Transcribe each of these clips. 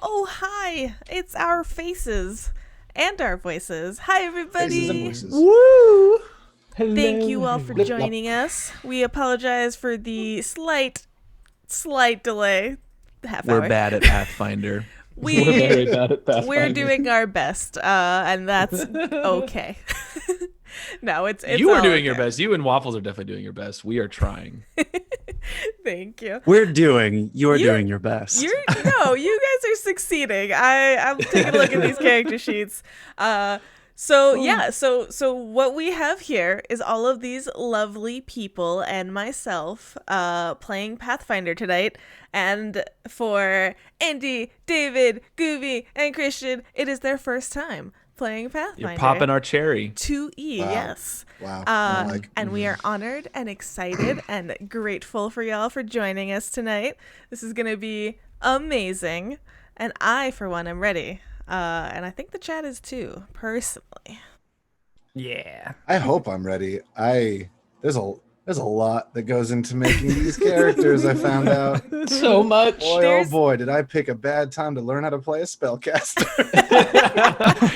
Oh, hi. It's our faces and our voices. Hi, everybody. Faces and voices. Woo! Hello. Thank you all for joining us. We apologize for the slight delay. We're bad at Pathfinder. We're very bad at Pathfinder. We're doing our best, and that's okay. No, it's You are doing okay. your best. You and Waffles are definitely doing your best. We are trying. Thank you. You're doing your best. You guys are succeeding. I'm taking a look at these character sheets. So what we have here is all of these lovely people and myself playing Pathfinder tonight. And for Andy, David, Gooby, and Christian, it is their first time playing Pathfinder. You're popping our cherry. 2E, Wow. yes. Wow. And we are honored and excited and grateful for y'all for joining us tonight. This is going to be amazing. And I, for one, am ready. And I think the chat is too, personally. Yeah. I hope I'm ready. There's a lot that goes into making these characters, I found out. So much. Boy, oh boy, did I pick a bad time to learn how to play a spellcaster.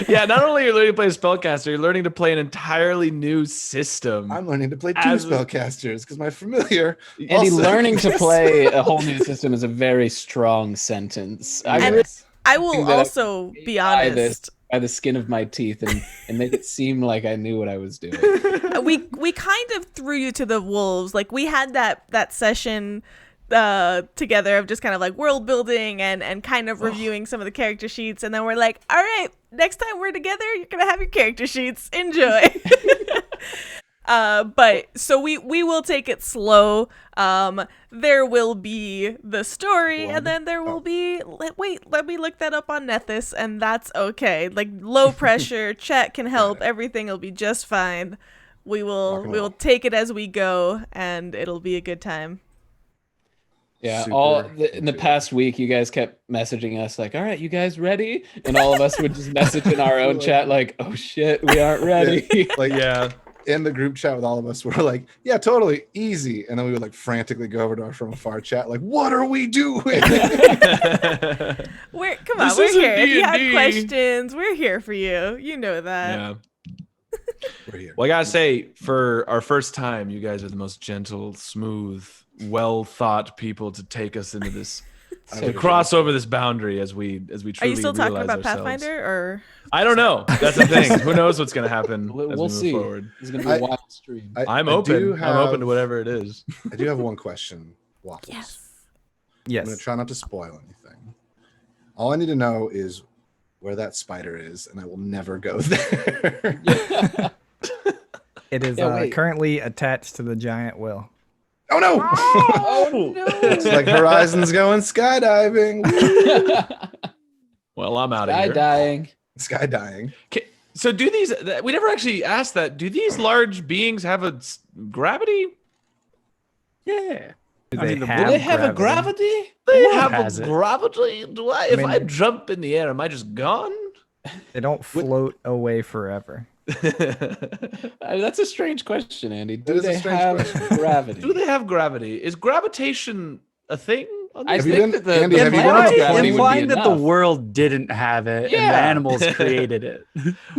Yeah, not only are you learning to play a spellcaster, you're learning to play an entirely new system. I'm learning to play two spellcasters because my familiar. Andy, learning to play a whole new system is a very strong sentence. I will also be honest. By the skin of my teeth and make it seem like I knew what I was doing. We kind of threw you to the wolves. Like, we had that session together of just kind of like world building and kind of reviewing some of the character sheets, and then we're like, all right, next time we're together, you're gonna have your character sheets. Enjoy. But so we will take it slow. There will be the story, and then there will be let me look that up on Nethys, and that's okay. Like, low pressure, chat can help, everything will be just fine. We will take it as we go, and it'll be a good time. Yeah, Super in the past week, you guys kept messaging us like, all right, you guys ready? And all of us would just message in our own chat like, oh shit, we aren't ready. Like, Yeah. in the group chat with all of us, we're like, yeah, totally easy. And then we would like frantically go over to our From Afar chat, like, what are we doing? We're This here. isn't If you have D&D. questions, we're here for you. You know that. Yeah. We're here. Well, I gotta say, for our first time, you guys are the most gentle, smooth, well-thought people to take us into this, to cross over this boundary as we truly Are you still talking realize about ourselves. Pathfinder, or? I don't know. That's the thing. Who knows what's gonna happen as we We'll move see. forward. It's gonna be a wild stream. I'm I open. do I'm open to have- whatever it is. I do have one question, Waffles. Yes. I'm going to Yes. try not to spoil anything. All I need to know is where that spider is, and I will never go there. It is wait. currently attached to the giant wheel. Oh no! Oh no! It's like Horizon's going skydiving. Well, I'm out of here. Dying. Skydying. So do these? We never actually asked that. Do these large beings have a gravity? Yeah. Do I they mean, the- have, Do they have a gravity? gravity? They What have has a it? gravity. Do I? If mean- I jump in the air, am I just gone? They don't float away forever. That's a strange question, Andy. That Do is a they strange have question. gravity? Do they have gravity? Is gravitation a thing? On I this? Have you think been- that the, Andy, the have you planet's been- gravity would be Implying that the enough. world didn't have it and the Yeah. animals created it.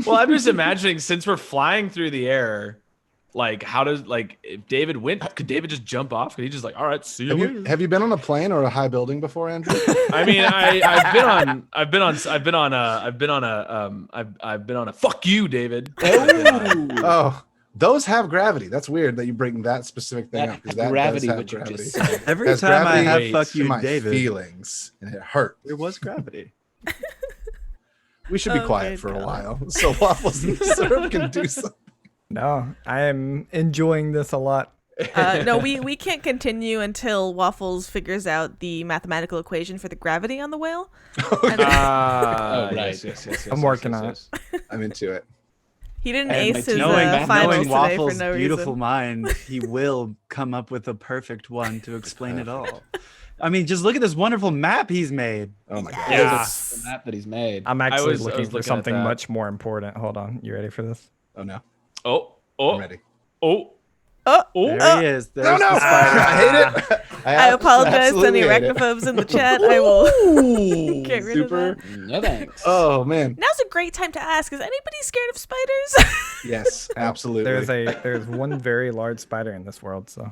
Well, I'm just imagining, since we're flying through the air, like, how does, like, if David went, could David just jump off? Could he just like, all right, see you later? Have you been on a plane or a high building before, Andrew? I mean, I've been on a fuck you, David. Oh, those have gravity. That's weird that you bring that specific thing That up, because that gravity, does have what you gravity. just said. Every Has time I gravity have weight fuck to you, my David, feelings, and it hurt. there was gravity. We should be Oh, quiet good for a God. while so Waffles and Syrup can do something. No, I am enjoying this a lot. No, we can't continue until Waffles figures out the mathematical equation for the gravity on the whale. Ah, Oh, right. yes, I'm working on it. I'm into it. He didn't And my ace his team- finals Knowing today Waffles' for no beautiful reason. mind, he will come up with a perfect one to explain it all. I mean, just look at this wonderful map he's made. Oh my god. Yeah. The map that he's made. I'm actually was looking looking for at something that. much more important. Hold on. You ready for this? Oh no. Oh, I'm oh, ready. oh. Oh, There he is. There's No, the spider. I hate it. I apologize to any absolutely hate it. arachnophobes in the chat. I will get rid of Super. that. No thanks. Oh man. Now's a great time to ask, is anybody scared of spiders? Yes, absolutely. There's one very large spider in this world, so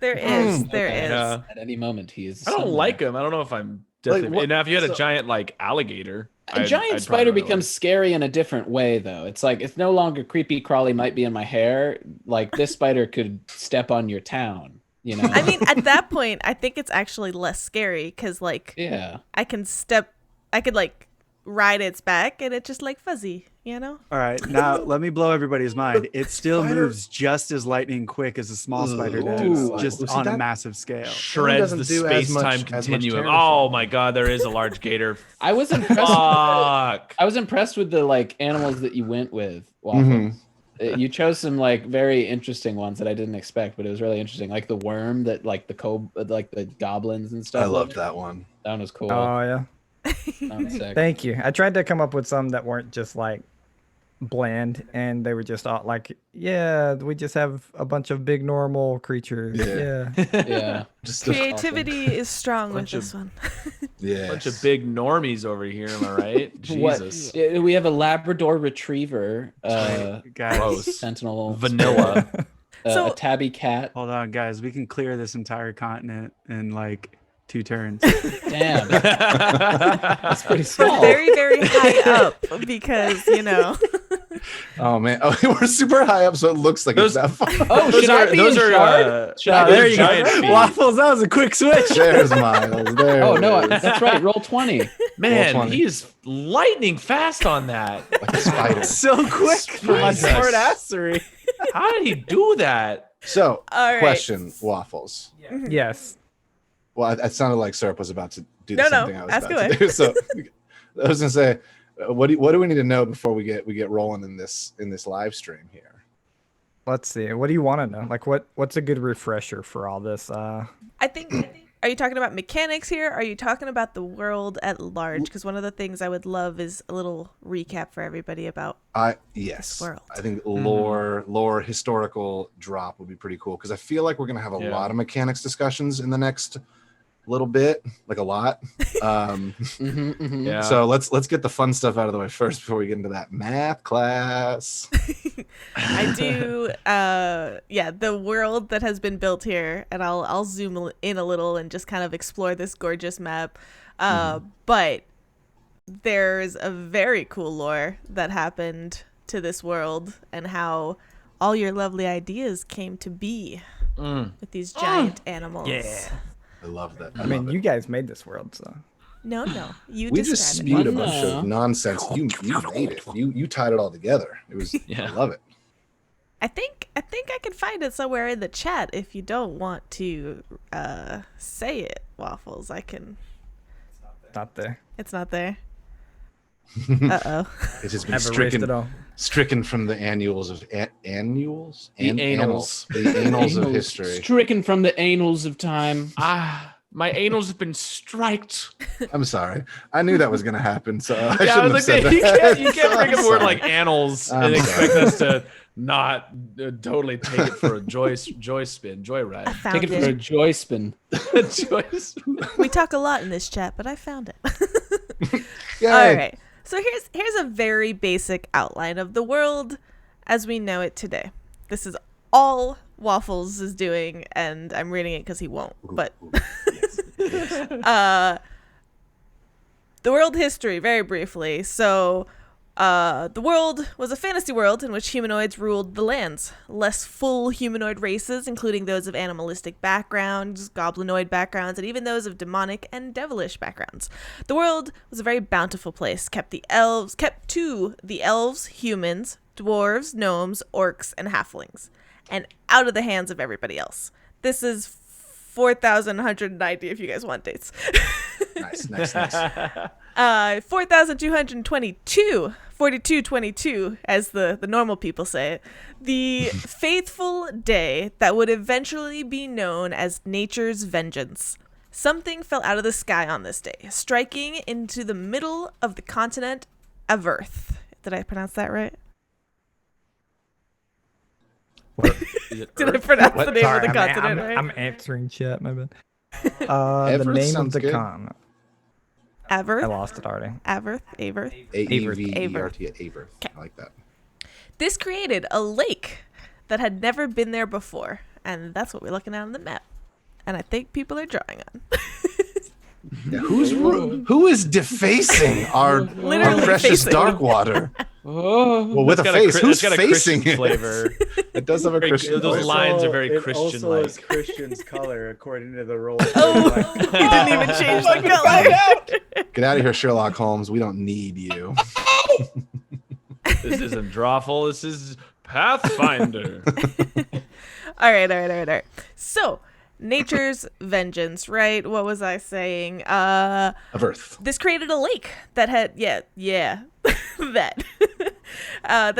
There is. There Okay. is. Yeah. At any moment, he is. I don't somewhere. like him. I don't know if I'm. Like, Definitely, what- now, if you had a so- giant like alligator, A giant spider becomes scary in a different way, though. It's like it's no longer creepy crawly might be in my hair. Like this spider could step on your town. You know. I mean, at that point, I think it's actually less scary because, like, Yeah. I could like ride its back and it's just like fuzzy, you know? All right, now let me blow everybody's mind. It still moves just as lightning quick as a small spider does, Ooh. just See, on a that- massive scale. shreds doesn't the do as much- space-time as much continuum. terrifying. Oh my god, there is a large gator. I was impressed. Fuck. I was impressed with the like animals that you went with. Waffles. Mhm. You chose some like very interesting ones that I didn't expect, but it was really interesting. Like the worm that like like the goblins and stuff. I loved that one. That one was cool. oh yeah. That was sick. Thank you. I tried to come up with some that weren't just like bland, and they were just all like, yeah, we just have a bunch of big normal creatures. Yeah. Yeah. Yeah. Just Creativity is strong with Bunch of- this one. yeah. Bunch of big normies over here, am I right? What- Jesus. We have a Labrador Retriever, Guys, Gross. Sentinel, Vanilla. So- a tabby cat. hold on, guys. We can clear this entire continent in like 2 turns. Damn, that's pretty But small. very, very high up because, you know. Oh man. Oh, we're super high up, so it looks like Those- it's that far. Oh, should I be in charge? Should I be there in you charge? go. giant feet. Waffles, that was a quick switch. There's Miles. There. Oh no, it is. that's right. Roll 20. Man, 20. he is lightning fast on that. Like a spider. So quick for my Jesus. smart assery. How did he do that? So, All right. question, Waffles. Yes. Well, it sounded like Syrup was about to do the No, same no, thing I was ask about away. to do. So, I was gonna say, what do we need to know before we get rolling in this live stream here? Let's see. What do you want to know? Like, what's a good refresher for all this? I think are you talking about mechanics here? Are you talking about the world at large? Because one of the things I would love is a little recap for everybody about. Yes, world. I think lore historical drop would be pretty cool because I feel like we're gonna have a Yeah. lot of mechanics discussions in the next little bit, like a lot. Yeah. So let's get the fun stuff out of the way first before we get into that math class. I do, the world that has been built here, and I'll zoom in a little and just kind of explore this gorgeous map. But there's a very cool lore that happened to this world and how all your lovely ideas came to be with these giant animals. Yeah. I love that. I mean, you guys made this world, so. No, you we just described spewed it. a bunch No. of nonsense. You made it. You tied it all together. It was. Yeah. I love it. I think I can find it somewhere in the chat if you don't want to say it, Waffles. I can. Not there. It's not there. Uh-oh. It has been I've erased it all. stricken from the annuals of annuals. The An- annals. The annals of Anals. history. Stricken from the annals of time. My anals have been striked. I'm sorry. I knew that was going to happen, so I Yeah, I shouldn't have was said like, that. you can't bring I'm up a word sorry. like annals I'm and expect sorry. us to not totally take it for a joy spin, joyride. Found Take it for a it. joy spin. Joy spin. We talk a lot in this chat, but I found it. Yay. All right. So here's a very basic outline of the world as we know it today. This is all Waffles is doing, and I'm reading it because he won't. But the world history, very briefly. So the world was a fantasy world in which humanoids ruled the lands. Less full humanoid races, including those of animalistic backgrounds, goblinoid backgrounds, and even those of demonic and devilish backgrounds. The world was a very bountiful place, kept to the elves, humans, dwarves, gnomes, orcs, and halflings, and out of the hands of everybody else. This is 4,190 if you guys want dates. Nice. 4,222, 4222, as the normal people say it, the faithful day that would eventually be known as nature's vengeance. Something fell out of the sky on this day, striking into the middle of the continent Aeverth. Did I pronounce that right? Did I pronounce the name Sorry, of the continent right? I'm answering chat, my bad. The Aeverth name of sounds the good. con. I Aeverth. lost it already. Aeverth. Aeverth. Aeverth. I like that. This created a lake that had never been there before, and that's what we're looking at on the map. And I think people are drawing on. Yeah, who is defacing our Literally precious facing. Darkwater? Oh, Well, with a It's got face, who's it's got a facing Christian it? flavor. It does have a Very Christian good. Those flavor. lines are very it Christian-like. also is Christian's color according to the role. Oh, he didn't even change the color. Get out of here, Sherlock Holmes. We don't need you. This isn't Drawful. This is Pathfinder. All right. So, nature's vengeance, right? What was I saying? Of Earth. This created a lake that had, that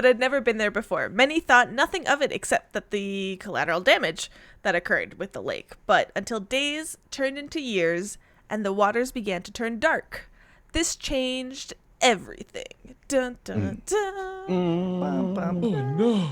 had never been there before. Many thought nothing of it except that the collateral damage that occurred with the lake. But until days turned into years and the waters began to turn dark, this changed everything. Dun, dun, dun. Bum, bum.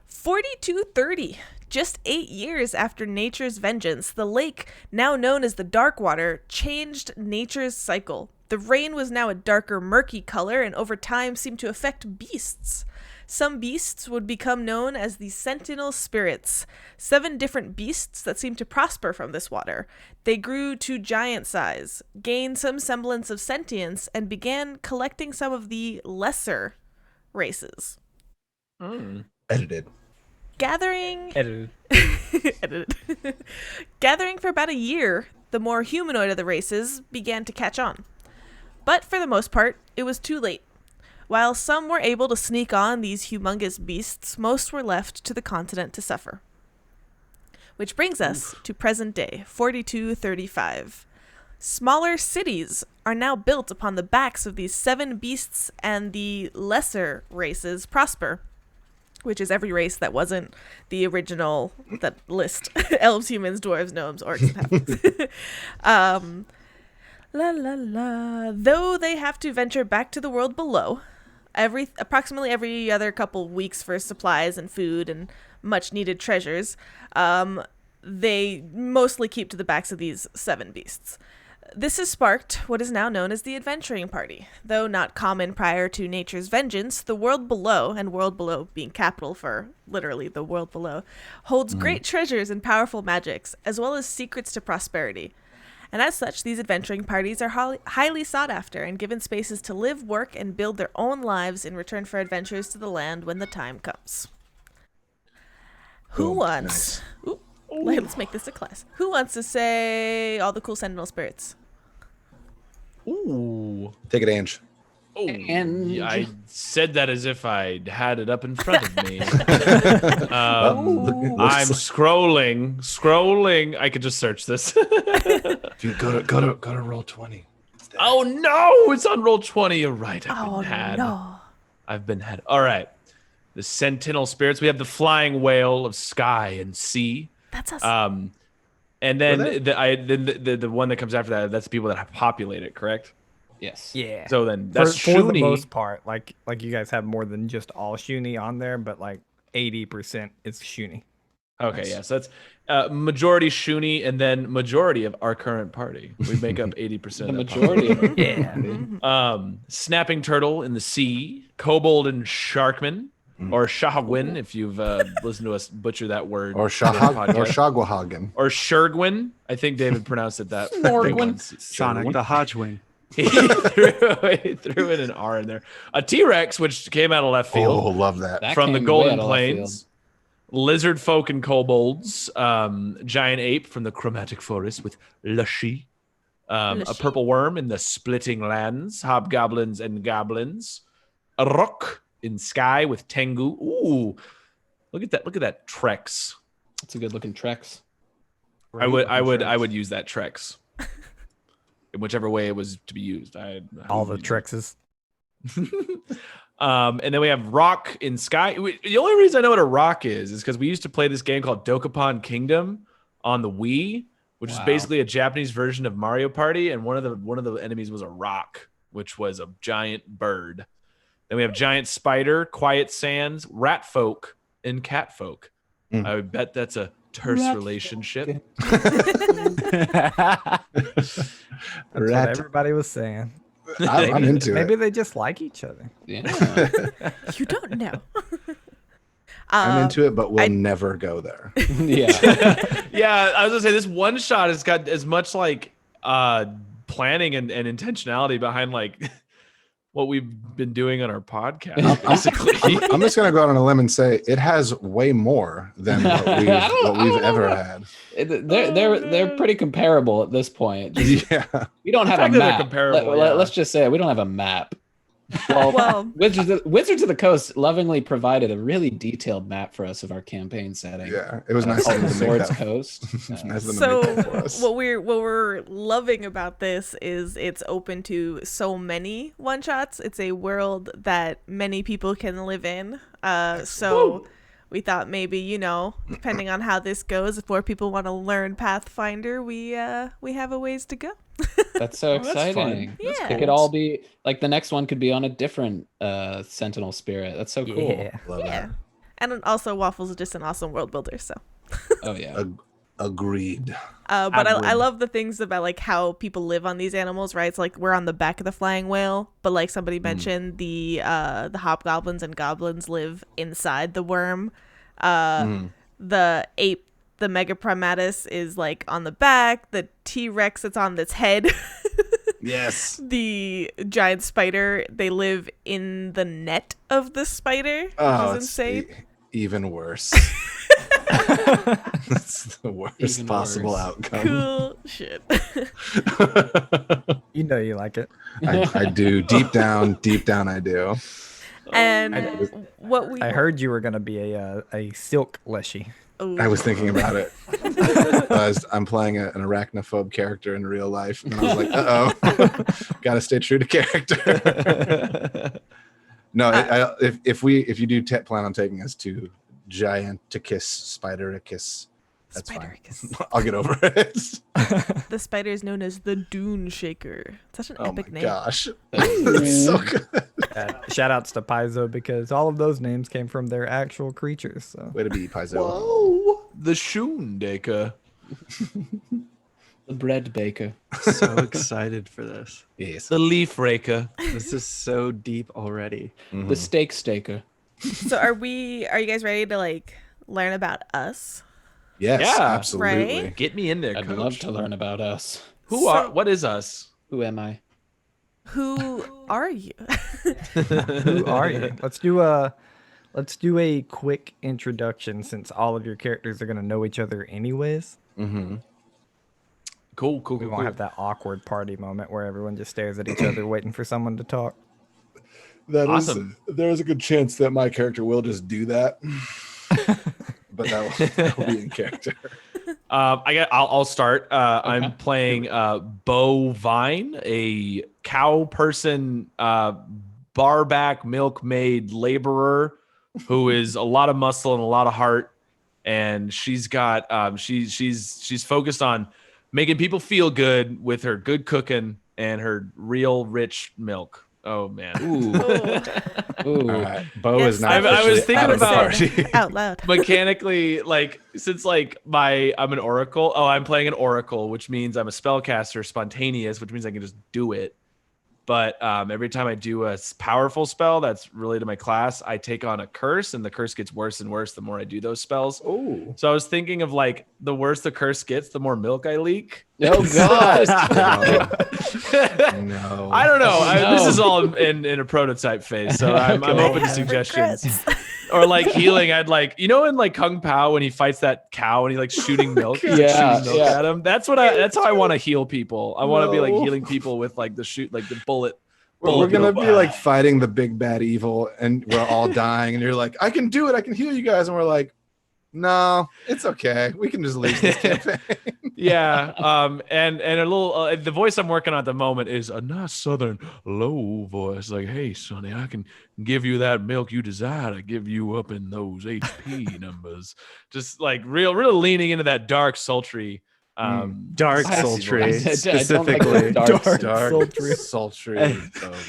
4230. Just 8 years after nature's vengeance, the lake, now known as the Darkwater, changed nature's cycle. The rain was now a darker, murky color and over time seemed to affect beasts. Some beasts would become known as the Sentinel Spirits, 7 different beasts that seemed to prosper from this water. They grew to giant size, gained some semblance of sentience, and began collecting some of the lesser races. Edited. Gathering Edited. Gathering for about a year, the more humanoid of the races began to catch on. But for the most part, it was too late. While some were able to sneak on these humongous beasts, most were left to the continent to suffer. Which brings us to present day, 4235. Smaller cities are now built upon the backs of these 7 beasts, and the lesser races prosper, which is every race that wasn't the original that list elves, humans, dwarves, gnomes, orcs, and halflings. Though they have to venture back to the world below, approximately every other couple weeks for supplies and food and much needed treasures, they mostly keep to the backs of these 7 beasts. This has sparked what is now known as the Adventuring Party. Though not common prior to nature's vengeance, the world below, and world below being capital for literally the world below, holds great treasures and powerful magics, as well as secrets to prosperity. And as such, these adventuring parties are highly sought after and given spaces to live, work, and build their own lives in return for adventures to the land when the time comes. Who wants... Ooh, let's make this a class. Who wants to say all the cool Sentinel spirits? Ooh. Take it, Ange. Oh, And- yeah, I said that as if I had it up in front of me. I'm scrolling. I could just search this. Dude, go to roll 20. Oh no, it's on roll 20. You're right. No. I've been had. All right. The Sentinel spirits. We have the flying whale of sky and sea. That's us. And then the one that comes after that, that's the people that populate it, correct? Yes. Yeah. So then that's for the Shoony. most part, like you guys have more than just all Shoony on there, but like 80% is Shoony. Okay, Nice. yeah. So that's majority Shoony, and then majority of our current party. We make up 80%. The of majority of it. Yeah. Snapping turtle in the sea, kobold and sharkman, or shahwin if you've listened to us butcher that word. Or Shagwahagen. Or Shergwin. I think David pronounced it that. Snorgwin. Sonic the Hodgewing. He threw in an R in there. A T-Rex, which came out of left field. Oh, love that. That From the came Golden way out of left field. Plains. Lizard folk and kobolds. Giant ape from the Chromatic Forest with Lushy. A Lushy. purple worm in the Splitting Lands. Hobgoblins and goblins. A rook in sky with Tengu. Ooh, look at that! Look at that Trex. It's a good looking Trex. I would use that Trex. In whichever way it was to be used. All the Trexes. And then we have rock in sky. The only reason I know what a rock is because we used to play this game called Dokapon Kingdom on the Wii, which is Wow. basically a Japanese version of Mario Party, and one of the enemies was a rock, which was a giant bird. Then we have giant spider, quiet sands, rat folk, and cat folk. Mm. I would bet that's a terse relationship. That's what everybody was saying. I'm into Maybe it. they just like each other. Yeah. You don't know. I'm into it, but we'll I- never go there. Yeah. Yeah, I was gonna say this one shot has got as much like planning and intentionality behind like what we've been doing on our podcast. Basically, I'm just gonna go out on a limb and say it has way more than what we've ever had. They're pretty comparable at this point. Just, Yeah. we don't have a Technically they're map. comparable, yeah. Let's just say it, we don't have a map. Well, Wizards of the Coast lovingly provided a really detailed map for us of our campaign setting. Yeah, it was nice of Called them to make Swords that. Coast. Nice of them to So make that for us. what we're loving about this is it's open to so many one shots. It's a world that many people can live in. So we thought maybe, you know, depending on how this goes, if more people want to learn Pathfinder, we have a ways to go. That's so that's fun. exciting. Yeah. It could all be like the next one could be on a different Sentinel spirit. That's so cool. Yeah. Love Yeah. that. And then also Waffles is just an awesome world builder, so. Oh yeah. Agreed. But I love the things about like how people live on these animals, right? It's like we're on the back of the flying whale, but like somebody mentioned, the hobgoblins and goblins live inside the worm. The ape, the megaprimatus, is like on the back. The T-Rex, it's on its head. Yes. The giant spider, they live in the net of the spider, which Oh, is it's insane. even worse. That's the worst Even possible worse. outcome. Cool shit. You know you like it. I do. Deep down, I do. And what we I heard you were gonna be a silk leshy. I was thinking about it. I'm playing an arachnophobe character in real life, and I was like, "Uh-oh, gotta stay true to character." No, if you do plan on taking us to Gianticus, Spidericus, that's fine. Spidericus. I'll get over it. The spider is known as the Dune Shaker. Such an Oh epic my name. gosh, that's so good. Shout outs to Paizo because all of those names came from their actual creatures. So Way to be, Paizo. Whoa, the Shoony Paladin. The bread baker. So excited for this. Yes. The leaf raker. This is so deep already. Mhm. The steak staker. So are you guys ready to like learn about us? Yes, Yeah. absolutely. Right? Get me in there, I'd coach. love to learn about us. What is us? Who am I? Who are you? who are you? Let's do a quick introduction since all of your characters are gonna know each other anyways. Mm-hmm. Cool. We won't have that awkward party moment where everyone just stares at each other waiting for someone to talk. That Awesome. There is a good chance that my character will just do that, but that will be in character. I'll start. I'm playing Bovine, a cow person, barback milkmaid laborer who is a lot of muscle and a lot of heart, and she's got she's focused on making people feel good with her good cooking and her real rich milk. Oh man. Ooh. Ooh. All right, Bo Yes, is not. I was officially thinking out of the about- party. Out loud. Mechanically, like since like I'm an oracle. Oh, I'm playing an oracle, which means I'm a spellcaster, spontaneous, which means I can just do it. But every time I do a powerful spell that's related to my class, I take on a curse, and the curse gets worse and worse the more I do those spells. Oh, So I was thinking of like the worse the curse gets, the more milk I leak. Oh god. no. I don't know. This No. is all in a prototype phase, so I'm I open to have suggestions. regrets. Or like healing, I'd like, you know, in like Kung Pao when he fights that cow and he like shooting milk, he's, like, Yeah, shooting milk yeah. at him. That's how I want to heal people. I want to be like No. healing people with like the bullet. We're gonna bullet be like fighting the big bad evil, and we're all dying, and you're like, "I can do it. I can heal you guys," and we're like, "No, it's okay. We can just leave this campaign." Yeah. And a little the voice I'm working on at the moment is a nice southern low voice, like, "Hey, Sonny, I can give you that milk you desire to give you up in those HP numbers." Just like real leaning into that dark, sultry Dark Spicy sultry, voice. I don't like specifically. dark Dark, sultry. sultry.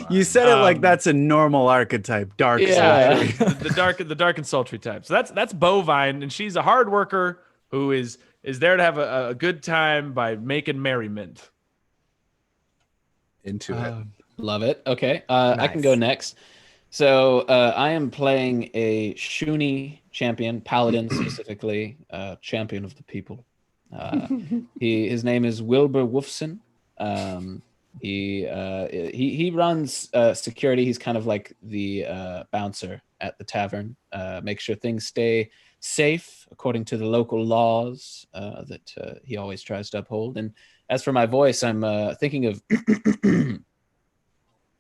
You said it like Um, that's a normal archetype. Dark Yeah. sultry. the dark and sultry type. So that's Bovine, and she's a hard worker who is there to have a good time by making merriment. Into it. Love it. Okay, I can go Nice. next. So I am playing a Shoony champion, paladin specifically, champion of the people. His name is Wilbur Wolfson. He runs security. He's kind of like the bouncer at the tavern. Make sure things stay safe according to the local laws that he always tries to uphold. And as for my voice, I'm thinking of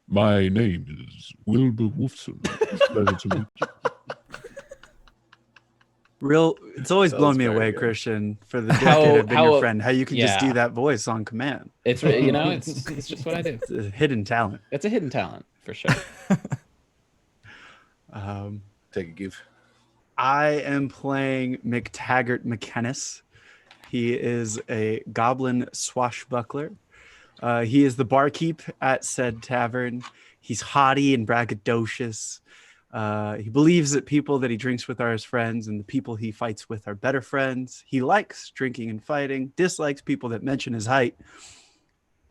My name is Wilbur Wolfson. It's a pleasure to meet you. It's always That blown was me very away, good. Christian, for the decade I've been your friend, how you can just yeah. do that voice on command. it's it's just what I do. It's a hidden talent. It's a hidden talent for sure. Take a give. I am playing Mactaggart McKennis. He is a goblin swashbuckler. He is the barkeep at said tavern. He's haughty and braggadocious. He believes that people that he drinks with are his friends, and the people he fights with are better friends. He likes drinking and fighting, dislikes people that mention his height.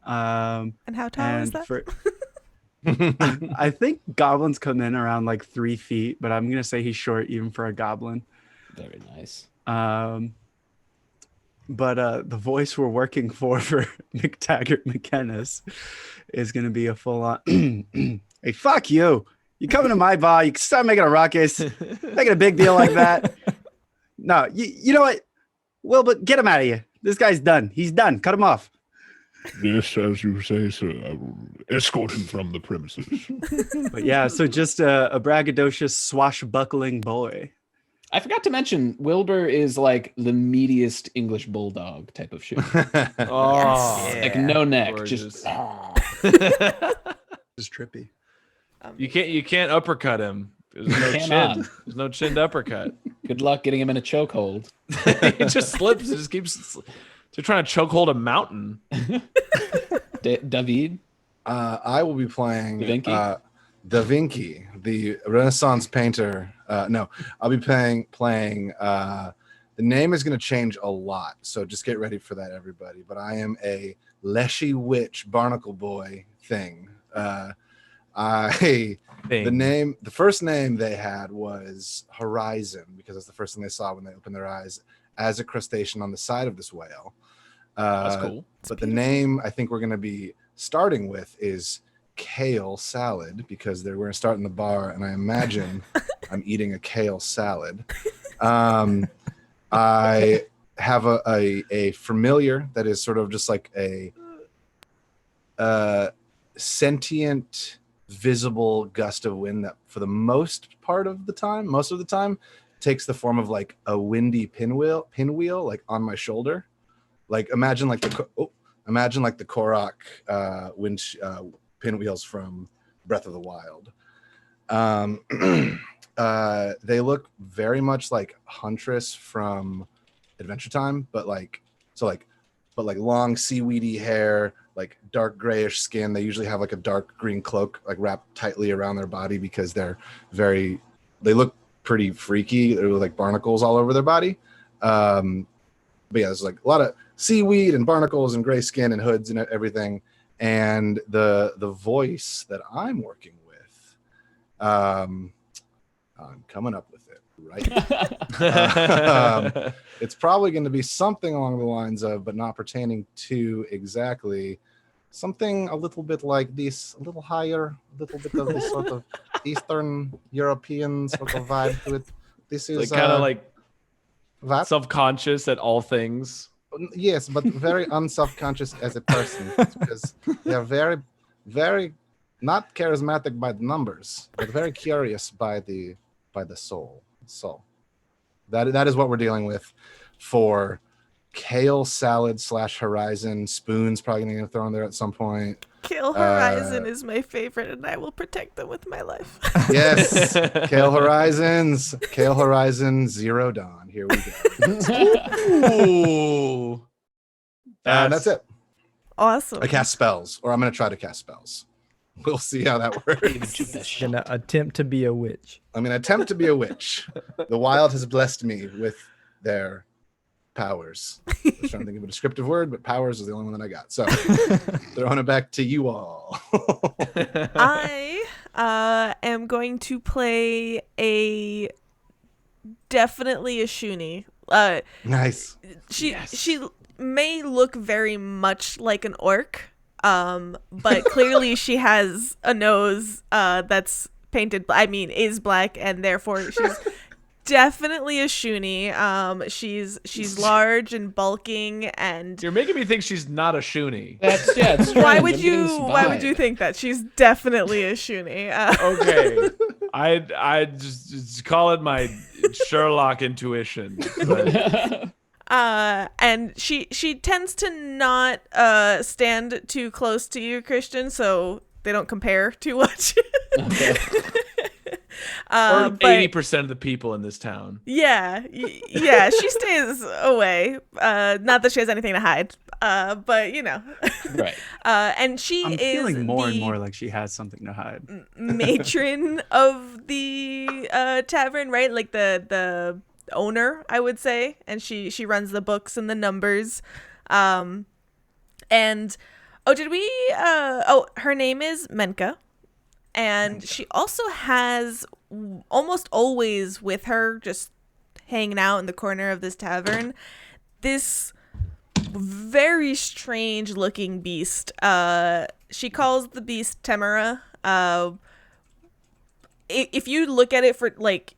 And how tall is that? I think goblins come in around like 3 feet, but I'm gonna say he's short even for a goblin. Very nice. But the voice we're working for Mactaggart McKennis is gonna be a full on. Hey, fuck you! You coming to my bar? You start making a ruckus, making a big deal like that. No, you know what? Wilbur, get him out of here. This guy's done. He's done. Cut him off. Yes, as you say, sir, I will escort him from the premises. But yeah, so just a braggadocious, swashbuckling boy. I forgot to mention Wilbur is like the meatiest English bulldog type of shoe. Oh, Yes. Like no neck, gorgeous. just Just trippy. You can't uppercut him. There's no cannot. chin. There's no chinned uppercut. good luck getting him in a chokehold. He just slips. It just keeps. They're trying to chokehold a mountain. David, I will be playing Da Vinci? Da Vinci, the Renaissance painter. No, I'll be playing. The name is going to change a lot, so just get ready for that, everybody. But I am a leshy witch barnacle boy thing. The first name they had was Horizon, because that's the first thing they saw when they opened their eyes as a crustacean on the side of this whale. That's cool. But the name I think we're going to be starting with is Kale Salad, because we're going to start in the bar, and I imagine I'm eating a kale salad. I have a familiar that is sort of just like a sentient, visible gust of wind that for the most of the time takes the form of like a windy pinwheel like on my shoulder. Like imagine like the Korok wind pinwheels from Breath of the Wild. They look very much like Huntress from Adventure Time, but long seaweedy hair, like dark grayish skin. They usually have like a dark green cloak like wrapped tightly around their body because they look pretty freaky. They're like barnacles all over their body. But yeah, there's like a lot of seaweed and barnacles and gray skin and hoods and everything. And the voice that I'm working with, I'm coming up with it right now. It's probably going to be something along the lines of, but not pertaining to exactly, something a little bit like this, a little higher, a little bit of this sort of Eastern European sort of vibe to it. This is Like kind of like that. self-conscious at all things. Yes, but very unself-conscious as a person, because they are very, very not charismatic by the numbers, but very curious by the soul. So that is what we're dealing with for Kale Salad / Horizon. Spoon's probably going to get thrown there at some point. Kale Horizon is my favorite, and I will protect them with my life. Yes, Kale Horizon, Zero Dawn. Here we go. Ooh. That's it. Awesome. I cast spells, or I'm going to try to cast spells. We'll see how that works. Gonna attempt to be a witch. I'm going to attempt to be a witch. The wild has blessed me with their powers. I was trying to think of a descriptive word, but powers is the only one that I got. So throwing it back to you all. I am going to play definitely a Shoony. Nice. She may look very much like an orc, but clearly she has a nose that's painted. Is black, and therefore she's definitely a Shoony. She's large and bulking, and You're making me think she's not a Shoony. It's strange. why I'm would getting this why would you vibe. think that? She's definitely a Shoony. Okay. I just call it my Sherlock intuition. But And she tends to not stand too close to you, Christian, so they don't compare too much. Okay. or But 80% of the people in this town. yeah, she stays away. Not that she has anything to hide, but you know. Right. And she I'm is feeling more and the more like she has something to hide. matron of the tavern, right? Like the owner, I would say, and she runs the books and the numbers. And her name is Menka, and she also has almost always with her, just hanging out in the corner of this tavern, this very strange looking beast. She calls the beast Temera. If you look at it for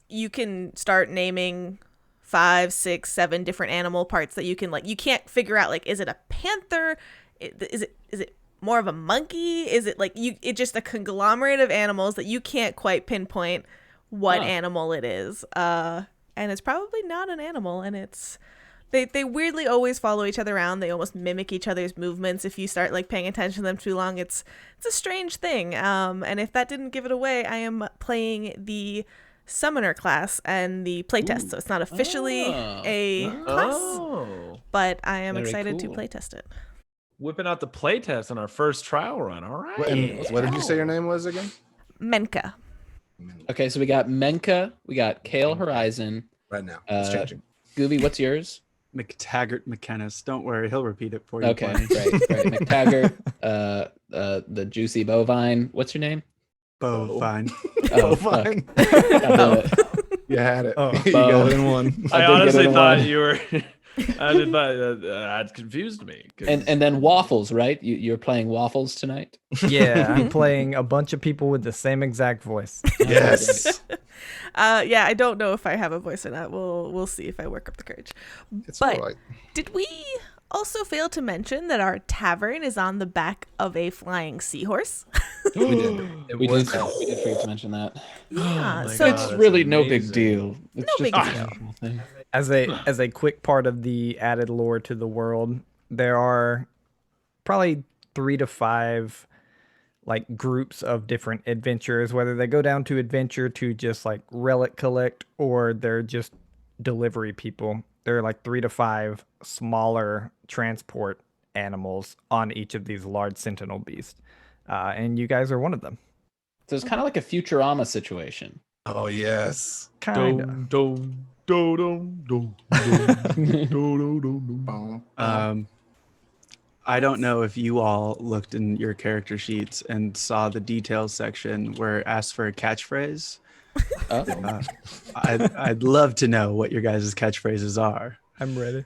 you can start naming 5, 6, 7 different animal parts that you can you can't figure out is it a panther? Is it more of a monkey? Is it it's just a conglomerate of animals that you can't quite pinpoint what animal it is. And it's probably not an animal, and it's they weirdly always follow each other around. They almost mimic each other's movements. If you start paying attention to them too long, it's a strange thing. And if that didn't give it away, I am playing the summoner class and the playtest. So it's not officially a class, but I am Very excited to cool. playtest it. Whipping out the playtest on our first trial run. All right. What did you say your name was again? Menka. Okay, so we got Menka, we got Kale Horizon. Right now. It's changing. Gooby, what's yours? Mactaggart McKennis. Don't worry, he'll repeat it for you. Okay, Blaine. great. Mactaggart, the juicy bovine. What's your name? Bovine. Oh, Fine. fuck. You had it. Oh. You got it in one. I I did get honestly it in thought one. you were. That confused me. 'Cause- And then Waffles, right? You're playing Waffles tonight? Yeah, I'm playing a bunch of people with the same exact voice. Yes. Yeah, I don't know if I have a voice or not. We'll see if I work up the courage. It's But all right. did we also fail to mention that our tavern is on the back of a flying seahorse? We did forget to mention that. Yeah, my so God. It's that's really no big amazing. deal. It's No just big a deal. casual thing. As a quick part of the added lore to the world, there are probably 3 to 5 groups of different adventurers, whether they go down to adventure to just relic collect, or they're just delivery people. There are 3 to 5 smaller transport animals on each of these large Sentinel Beasts, and you guys are one of them. So it's kind of like a Futurama situation. Oh, yes. Kind of. Dum, dum, dum, dum, dum, dum, dum, dum. I don't know if you all looked in your character sheets and saw the details section where it asks for a catchphrase. Oh. I'd love to know what your guys' catchphrases are. I'm ready.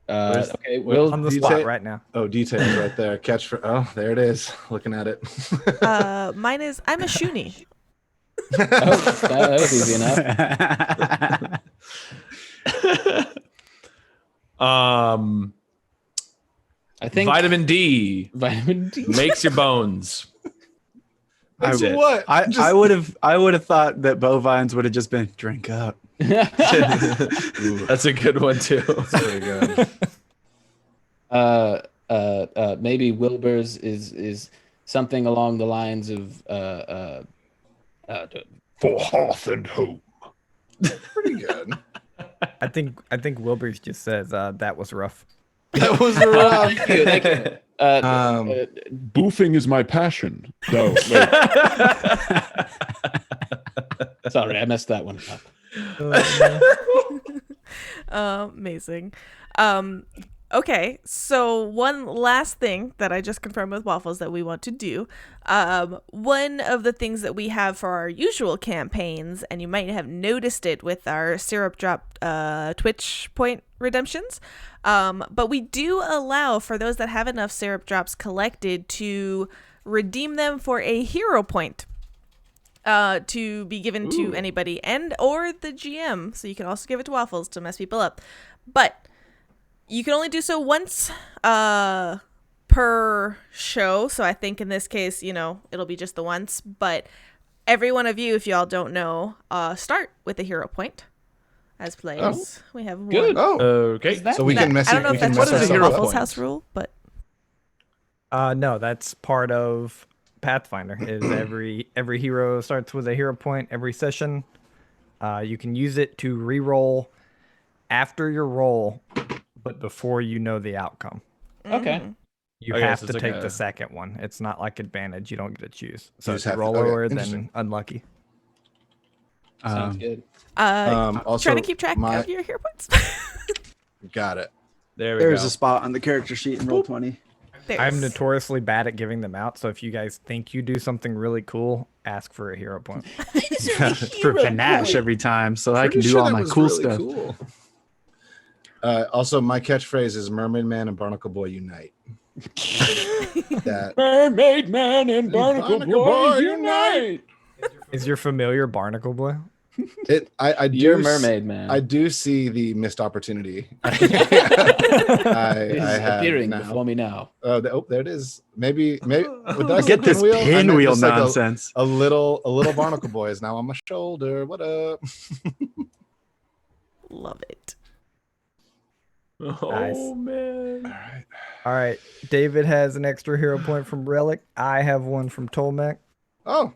Okay, Well, we'll On the you spot take- right now. Oh, details right there. Catch for. Oh, there it is. Looking at it. mine is I'm a Shoony. that was easy enough. I think Vitamin D vitamin D. makes your bones. That's it. What? I would have thought that bovines would have just been drink up. That's a good one too. Very good. Maybe Wilbur's is something along the lines of For hearth and home. Pretty good. I think Wilbur's just says that was rough. That was rough. Thank you. Thank you. Boofing is my passion. No, wait. Sorry, I messed that one up. Amazing. Okay, so one last thing that I just confirmed with Waffles that we want to do. One of the things that we have for our usual campaigns, and you might have noticed it with our syrup drop Twitch point redemptions, but we do allow for those that have enough syrup drops collected to redeem them for a hero point. To be given to anybody and or the GM, so you can also give it to Waffles to mess people up, but you can only do so once per show. So I think in this case, it'll be just the once. But every one of you, if y'all don't know, start with a hero point as players. We have Good. one. Okay. So we can mess. I don't know we if can that's mess just a ourselves Waffles up. house rule, but No, that's part of Pathfinder. Is every hero starts with a hero point every session. You can use it to re-roll after your roll, but before you know the outcome. Okay. You Okay, have so to it's take like the a- second one. It's not like advantage. You don't get to choose. So just if you have to- roll okay, lower, interesting. then unlucky. Sounds good. Also, trying to keep track of your hero points. Got it. There we There's go. a spot on the character sheet in Roll20. I'm notoriously bad at giving them out, so if you guys think you do something really cool, ask for a hero point. For panache every time, so I can do all my cool stuff. Cool. Also, my catchphrase is "Mermaid Man and Barnacle Boy unite." That Mermaid Man and Barnacle Barnacle Boy Boy unite. Is your familiar Barnacle Boy? I do. You're a mermaid man. I do see the missed opportunity. It is have appearing now. before me now. There it is. Maybe with that Get this pinwheel, I know pinwheel just like nonsense. a little Barnacle Boy is now on my shoulder. What up? Love it. Oh Nice. man. All right. All right. David has an extra hero point from Relic. I have one from Tolmec. Oh,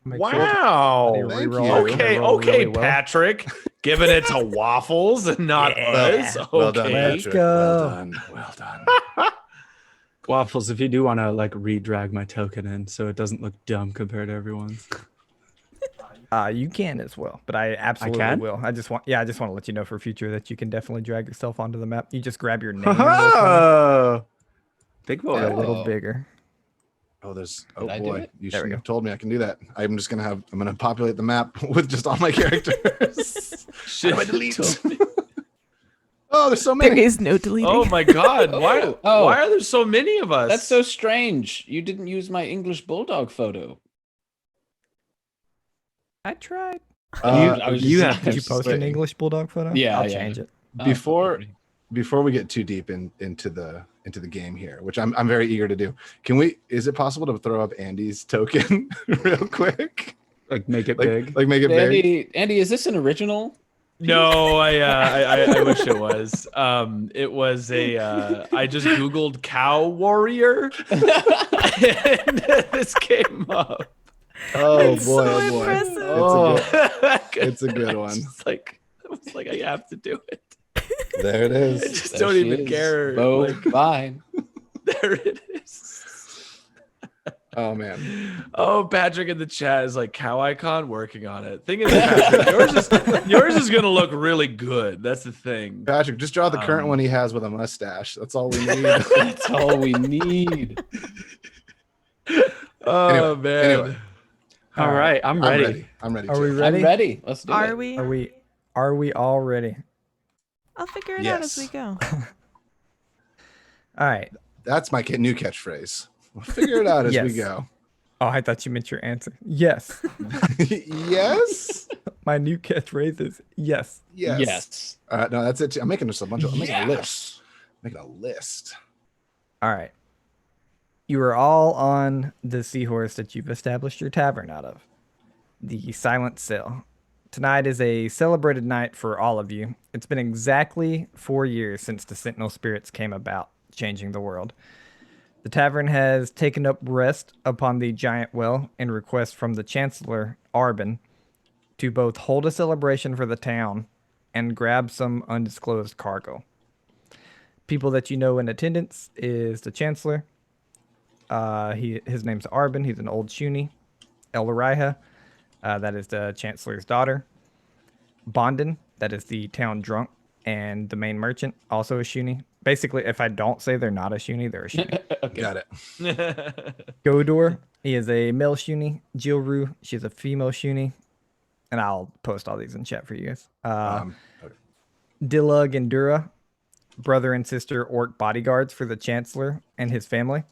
Make Wow. sure Thank reroll. you. Okay, Roll okay, really well. Patrick. Giving it to Waffles and not us. Okay. well done, Let's Patrick. go. Well done. Well done. Waffles, if you do want to like re-drag my token in so it doesn't look dumb compared to everyone's. You can as well, but I absolutely can? will. I just want to let you know for future that you can definitely drag yourself onto the map. You just grab your name and Oh, big roll boy. a little Oh. bigger. Oh, there's. Did Oh I do boy, it? you There should we have told me I can do that. I'm gonna populate the map with just all my characters. How do I delete? Oh, there's so There many. is no deleting. Oh my god. Why Oh. why are there so many of us? That's so strange. You didn't use my English bulldog photo. I tried. I was you just- have Did you post an English bulldog photo? Yeah, I'll yeah. change it. Oh, Before we get too deep into the game here, which I'm very eager to do. Is it possible to throw up Andy's token real quick? Like make it big. Like make it big. Andy, is this an original? No, I wish it was. It was I just Googled cow warrior and this came up. Oh It's boy, so oh boy. impressive. It's a good one. I was like, I have to do it. There it I is. just There don't she even is. care. Bo Like, Vine. there it is. Oh man. Oh, Patrick in the chat is like cow icon, working on it. Thing is, Patrick, yours is gonna look really good. That's the thing. Patrick, just draw the current one he has with a mustache. That's all we need. That's all we need. Oh man. anyway. All right, I'm ready. I'm ready. Are too. we ready? I'm ready. Let's do Are it. we? Are we all ready? I'll figure it out as Yes. we go. All right. That's my new catchphrase. We'll figure it out as we Yes. go. Oh, I thought you meant your answer. Yes. Yes. My new catchphrase is yes. Yes. Yes. No, that's it. I'm making just a bunch of. I'm making a list. Yes. Making a list. All right. You are all on the seahorse that you've established your tavern out of. The Silent Cell. Tonight is a celebrated night for all of you. It's been exactly 4 years since the Sentinel spirits came about, changing the world. The tavern has taken up rest upon the giant well in request from the Chancellor, Arbin, to both hold a celebration for the town and grab some undisclosed cargo. People that you know in attendance is the Chancellor. His name's Arbin. He's an old Shoony. Elariha, that is the Chancellor's daughter. Bondin, that is the town drunk and the main merchant, also a Shoony. Basically, if I don't say they're not a Shoony, they're a Shoony. Got it. Godor, he is a male Shoony. Jilru, she's a female Shoony. And I'll post all these in chat for you guys. Okay. Dilug and Dura, brother and sister orc bodyguards for the Chancellor and his family.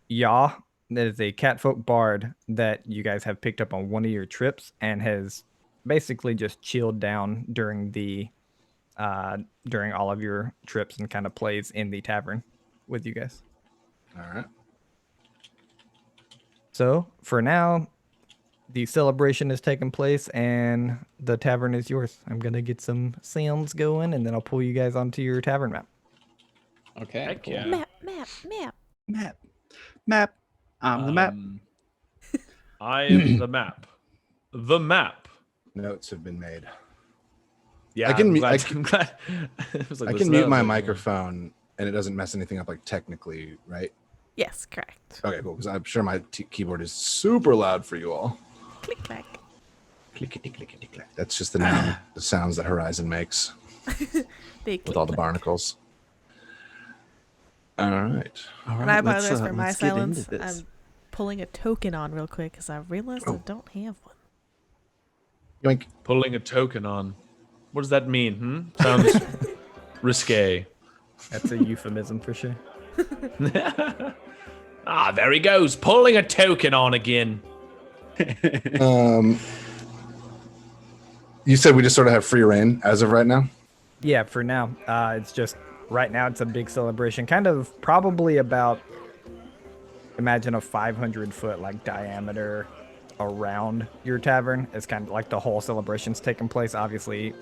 Yaw, that is a catfolk bard that you guys have picked up on one of your trips and has basically just chilled down during all of your trips and kind of plays in the tavern with you guys. All right. So for now, the celebration is taking place and the tavern is yours. I'm gonna get some sounds going and then I'll pull you guys onto your tavern map. Okay. Heck cool. yeah. Map. I'm the map. I am the map. The map. Notes have been made. Yeah, I can I'm glad. It was like, I listen can mute up, my like, microphone and it doesn't mess anything up, like technically, right? Yes, correct. Okay, cool. Because I'm sure my keyboard is super loud for you all. Click clack. Clickety clickety click. That's just the sounds that Horizon makes They with all the barnacles. All right. All And I right, let's, apologize for my let's get into silence. this. I'm pulling a token on real quick because I realized I don't have one. Yoink. Pulling a token on. What does that mean? Sounds risque. That's a euphemism for sure. Ah, there he goes. Pulling a token on again. You said we just sort of have free reign as of right now? Yeah, for now. It's just right now it's a big celebration. Kind of probably about, imagine a 500-foot like diameter around your tavern. It's kind of like the whole celebration's taking place. Obviously,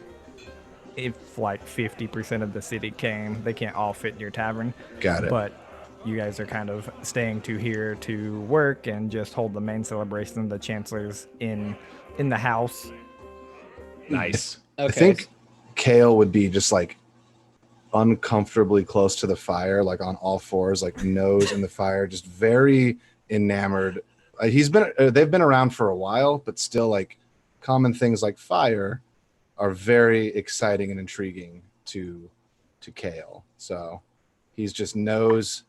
if like 50% of the city came, they can't all fit in your tavern. Got it. But you guys are kind of staying here to work and just hold the main celebration. The Chancellor's in the house. Nice. Okay. I think Kale would be just like uncomfortably close to the fire, like on all fours, like nose in the fire, just very enamored. They've been around for a while, but still like common things like fire are very exciting and intriguing to Kale. So he's just nose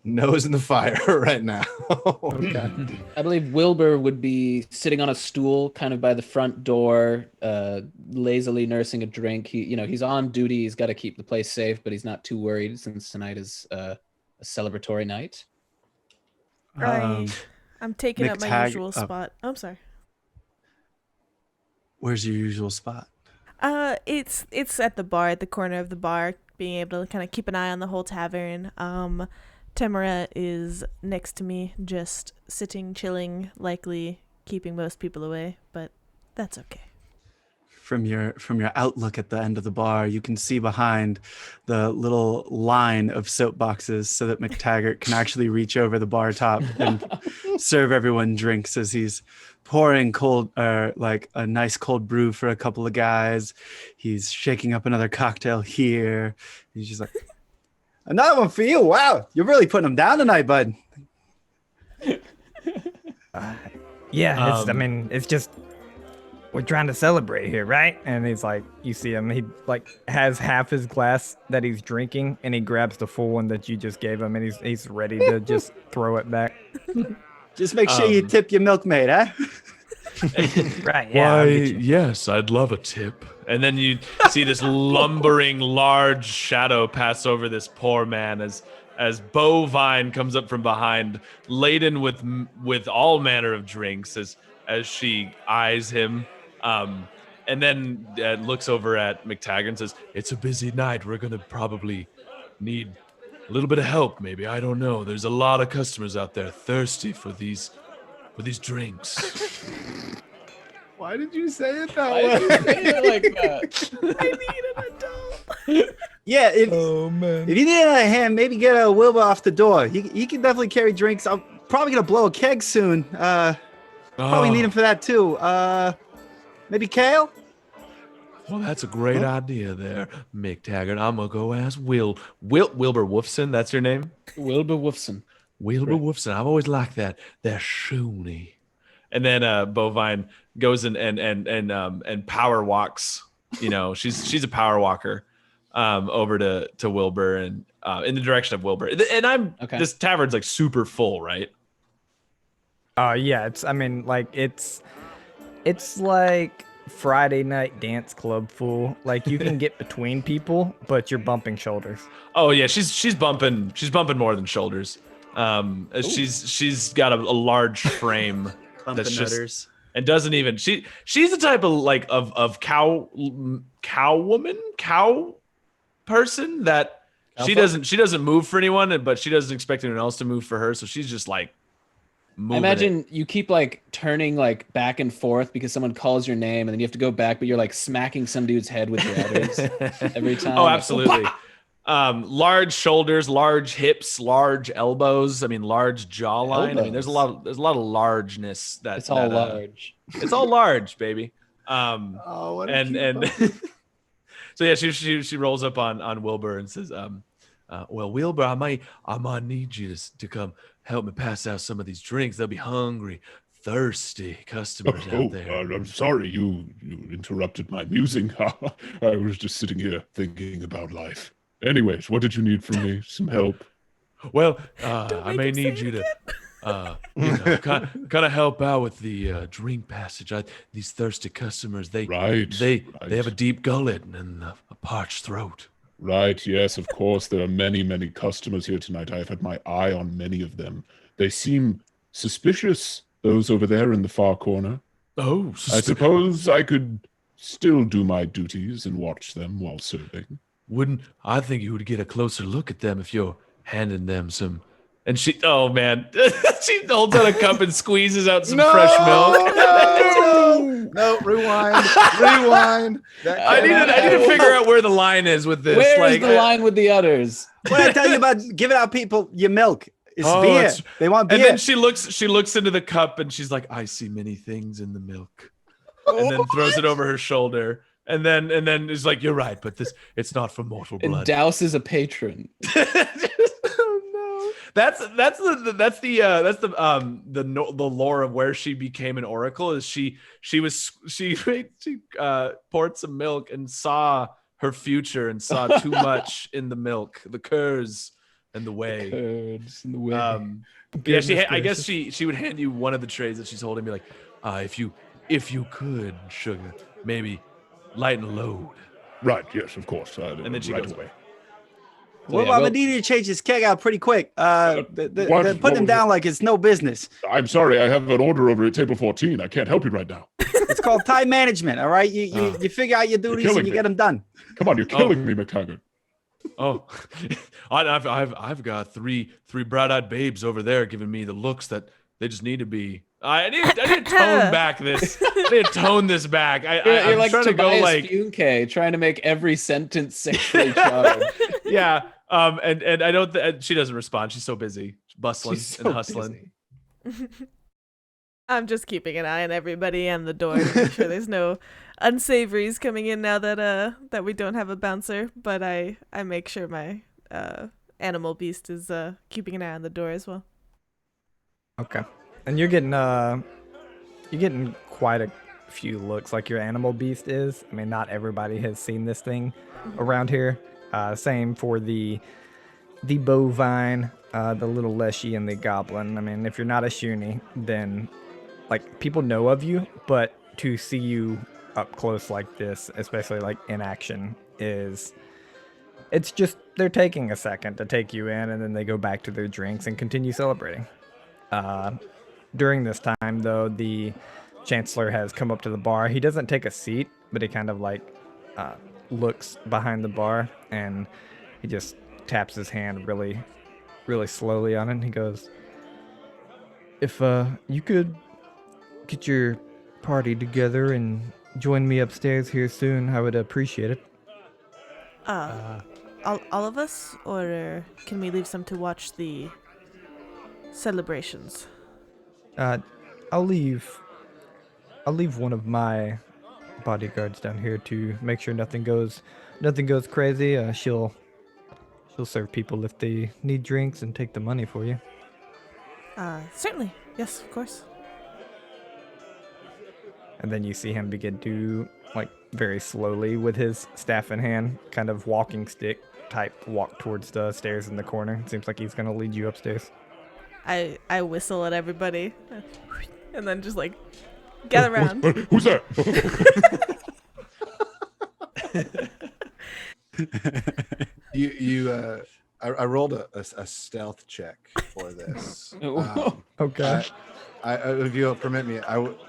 in the fire right now. Okay. I believe Wilbur would be sitting on a stool kind of by the front door, lazily nursing a drink. He's on duty. He's got to keep the place safe, but he's not too worried since tonight is a celebratory night. I'm taking up my usual spot. Oh, I'm sorry. Where's your usual spot? It's at the bar, at the corner of the bar, being able to kind of keep an eye on the whole tavern. Temera is next to me, just sitting, chilling, likely keeping most people away, but that's okay. From your outlook at the end of the bar, you can see behind the little line of soap boxes so that Mactaggart can actually reach over the bar top and serve everyone drinks as he's pouring like a nice cold brew for a couple of guys. He's shaking up another cocktail here. He's just like, another one for you. Wow, you're really putting them down tonight, bud. Yeah, it's just we're trying to celebrate here, right? And he's like, you see him, he like has half his glass that he's drinking, and he grabs the full one that you just gave him, and he's ready to just throw it back. Just make sure you tip your milkmaid, huh? Right? Yeah. Why, yes, I'd love a tip. And then you see this lumbering, large shadow pass over this poor man as Bovine comes up from behind, laden with all manner of drinks, as she eyes him, and then looks over at Mactaggart and says, "It's a busy night. We're gonna probably need a little bit of help, maybe. I don't know. There's a lot of customers out there thirsty for these drinks." Why did you say it that Why way? did you say it like that? I need an adult. Yeah, Oh man. if you need another hand, maybe get a Wilbur off the door. He can definitely carry drinks. I'm probably gonna blow a keg soon. Probably need him for that too. Maybe Kale? Well, that's a great idea there, Mactaggart. I'm gonna go ask Wilbur Wolfson. That's your name, Wilbur Wolfson. Wilbur Wolfson. I've always liked that. They're Shoony. And then Bovine goes and power walks. You know, she's a power walker over to Wilbur and in the direction of Wilbur. And this tavern's like super full, right? Yeah, it's like Friday night dance club full. Like you can get between people, but you're bumping shoulders. Oh yeah, she's bumping more than shoulders. She's got a large frame that's just and doesn't even she's the type of cow person that she doesn't move for anyone, but she doesn't expect anyone else to move for her, so she's just like moving. I imagine you keep like turning like back and forth because someone calls your name and then you have to go back, but you're like smacking some dude's head with your udders every time. Oh, absolutely. Large shoulders, large hips, large elbows. I mean, large jawline. Elbows. I mean, there's a lot of largeness. It's all large. It's all large, baby. What and so yeah, she rolls up on Wilbur and says, well, Wilbur, I might need you to come help me pass out some of these drinks. They'll be hungry, thirsty customers out there. I'm sorry you interrupted my musing. I was just sitting here thinking about life. Anyways, what did you need from me? Some help? Well, I may need you to kind of help out with the drink passage. These thirsty customers, they have a deep gullet and a parched throat. Right, yes, of course. There are many, many customers here tonight. I have had my eye on many of them. They seem suspicious, those over there in the far corner. Oh, I suppose I could still do my duties and watch them while serving. I think you would get a closer look at them if you're handing them some. And oh man, she holds out a cup and squeezes out some fresh milk. No, rewind. I need to figure out where the line is with this. Where's the line with the others? What I tell you about giving out people your milk? It's beer. They want beer. And then she looks into the cup and she's like, I see many things in the milk. And then throws it over her shoulder. And then is like, you're right, but it's not for mortal blood. And douses a patron. That's the lore of where she became an oracle. Is she poured some milk and saw her future and saw too much in the milk, the curds and the whey. I guess she would hand you one of the trays that she's holding, and be like, if you could, sugar, maybe lighten a load. Right. Yes, of course. And then she goes away. Well, I'm gonna need you to change this keg out pretty quick. Put them down like it's no business. I'm sorry, I have an order over at table 14. I can't help you right now. It's called time management. All right, you figure out your duties and you get them done. Come on, you're killing me, Mactaggart. Oh, I've got three bright-eyed babes over there giving me the looks that they just need to be. I need to tone back this. I need to tone this back. You're like trying to go like Funke, trying to make every sentence sexually charged. Yeah. And I don't. She doesn't respond. She's so busy, bustling and hustling. I'm just keeping an eye on everybody and the door to make sure there's no unsavories coming in now that we don't have a bouncer. But I make sure my animal beast is keeping an eye on the door as well. Okay. And you're getting quite a few looks like your animal beast is. I mean, not everybody has seen this thing around here. Same for the bovine, the little leshy, and the goblin. I mean, if you're not a Shoony, then like people know of you, but to see you up close like this, especially like in action, it's just they're taking a second to take you in, and then they go back to their drinks and continue celebrating. During this time, though, the Chancellor has come up to the bar. He doesn't take a seat, but he kind of like looks behind the bar, and he just taps his hand really, really slowly on it. And he goes, "If you could get your party together and join me upstairs here soon, I would appreciate it." All of us, or can we leave some to watch the celebrations? I'll leave one of my bodyguards down here to make sure nothing goes crazy. She'll serve people if they need drinks and take the money for you. Certainly. Yes, of course. And then you see him begin to, like, very slowly with his staff in hand, kind of walking stick type walk towards the stairs in the corner. It seems like he's gonna lead you upstairs. I whistle at everybody, and then just like gather around. Who's that? I rolled a stealth check for this. Okay. If you'll permit me,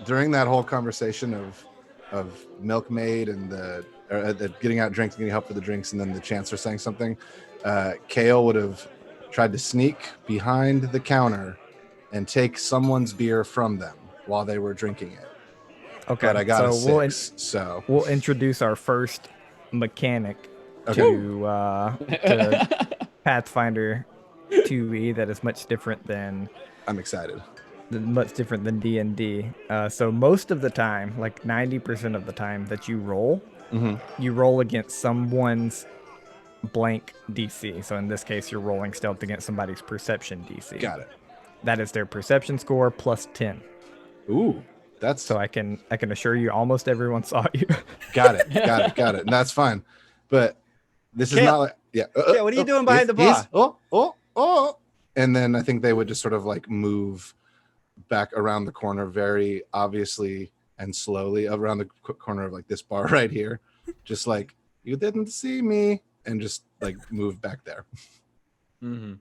during that whole conversation of Milkmaid and the getting out drinks, getting help for the drinks, and then the Chancellor saying something, Kale would have tried to sneak behind the counter and take someone's beer from them while they were drinking it. Okay. But I got a so 6, so we'll introduce our first mechanic Okay. to Pathfinder 2e that is much different than I'm excited. D&D. So most of the time, like 90% of the time that you roll, you roll against someone's blank DC. So in this case, you're rolling stealth against somebody's perception DC. Got it. That is their perception score plus 10. Ooh, that's So I can assure you, almost everyone saw you. got it. And that's fine. But this is Kale. not like Yeah, what are you doing behind the bar? Oh. And then I think they would just sort of like move back around the corner very obviously and slowly around the corner of like this bar right here. Just like, you didn't see me, and just like move back there. Mm-hmm.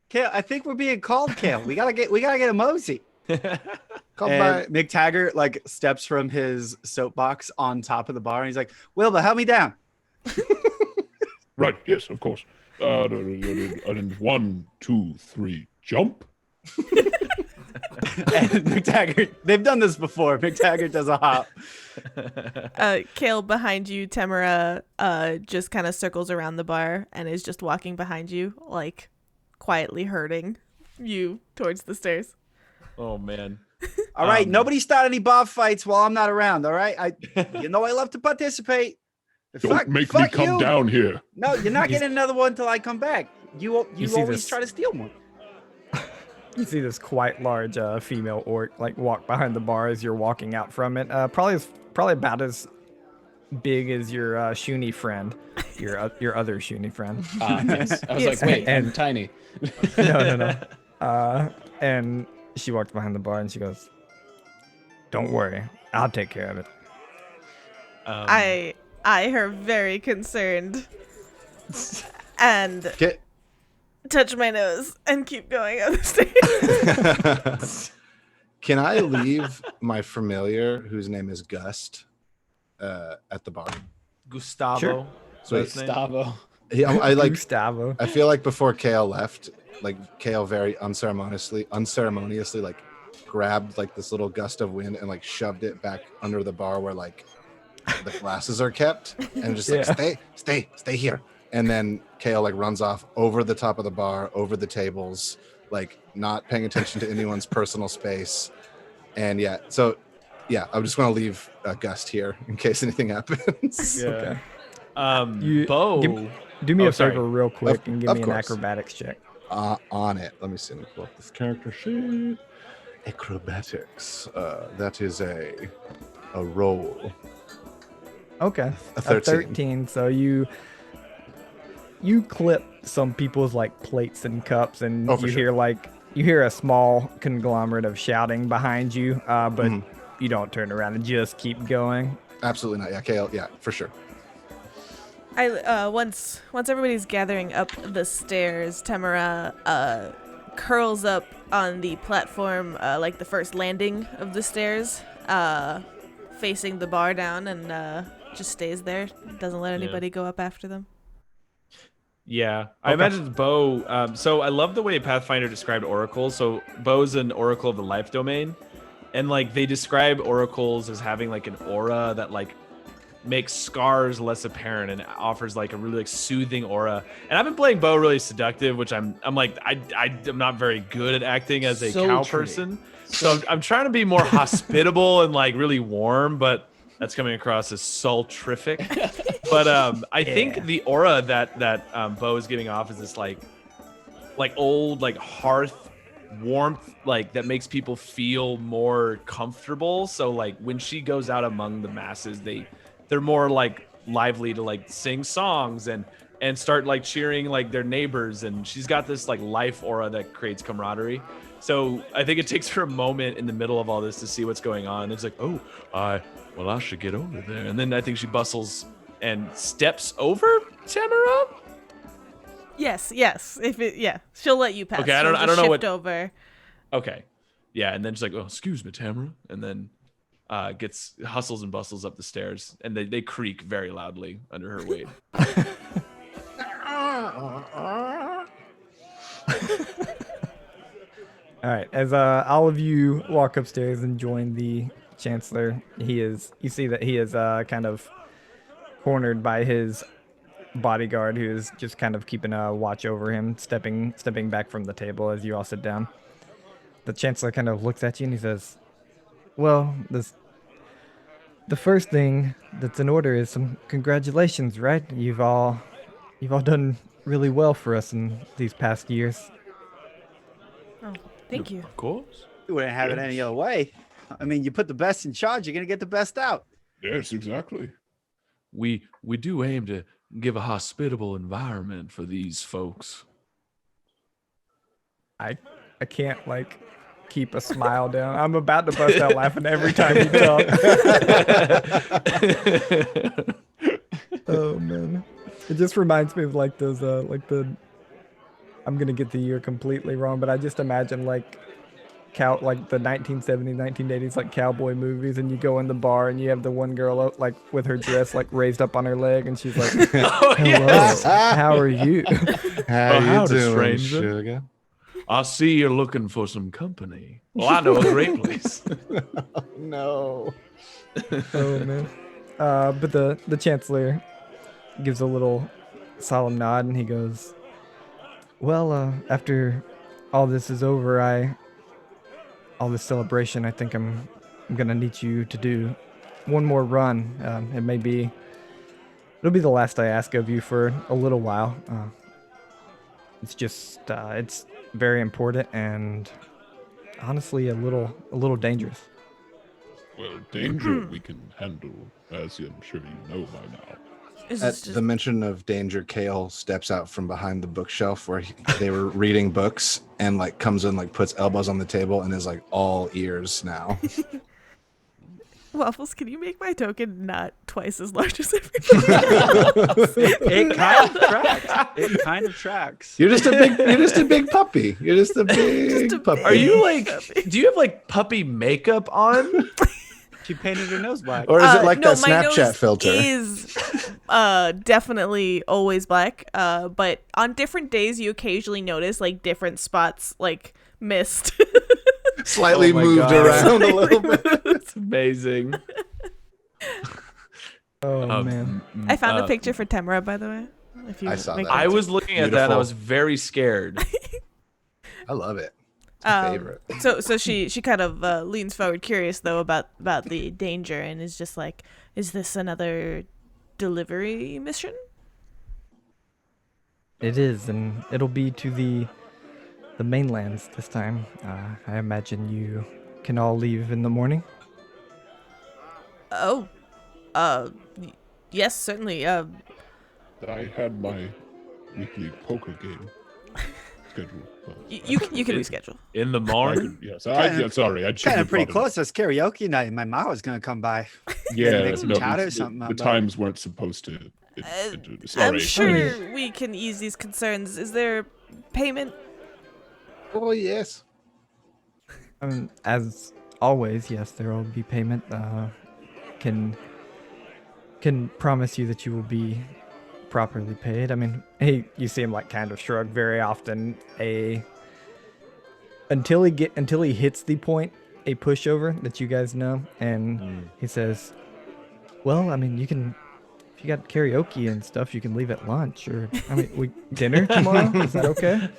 Kale, I think we're being called, Kale. We gotta get a mosey. Called And McTaggart like steps from his soapbox on top of the bar, and he's like, Wilbur, help me down. Right, yes, of course. And 1, 2, 3, jump. And McTaggart, they've done this before. McTaggart does a hop. Kale, behind you, Tamara just kind of circles around the bar and is just walking behind you, like quietly herding you towards the stairs. Oh man. All right, nobody start any bar fights while I'm not around. All right, I love to participate. Don't make me come down here. No, you're not getting another one till I come back. You see always this? try to steal one. You see this quite large female orc like walk behind the bar as you're walking out from it. Probably about as big as your Shoony friend, your other Shoony friend. Yes. I was Yes. like, wait, And- I'm tiny. No. And she walks behind the bar and she goes, "Don't worry, I'll take care of it." I her very concerned and Okay. touch my nose and keep going up the stairs. Can I leave my familiar, whose name is Gust, at the bar? Gustavo. Sure. Sweet. Last name? Gustavo. I like. Gustavo. I feel like before Kale left, like Kale very unceremoniously like grabbed like this little gust of wind and like shoved it back under the bar where like the glasses are kept, and just like stay here. And then Kale like runs off over the top of the bar, over the tables, like not paying attention to anyone's personal space. And I just want to leave Gust here in case anything happens. Yeah. You- Bo. Do me Oh, a sorry. favor real quick and give Of me an course. acrobatics check. On it. Let me see. Let me pull up this character sheet. Acrobatics. That is a roll. Okay. A 13. 13. So you clip some people's like plates and cups, and Oh, for you sure. hear a small conglomerate of shouting behind you, but Mhm. you don't turn around and just keep going. Absolutely not. Yeah, Kale. Yeah, for sure. I once everybody's gathering up the stairs, Tamara curls up on the platform, like the first landing of the stairs, facing the bar down, and just stays there. Doesn't let anybody go up after them. Yeah, I imagine Bo. So I love the way Pathfinder described oracles. So Bo's an oracle of the life domain, and like they describe oracles as having like an aura that like makes scars less apparent and offers like a really like soothing aura. And I've been playing Bo really seductive, which I'm like I'm not very good at acting as a cow Sultry. person. So I'm trying to be more hospitable and like really warm, but That's coming across as sultrific. But I think the aura that Bo is giving off is this like old like hearth warmth, like that makes people feel more comfortable. So like when she goes out among the masses, they're more like lively to like sing songs and start like cheering like their neighbors, and she's got this like life aura that creates camaraderie. So I think it takes her a moment in the middle of all this to see what's going on. It's like, oh, I should get over there. And then I think she bustles and steps over Tamara. Yes. She'll let you pass. Okay, I don't know shift what. over. Okay, yeah, and then she's like, oh, excuse me, Tamara, and then hustles and bustles up the stairs, and they creak very loudly under her weight. All right, as all of you walk upstairs and join the Chancellor, you see that he is kind of cornered by his bodyguard, who is just kind of keeping a watch over him, stepping back from the table as you all sit down. The Chancellor kind of looks at you and he says, well, the first thing that's in order is some congratulations, right? You've all done really well for us in these past years. Oh, thank you. Of course. You wouldn't have it any other way. I mean, you put the best in charge, you're gonna get the best out. Yes, exactly. We do aim to give a hospitable environment for these folks. I can't like keep a smile down. I'm about to bust out laughing every time you talk. Oh man, it just reminds me of like those I'm gonna get the year completely wrong, but I just imagine like the 1970s, 1980s like cowboy movies, and you go in the bar and you have the one girl like with her dress like raised up on her leg, and she's like, Oh, hello, yes. how are you? How you howdy, doing, stranger? sugar? I see you're looking for some company. Well, I know a great place. No. Oh man. But the Chancellor gives a little solemn nod and he goes, well, after all this is over, all this celebration, I think I'm gonna need you to do one more run. It'll be the last I ask of you for a little while. It's just it's very important and honestly a little dangerous. Well, danger we can handle, as I'm sure you know by now. At the mention of danger, Kale steps out from behind the bookshelf where they were reading books and like comes in, like puts elbows on the table and is like all ears now. Waffles, can you make my token not twice as large as everybody else? It kind of tracks. You're just a big puppy. You're just a big puppy. Are you like, do you have like puppy makeup on? She painted her nose black. Or is it like no, that my Snapchat nose filter? Is definitely always black. But on different days, you occasionally notice like different spots, like mist. Slightly Oh my moved God. around a little bit. It's amazing. Oh man. I found a picture for Tamara, by the way. If you I saw make that. I was looking at that and I Beautiful. was very scared. I love it. It's my favorite. So she kind of leans forward, curious though about the danger, and is just like, "Is this another delivery mission?" It is, and it'll be to the mainlands this time. I imagine you can all leave in the morning. Oh, yes, certainly. I had my weekly poker game scheduled. You can reschedule. In the I morning? could, yes, sorry. I Kind shouldn't of pretty have brought close. That's karaoke night. My ma was gonna come by. it. Yeah, Make some no, chowder or the something the about times weren't supposed to. Sorry. I'm sure we can ease these concerns. Is there payment? Oh yes. As always, yes, there will be payment. Can promise you that you will be properly paid. I mean, you see him like kind of shrug very often. Until he hits the point, a pushover that you guys know, and he says, "Well, I mean, if you got karaoke and stuff, you can leave at lunch, or dinner tomorrow. Is that okay?"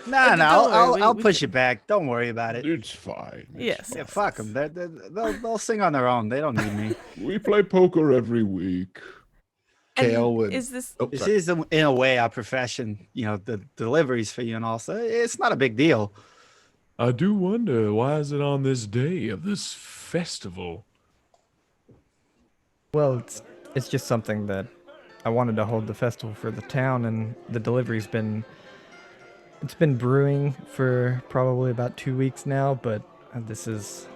Nah, Don't worry, I'll we push can- it back. Don't worry about it. It's fine. It's Yes. Yeah, yes, fuck yes. them. They'll sing on their own. They don't need me. We play poker every week. Kale And would. Is this Oh, This sorry. is, in a way, our profession. You know, the deliveries for you and all. So it's not a big deal. I do wonder, why is it on this day of this festival? Well, it's just something that I wanted to hold the festival for the town, and the delivery's been brewing for probably about 2 weeks now. But this is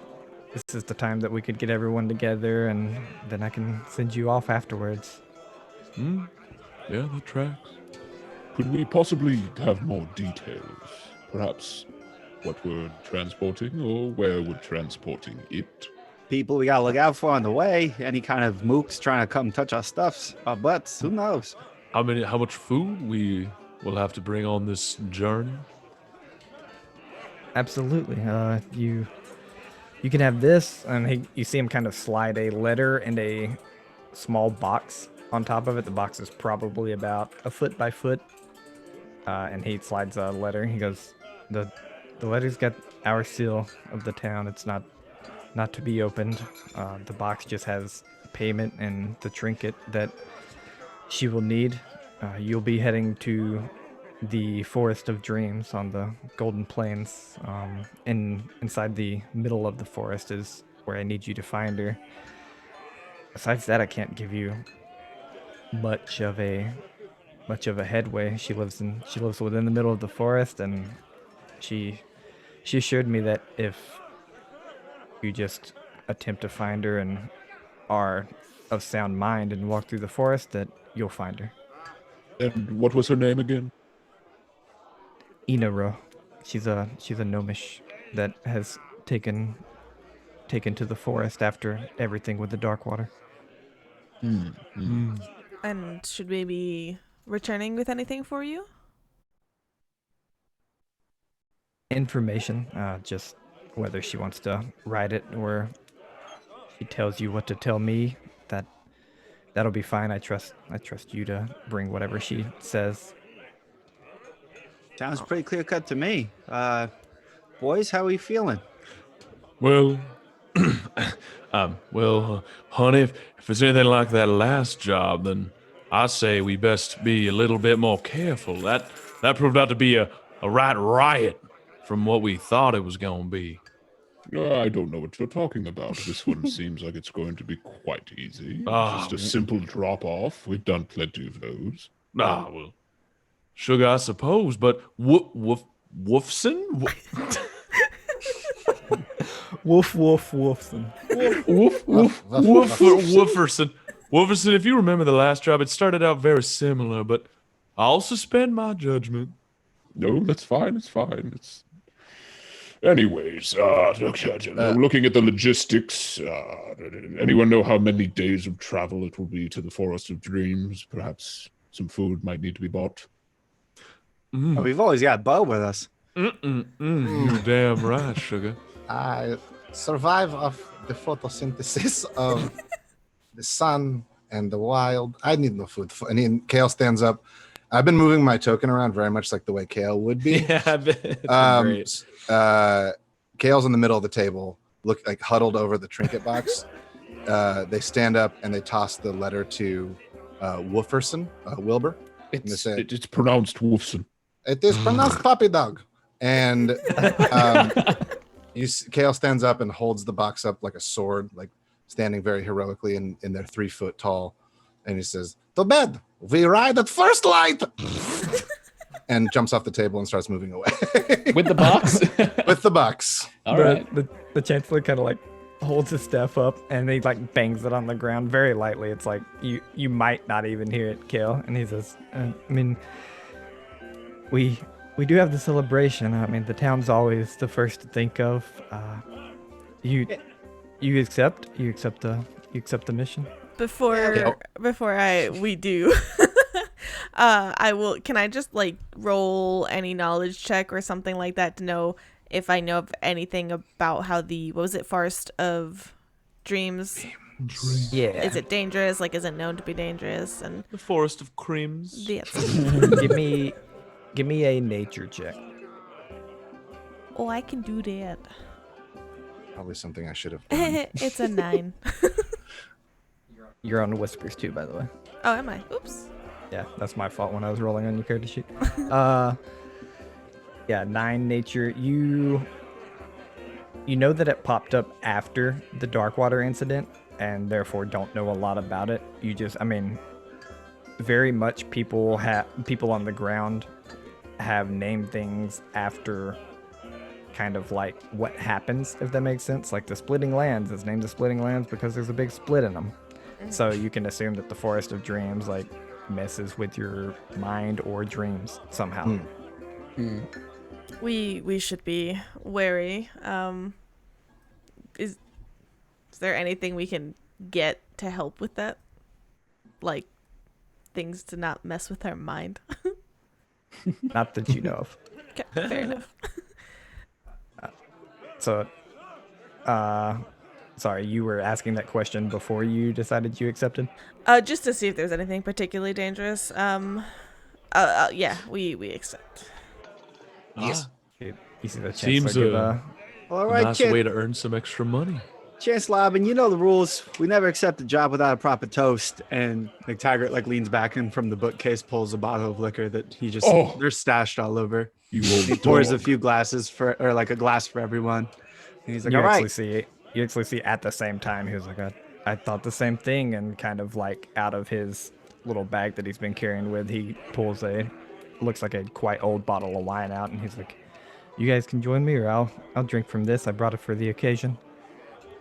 the time that we could get everyone together, and then I can send you off afterwards. Yeah, that tracks. Could we possibly have more details? Perhaps what we're transporting or where we're transporting it? People we gotta look out for on the way. Any kind of mooks trying to come touch our stuffs, our butts. Who knows? How much food we will have to bring on this journey? Absolutely. You can have this, and you see him kind of slide a letter and a small box on top of it. The box is probably about a foot by foot, and he slides a letter. He goes, the letter's got our seal of the town. It's not to be opened. The box just has payment and the trinket that she will need. You'll be heading to the Forest of Dreams on the Golden Plains. Inside the middle of the forest is where I need you to find her. Besides that, I can't give you much of a headway. She lives within the middle of the forest, and she assured me that if you just attempt to find her and are of sound mind and walk through the forest, that you'll find her. And what was her name again? Inaro. She's a gnomish that has taken to the forest after everything with the Darkwater. And should we be returning with anything for you? Information, just whether she wants to write it or she tells you what to tell me. That'll be fine. I trust you to bring whatever she says. Sounds pretty clear cut to me. Boys, how are we feeling? Well, honey, if it's anything like that last job, then I say we best be a little bit more careful. That proved out to be a right riot from what we thought it was going to be. I don't know what you're talking about. This one seems like it's going to be quite easy. Ah, Just a simple drop-off. We've done plenty of those. Well, sugar, I suppose, but Woofson? Woof, woof, woofson. Wooferson. Wooferson, if you remember the last job, it started out very similar, but I'll suspend my judgment. No, that's fine. It's fine. Anyways, looking at the logistics, anyone know how many days of travel it will be to the Forest of Dreams? Perhaps some food might need to be bought. Oh, we've always got Bo with us. You damn right, sugar. I survive of the photosynthesis of the sun and the wild. I need no food. And Kale stands up. I've been moving my token around very much like the way Kale would be. Yeah, it's great. Kale's in the middle of the table, look like huddled over the trinket box. They stand up and they toss the letter to Wooferson, Wilbur. It's pronounced Wolfson. It is pronounced puppy dog. And Kale stands up and holds the box up like a sword, like standing very heroically in their 3 foot tall. And he says, "To bed, we ride at first light." And jumps off the table and starts moving away. With the box? With the box. All right. The chancellor kind of like holds his staff up and he like bangs it on the ground very lightly. It's like you might not even hear it, Kale. And he says, we do have the celebration. I mean, the town's always the first to think of. You accept the mission? Before we do, I will. Can I just like roll any knowledge check or something like that to know if I know of anything about how the Forest of Dreams? Yeah. Is it dangerous? Like, is it known to be dangerous? And The Forest of Creams. yes. give me a nature check. Oh, I can do that. Probably something I should have done. It's a 9. You're on whispers too, by the way. Oh, am I? Oops. Yeah, that's my fault when I was rolling on your character sheet. Yeah, 9 nature. You know that it popped up after the Darkwater incident, and therefore don't know a lot about it. You just, I mean, very much people on the ground have named things after kind of like what happens, if that makes sense. Like the Splitting Lands is named the Splitting Lands because there's a big split in them. So you can assume that the Forest of Dreams like messes with your mind or dreams somehow. We should be wary. Is there anything we can get to help with that? Like things to not mess with our mind? Not that you know of. Okay, fair enough. So, sorry, you were asking that question before you decided you accepted? Just to see if there's anything particularly dangerous. Yeah, we accept. Yes. You see the Seems Chancellor give All a right, nice way to earn some extra money. Chancellor Lobbin, you know the rules. We never accept a job without a proper toast. And Mactaggart like leans back and from the bookcase pulls a bottle of liquor that he just they're stashed all over. You He old pours a dog. few glasses or like a glass for everyone. And he's like, you all right. you actually see at the same time he was like, I thought the same thing, and kind of like out of his little bag that he's been carrying with, he pulls looks like a quite old bottle of wine out, and he's like, you guys can join me, or I'll drink from this. I brought it for the occasion.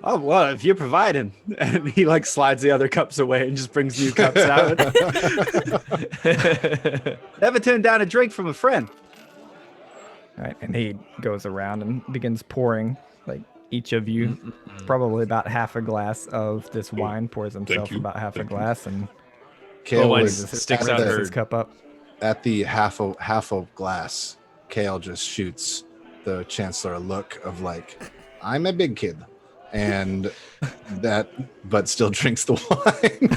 Oh, well, if you're providing. And he like slides the other cups away and just brings new cups out. Never turned down a drink from a friend. All right, and he goes around and begins pouring, like each of you, probably about half a glass of this wine, pours himself you. about half a glass, and Kale wine was sticks at out the- her- his cup up. At the half a glass, Kale just shoots the Chancellor a look of like, I'm a big kid. And but still drinks the wine.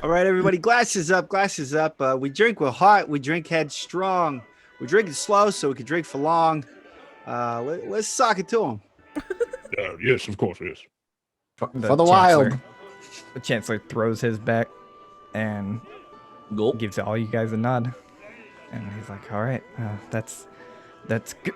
All right, everybody, glasses up, glasses up. We drink with heart, we drink headstrong. We drink it slow so we can drink for long. Let's sock it to him. Yes, of course, yes. For the wild. Chancellor- The Chancellor throws his back and Gulp. gives all you guys a nod. And he's like, all right, that's good.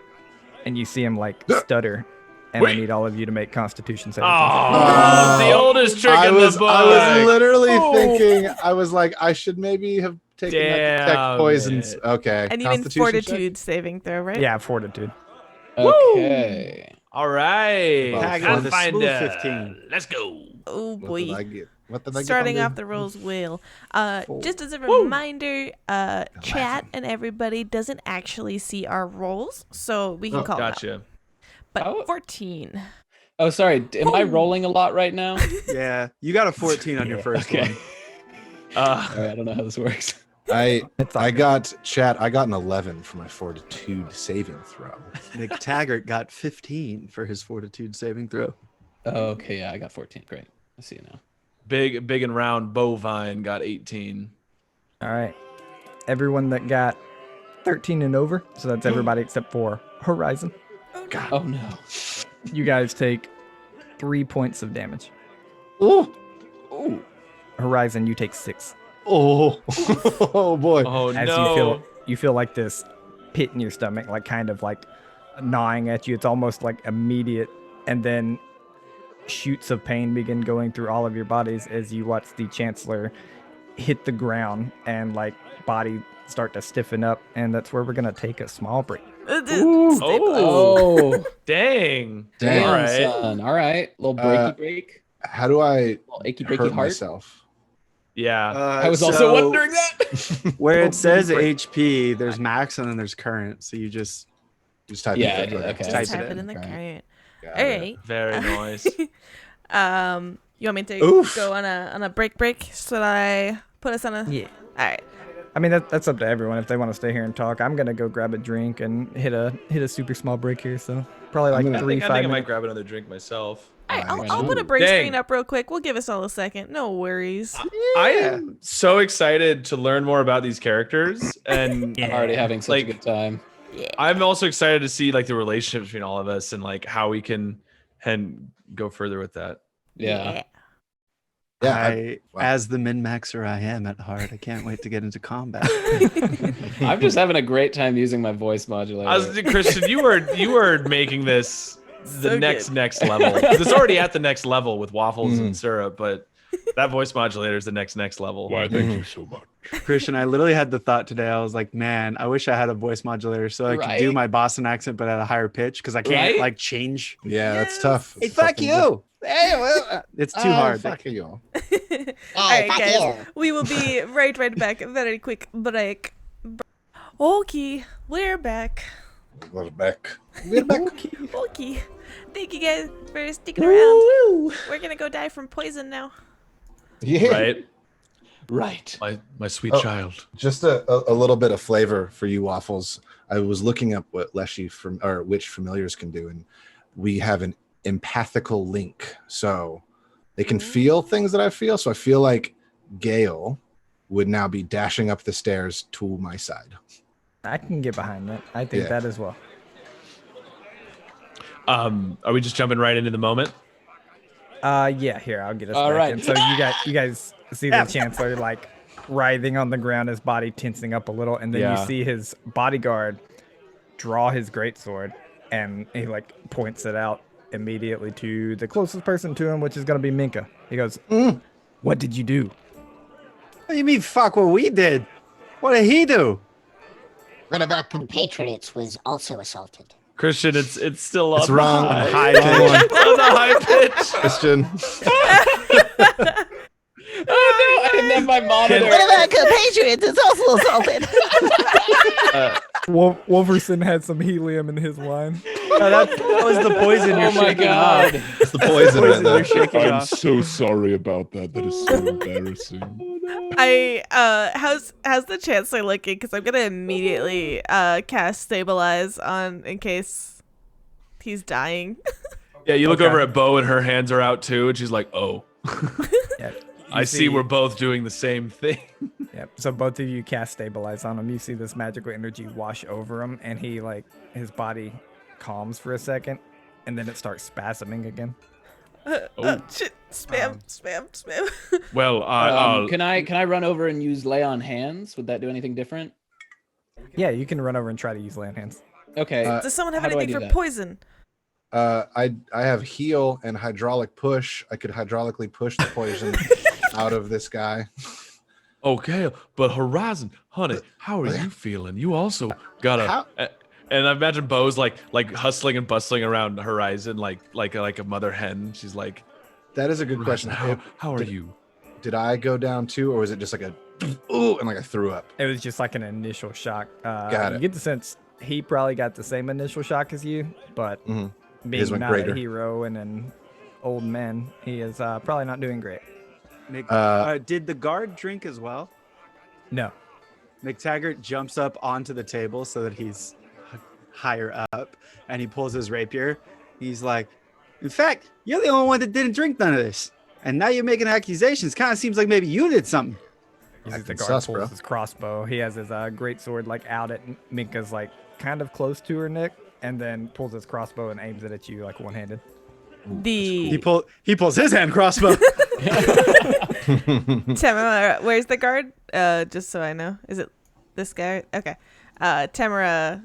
And you see him like stutter. And I Wait. need all of you to make Constitution saving Oh, the oldest trick I in was the book. literally thinking, I was like, I should maybe have taken that Damn detect poisons. it. Okay. And you mean Constitution check? fortitude saving throw, right? Yeah, fortitude. Okay. All right. Well, Tag on the smooth Pathfinder. 15. Let's go. Oh What boy. did I get? What did I get? Starting on off the rolls wheel. Just as a reminder, chat and everybody doesn't actually see our rolls, so we can call them out. Gotcha. But Oh. 14. Oh, sorry. Am I rolling a lot right now? Yeah, you got a 14 on your first Okay. one. All right, I don't know how this works. I It's all I good. got I got an 11 for my fortitude saving throw. Mactaggart got 15 for his fortitude saving throw. Okay, yeah, I got 14. Great. I see it now. Big and round bovine got 18. All right. Everyone that got 13 and over, so that's everybody except for Horizon. Oh no. You guys take 3 points of damage. Ooh. Horizon, you take 6. Oh. Oh boy. Oh As no. you feel like this pit in your stomach, like kind of like gnawing at you. It's almost like immediate, and then shoots of pain begin going through all of your bodies as you watch the Chancellor hit the ground and like body start to stiffen up, and that's where we're gonna take a small break. Oh, dang. Dang. All right. Son. All right. Little breaky break. How do I Little achy breaky hurt heart. myself? Yeah. I was also wondering that. Where Little it says break. HP, there's max and then there's current. So you just Just type Yeah, it in. okay. Just Type type it it in in. the Right. current. Got All it. right. Very nice. You want me to Oof. go on a break so that I put us on a... Yeah. All right. I mean that's up to everyone if they want to stay here and talk. I'm gonna go grab a drink and hit a super small break here, so probably like I'm gonna- I 3 think 5 I might minutes. grab another drink myself. All right, Alright. I'll put a break Dang. screen up real quick. We'll give us all a second. No worries. I am so excited to learn more about these characters, and I'm already having such Like- a good time. I'm also excited to see like the relationship between all of us and like how we can go further with that. Yeah. As the min-maxer I am at heart, I can't wait to get into combat. I'm just having a great time using my voice modulator. Christian, you were making this the So next good. level. It's already at the next level with waffles and syrup, but that voice modulator is the next level. Why, thank you so much. Christian, I literally had the thought today. I was like, man, I wish I had a voice modulator so I could do Right? my Boston accent, but at a higher pitch because I can't Right? like change. Yeah, that's tough. Hey, It's fuck fucking you. Hey, it's too hard. Fuck you. All right, guys. We will be right back. Very quick break. Okay, we're back. We're back. We're back. Okay. Thank you guys for sticking around. We're gonna go die from poison now. Yeah. Right? Right. My sweet Oh. child. Just a little bit of flavor for you waffles. I was looking up what Leshy which familiars can do, and we have an empathical link, so they can feel things that I feel. So I feel like Gale would now be dashing up the stairs to my side. I can get behind that. I think Yeah. that as well. Are we just jumping right into the moment? Yeah, here, I'll get us All back right. in. So you guys see the Chancellor like writhing on the ground, his body tensing up a little, and then Yeah. you see his bodyguard draw his greatsword, and he like points it out immediately to the closest person to him, which is gonna be Menka. He goes, "What did you do?" What do you mean, fuck what we did? What did he do? One of our compatriots was also assaulted. Christian, it's still It's up wrong. high. High pitch. On the high pitch. Christian. Oh no, I didn't have my monitor. One of our compatriots is also assaulted. Wolverson had some helium in his wine. That was the poison you're Oh my shaking god. off. It's the poison right Poison there. you're shaking I'm off. so sorry about that. That is so embarrassing. How's the Chancellor looking? Because I'm gonna immediately cast stabilize on in case he's dying. Yeah, you look Okay. over at Bo and her hands are out too, and she's like, "Oh, Yeah, I see we're both doing the same thing." Yep. So both of you cast stabilize on him. You see this magical energy wash over him, and he like his body calms for a second, and then it starts spasming again. Shit! Spam! Well, Can I run over and use lay on hands? Would that do anything different? Yeah, you can run over and try to use land hands. Okay. Does someone have How do I anything do for that? poison? I have heal and hydraulic push. I could hydraulically push the poison out of this guy. okay, but Horizon, honey, how are you feeling? You also got How- and I imagine Bo's like hustling and bustling around Horizon like a mother hen. She's like, That is a good question. how are you? Did I go down too, or was it just like a ooh and like I threw up? It was just like an initial shock. Got You it. get the sense he probably got the same initial shock as you, but Mhm. being His went not greater. a hero and an old man, he is probably not doing great. Did the guard drink as well? No. Mactaggart jumps up onto the table so that he's higher up, and he pulls his rapier. He's like, in fact, you're the only one that didn't drink none of this. And now you're making accusations. Kind of seems like maybe you did something. You see the Acting guard sus, pulls bro. his crossbow. He has his great sword like out at Minka's like kind of close to her neck, and then pulls his crossbow and aims it at you like one-handed. He pulls his hand crossbow. Tamara, where's the guard? Just so I know, is it this guy? Okay. Tamara.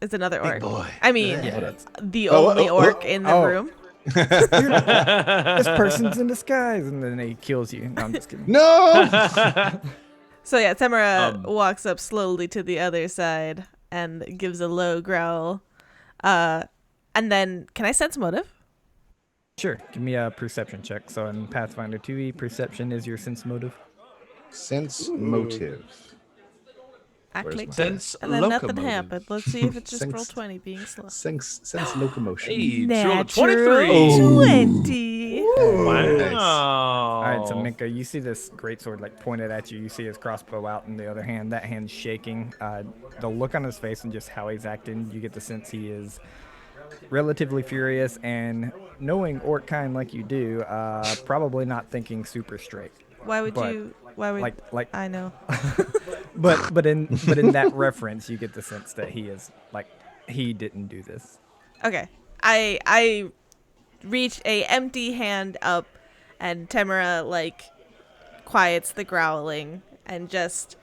It's another orc. boy. I mean, Yeah. the Oh, only oh, orc in the oh. room. This person's in disguise, and then he kills you. No, I'm just kidding. No. So yeah, Tamara walks up slowly to the other side and gives a low growl. And then, can I sense motive? Sure. Give me a perception check. So in Pathfinder 2e, perception is your sense motive. Sense motive. I Where's clicked my- it, Sense and then nothing locomotive. happened. Let's see if it's just Sense- roll 20 being slow. Sense locomotion. Hey, Natural 23. 20. Wow. All right, so Menka, you see this greatsword like pointed at you. You see his crossbow out in the other hand. That hand's shaking. The look on his face and just how he's acting, you get the sense he is relatively furious, and knowing orc kind like you do, probably not thinking super straight. Why would But, you? Why would? Like I know. but in that reference, you get the sense that he is like he didn't do this. Okay. I reach a empty hand up, and Temura like quiets the growling and just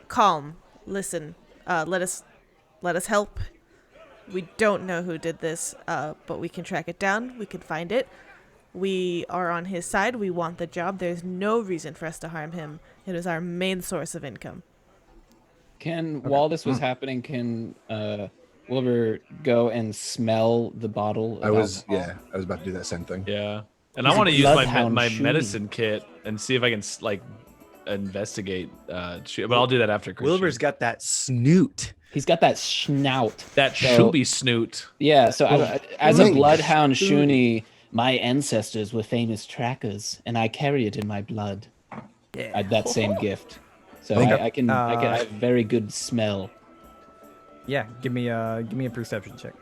calm. Listen, let us help. We don't know who did this, but we can track it down. We can find it. We are on his side. We want the job. There's no reason for us to harm him. It is our main source of income. While this was happening, can Wilbur go and smell the bottle? I was about to do that same thing. Yeah. And He's I want a to use my bloodhound Shoony. medicine kit and see if I can like investigate. But I'll do that after Christian. Wilbur's got that snoot. He's got that snout. that So- shoopy snoot. Yeah, so as a Ooh. bloodhound Shoony, my ancestors were famous trackers, and I carry it in my blood. Yeah. That same gift. So Okay. I can have very good smell. Yeah. Give me a perception check.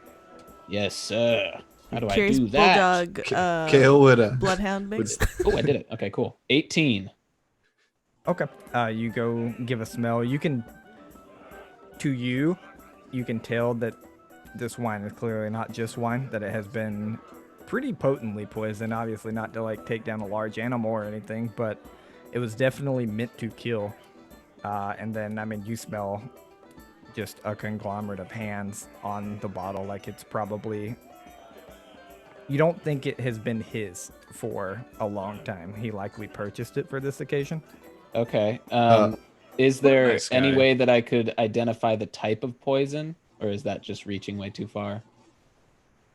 Yes, sir. How do I Curious do that? bulldog, Kale would bloodhound mix. Oh, I did it. Okay, cool. 18. Okay. You go give a smell. You can tell that this wine is clearly not just wine, that it has been pretty potently poisoned. Obviously not to like take down a large animal or anything, but it was definitely meant to kill. And then, I mean, you smell just a conglomerate of hands on the bottle. Like it's probably, you don't think it has been his for a long time. He likely purchased it for this occasion. Okay. Is there nice any guy. way that I could identify the type of poison, or is that just reaching way too far?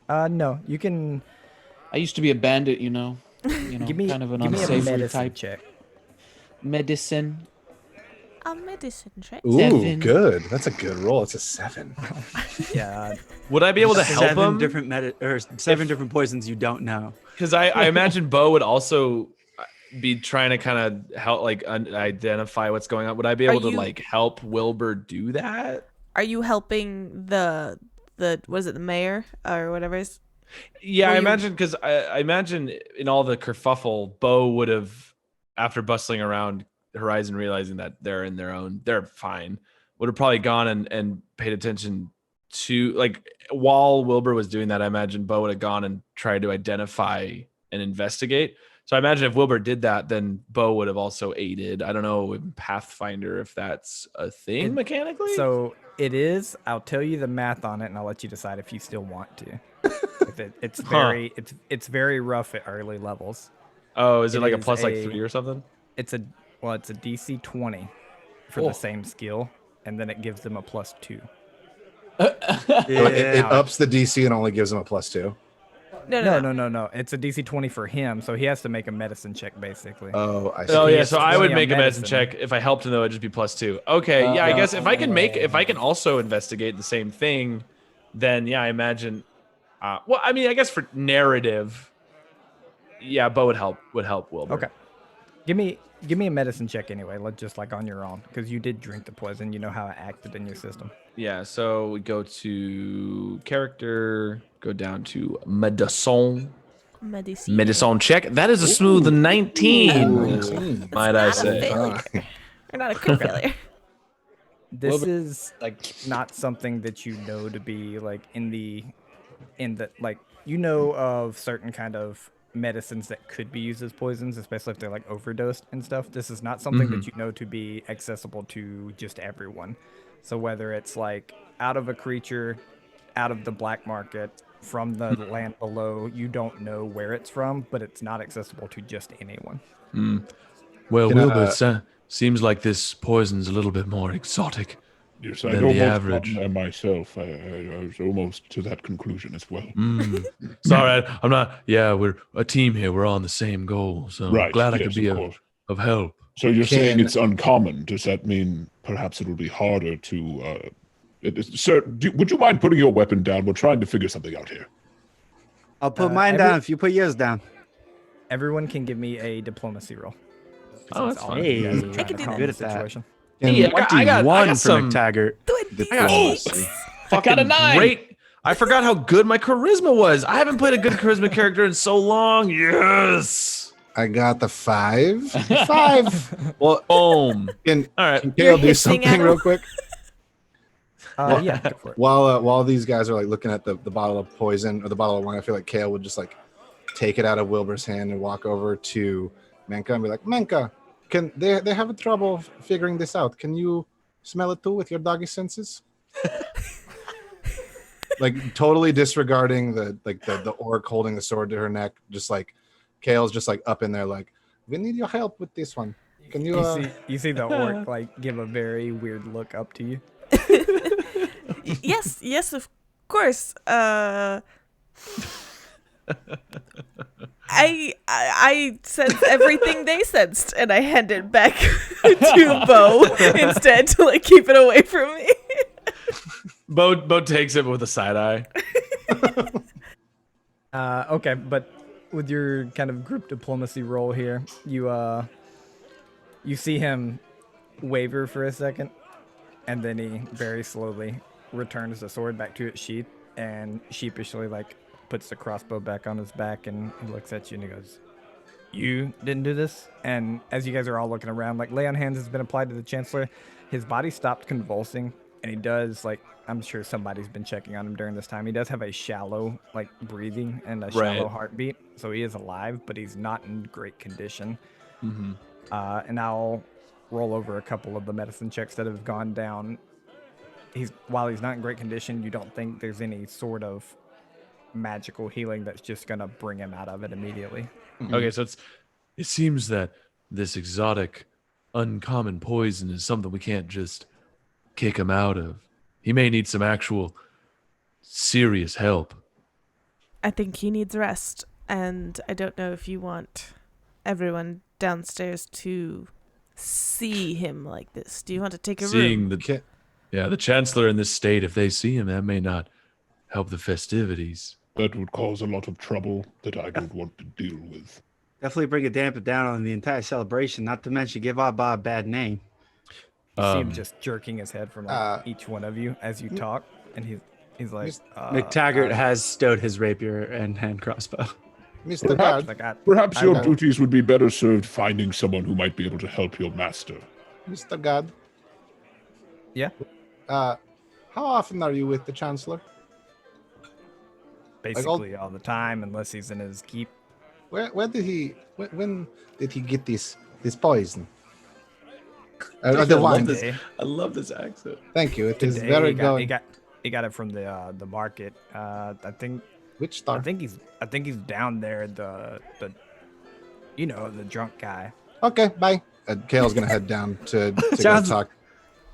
No, you can I used to be a bandit, you know. give me kind of an give me a unsavory medicine type. check. Medicine. A medicine check. Ooh, 7. good. That's a good roll. It's a 7. Yeah, Would I be able to help Seven him? different different poisons you don't know. Because I imagine Bo would also be trying to kind of help, like identify what's going on. Would I be able to you- like help Wilbur do that? Are you helping the was it the mayor or whatever it is? Yeah, Were I you- imagine because I imagine in all the kerfuffle, Bo would have, after bustling around Horizon, realizing that they're fine, would have probably gone and paid attention to, like, while Wilbur was doing that. I imagine Bo would have gone and tried to identify and investigate. So I imagine if Wilbur did that, then Bo would have also aided. I don't know in Pathfinder if that's a thing mechanically. so it is. I'll tell you the math on it, and I'll let you decide if you still want to. It's very it's very rough at early levels. oh, is it it like a is plus like a- 3 or something? It's a DC 20 for Oh. the same skill, and then it gives them a +2. It ups the DC and only gives him a +2. No. It's a DC 20 for him, so he has to make a medicine check basically. Oh, I see. Oh yeah, has so I 20 would on make a medicine medicine. check. If I helped him though, it'd just be +2. Okay, yeah, I guess if I can also investigate the same thing, then yeah, I imagine. Well, I mean, I guess for narrative, yeah, Bo would help Wilbur. Okay. Give me a medicine check anyway. Let's just like on your own, because you did drink the poison. You know how it acted in your system. Yeah, so we go to character, go down to medicine. Medicine check. That is a smooth 19. Might I say? We're not a crit failure. This Wilbur- is like not something that you know to be like in the like, you know of certain kind of medicines that could be used as poisons, especially if they're like overdosed and stuff. This is not something that you know to be accessible to just everyone. So whether it's like out of a creature, out of the black market, from the land below, you don't know where it's from, but it's not accessible to just anyone. Well, Can I- Wilbur, seems like this poison's a little bit more exotic. Yes, I'd Than the almost average. gotten there myself. I was almost to that conclusion as well. Sorry, I'm not. Yeah, we're a team here. We're all on the same goal. So I'm Right, glad I yes, could be of of course. help. So you're saying Can- it's uncommon. Does that mean perhaps it will be harder to... Sir, would you mind putting your weapon down? We're trying to figure something out here. I'll put mine down if you put yours down. Everyone can give me a diplomacy roll. Oh, that's All fine. of you guys are Hey, trying I can to do calm that. Good the at that. situation. Hey, I got one for some MacTaggart. I got a 9. great. I forgot how good my charisma was. I haven't played a good charisma character in so long. Yes. I got the 5. 5. Well, Boom. can, All right. can You're Kale do hissing at something him? real quick? Yeah, go for it. While these guys are like looking at the bottle of poison or the bottle of wine, I feel like Kale would just like take it out of Wilbur's hand and walk over to Menka and be like, Menka, can they having trouble figuring this out? Can you smell it too with your doggy senses? Like totally disregarding the orc holding the sword to her neck, just like Kale's just like up in there like, we need your help with this one. Can you You see the orc like give a very weird look up to you. Yes, of course. I sensed everything they sensed, and I hand it back to Bo instead to like keep it away from me. Bo takes it with a side eye. Okay, but with your kind of group diplomacy role here, you see him waver for a second, and then he very slowly returns the sword back to its sheath and sheepishly like puts the crossbow back on his back, and he looks at you and he goes, "You didn't do this?" And as you guys are all looking around, like lay on hands has been applied to the Chancellor. His body stopped convulsing, and he does, like, I'm sure somebody's been checking on him during this time. He does have a shallow, like, breathing and a shallow heartbeat, so he is alive, but he's not in great condition. Mm-hmm. And I'll roll over a couple of the medicine checks that have gone down. While he's not in great condition, you don't think there's any sort of magical healing that's just gonna bring him out of it immediately. Okay, so it seems that this exotic, uncommon poison is something we can't just kick him out of. He may need some actual serious help. I think he needs rest, and I don't know if you want everyone downstairs to see him like this. Do you want to take a room? The Chancellor in this state, if they see him, that may not help the festivities. That would cause a lot of trouble that I don't want to deal with. Definitely bring a damper down on the entire celebration, not to mention give our bar a bad name. You see him just jerking his head from like each one of you as you talk, and he's like, Mactaggart has stowed his rapier and hand crossbow. Mr. Guard, Perhaps your duties would be better served finding someone who might be able to help your master. Mr. Guard. Yeah? How often are you with the Chancellor? Basically all the time, unless he's in his keep. Where did he? When did he get this poison? I The wine. love this accent. Thank you. It is Today very he got, good. he got it from the market. I think. Which star? I think he's down there. The drunk guy. Okay, bye. Kale's gonna head down to go Sounds- talk.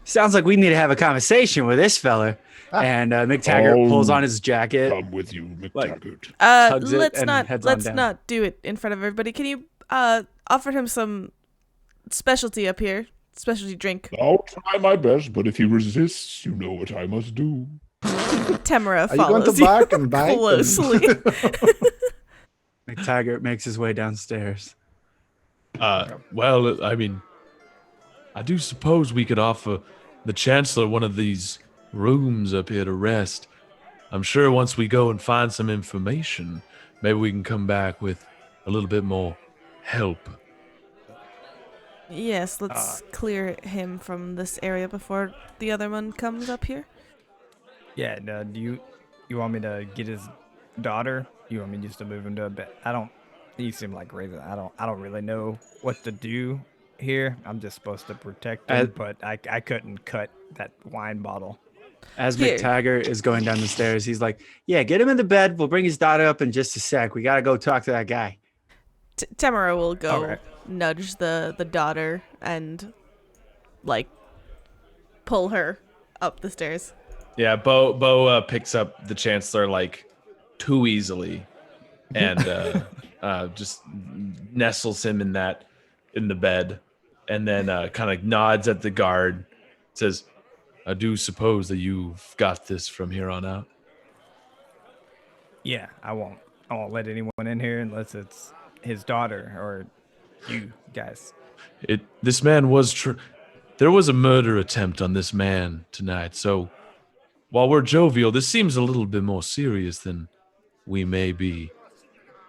Sounds like we need to have a conversation with this fella. And Mactaggart pulls on his jacket. Come with you, Mactaggart. Tugs it Let's and not heads on let's down. not do it in front of everybody. Can you offer him some specialty up here? Specialty drink. I'll try my best, but if he resists, you know what I must do. Temera Are you going follows to bark and bite? closely. Mactaggart makes his way downstairs. Well, I mean, I do suppose we could offer the Chancellor one of these rooms up here to rest. I'm sure once we go and find some information, maybe we can come back with a little bit more help. Yes, let's clear him from this area before the other one comes up here. Yeah. Do you want me to get his daughter? You want me just to move him to a bed? You seem like Raven. I don't really know what to do here. I'm just supposed to protect him, but I couldn't cut that wine bottle. As Here. Mactaggart is going down the stairs, he's like, "Yeah, get him in the bed. We'll bring his daughter up in just a sec. We gotta go talk to that guy." Temera will go Alright. nudge the daughter and like pull her up the stairs. Yeah, Bo picks up the Chancellor like too easily, and just nestles him in the bed, and then kind of nods at the guard, says, "I do suppose that you've got this from here on out." Yeah, I won't let anyone in here unless it's his daughter or you guys. This man was there was a murder attempt on this man tonight, so while we're jovial, this seems a little bit more serious than we may be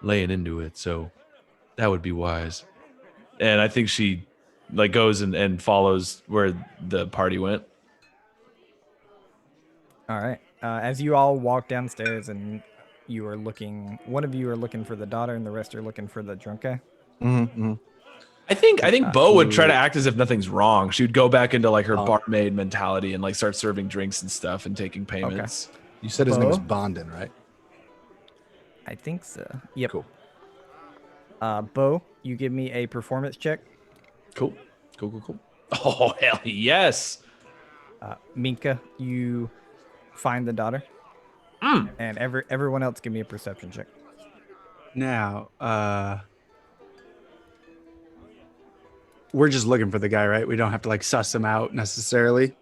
laying into it. So That would be wise. And I think she like goes and follows where the party went. All right. As you all walk downstairs and you are looking, one of you are looking for the daughter and the rest are looking for the drunk guy. Mm-hmm. I think Bo would try to act as if nothing's wrong. She would go back into like her barmaid mentality and like start serving drinks and stuff and taking payments. Okay. You said his name was Bondin, right? I think so. Yep. Cool. Bo, you give me a performance check. Cool. Oh, hell yes. Menka, you find the daughter. And everyone else give me a perception check. Now, we're just looking for the guy, right? We don't have to like suss him out necessarily.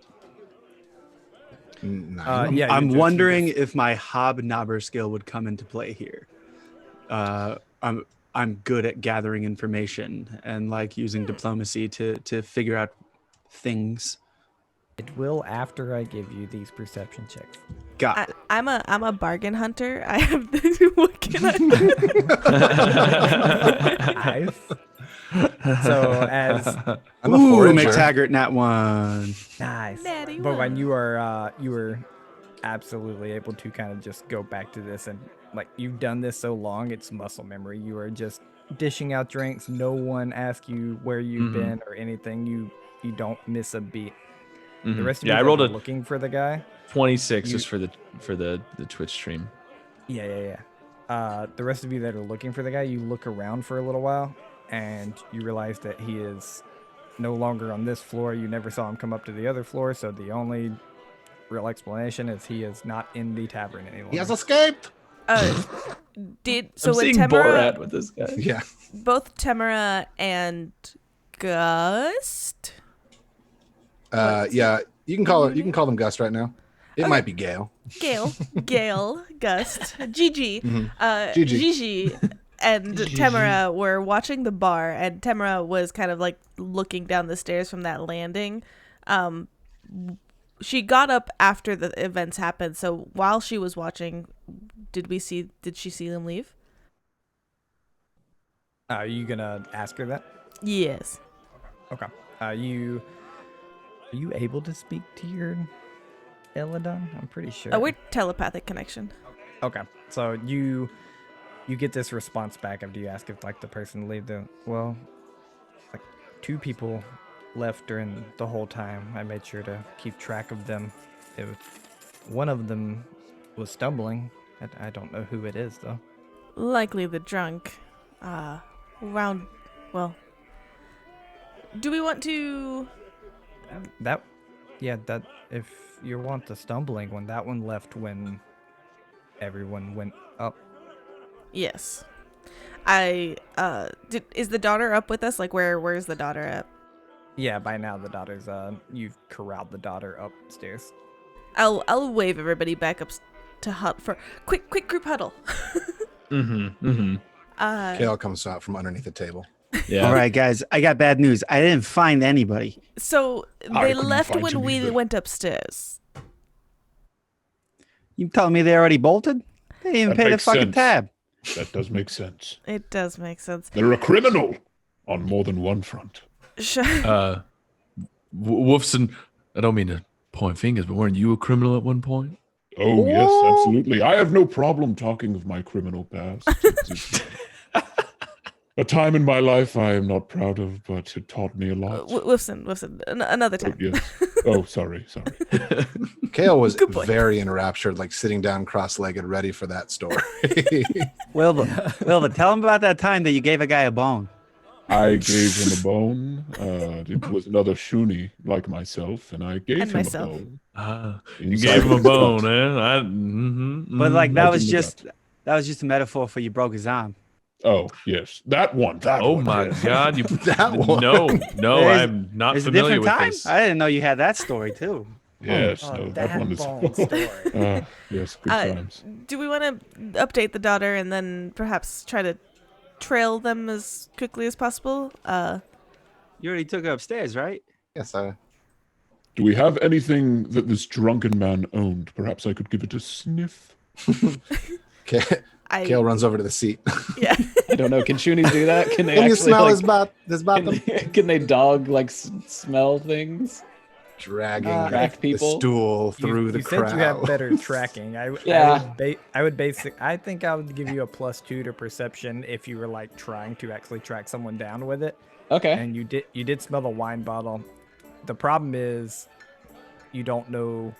No. Yeah, I'm wondering if my hobnobber skill would come into play here. I'm good at gathering information and like using diplomacy to figure out things. It will after I give you these perception checks. Got it. I'm a bargain hunter. I have this. What can I do? Nice. So as I'm a forager. Mactaggart nat 1. nice, Natty but when one. you were absolutely able to kind of just go back to this and like you've done this so long, it's muscle memory. You are just dishing out drinks. No one asks you where you've been or anything. You don't miss a beat. The rest of you I rolled looking for the guy. 26 just for the Twitch stream. Yeah. The rest of you that are looking for the guy, you look around for a little while, and you realize that he is no longer on this floor. You never saw him come up to the other floor, so the only real explanation is he is not in the tavern anymore. He has escaped. I'm When seeing Tamara, Borat with this guy. Yeah. both Tamara and Gust. Yeah. You can call them Gus right now. It might be Gale. Gale, Gust, Gigi, Gigi. Gigi, and Tamara were watching the bar, and Tamara was kind of like looking down the stairs from that landing. She got up after the events happened, so while she was watching, did she see them leave? Are you gonna ask her that? Yes. Okay. Are you able to speak to your Eladon? I'm pretty sure. Oh, we're telepathic connection. Okay. So you get this response back after you ask if like the person leave the like 2 people left during the whole time. I made sure to keep track of them. One of them was stumbling. I don't know who it is though. Likely the drunk. Do we want to? That if you want the stumbling one, that one left when everyone went up. Yes. Is the daughter up with us? Like where's the daughter at? Yeah, by now the daughter's you've corralled the daughter upstairs. I'll wave everybody back up to for quick group huddle. Kale comes out from underneath the table. Yeah. All right, guys, I got bad news. I didn't find anybody. So I they couldn't left find when you we either. went upstairs. You telling me they already bolted? They didn't even That pay the makes fucking sense. tab. That does make sense. It does make sense. They're a criminal on more than one front. Wolfson, I don't mean to point fingers, but weren't you a criminal at one point? Oh, yes, absolutely. I have no problem talking of my criminal past. It's a time in my life I am not proud of, but it taught me a lot. Wolfson, another Oh, time. yes. Oh, sorry. Kale was very enraptured, like sitting down cross-legged, ready for that story. Wilbur, tell him about that time that you gave a guy a bone. I gave him a bone. It was another Shoony like myself, and I gave And him myself. a bone. You Inside gave him a his bone, gut. eh? But like I that was didn't know just a metaphor for you broke his arm. Oh, yes. That one. Oh one, my yes. God! You That one. No, There's- I'm not There's a familiar different with time. this. I didn't know you had that story too. Yes, Oh, no, that that one is. bone story. Yes, good times. Do we want to update the daughter and then perhaps try to trail them as quickly as possible? You already took her upstairs, right? Yes, Do we have anything that this drunken man owned? Perhaps I could give it a sniff. Kale runs over to the seat. Yeah. I don't know. Can Shoonies do that? Can they Can you actually smell like, his can bottom? can they dog like smell things? Dragging Track the people? stool through the you crowd. said you have better tracking. Yeah. I think I would give you a +2 to perception if you were like trying to actually track someone down with it. Okay. And you did smell the wine bottle. The problem is you don't know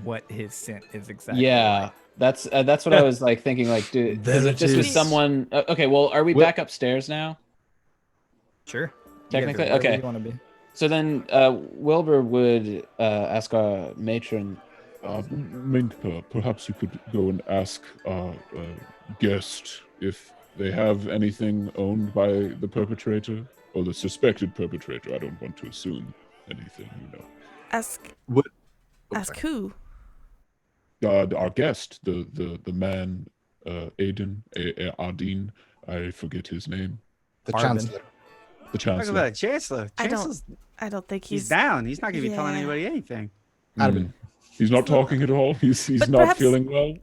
what his scent is exactly. Yeah. That's what I was like thinking. Like, dude, There if this it was is. someone. Okay, well, are we back upstairs now? Sure. Technically, Wherever okay. You want to be. So then, Wilbur would ask our matron. Menka, perhaps you could go and ask our guest if they have anything owned by the perpetrator or the suspected perpetrator. I don't want to assume anything, you know. Ask What? ask who? Our guest, the man, Aiden, Ardeen, I forget his name. The Arvin. chancellor. The Talk chancellor. about Chancellor. Chancellor's I don't think he's down. He's not gonna be telling Yeah. anybody anything. Mm. He's not talking at all. He's But not perhaps- feeling well.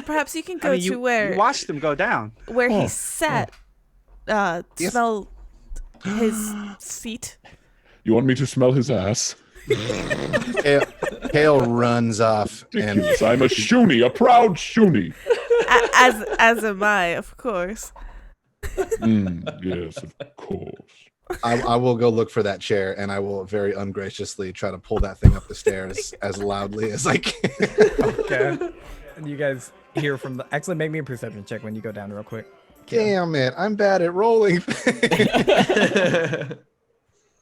Perhaps you can go I mean, to you where watched him go down. he sat. Yes. Smell his seat. You want me to smell his ass? Kale runs off and Ridiculous. I'm a Shoony, a proud Shoony. As am I, of course. Yes, of course. I will go look for that chair and I will very ungraciously try to pull that thing up the stairs as loudly as I can. Okay. And you guys hear from the. Actually, make me a perception check when you go down real quick. Damn it, I'm bad at rolling.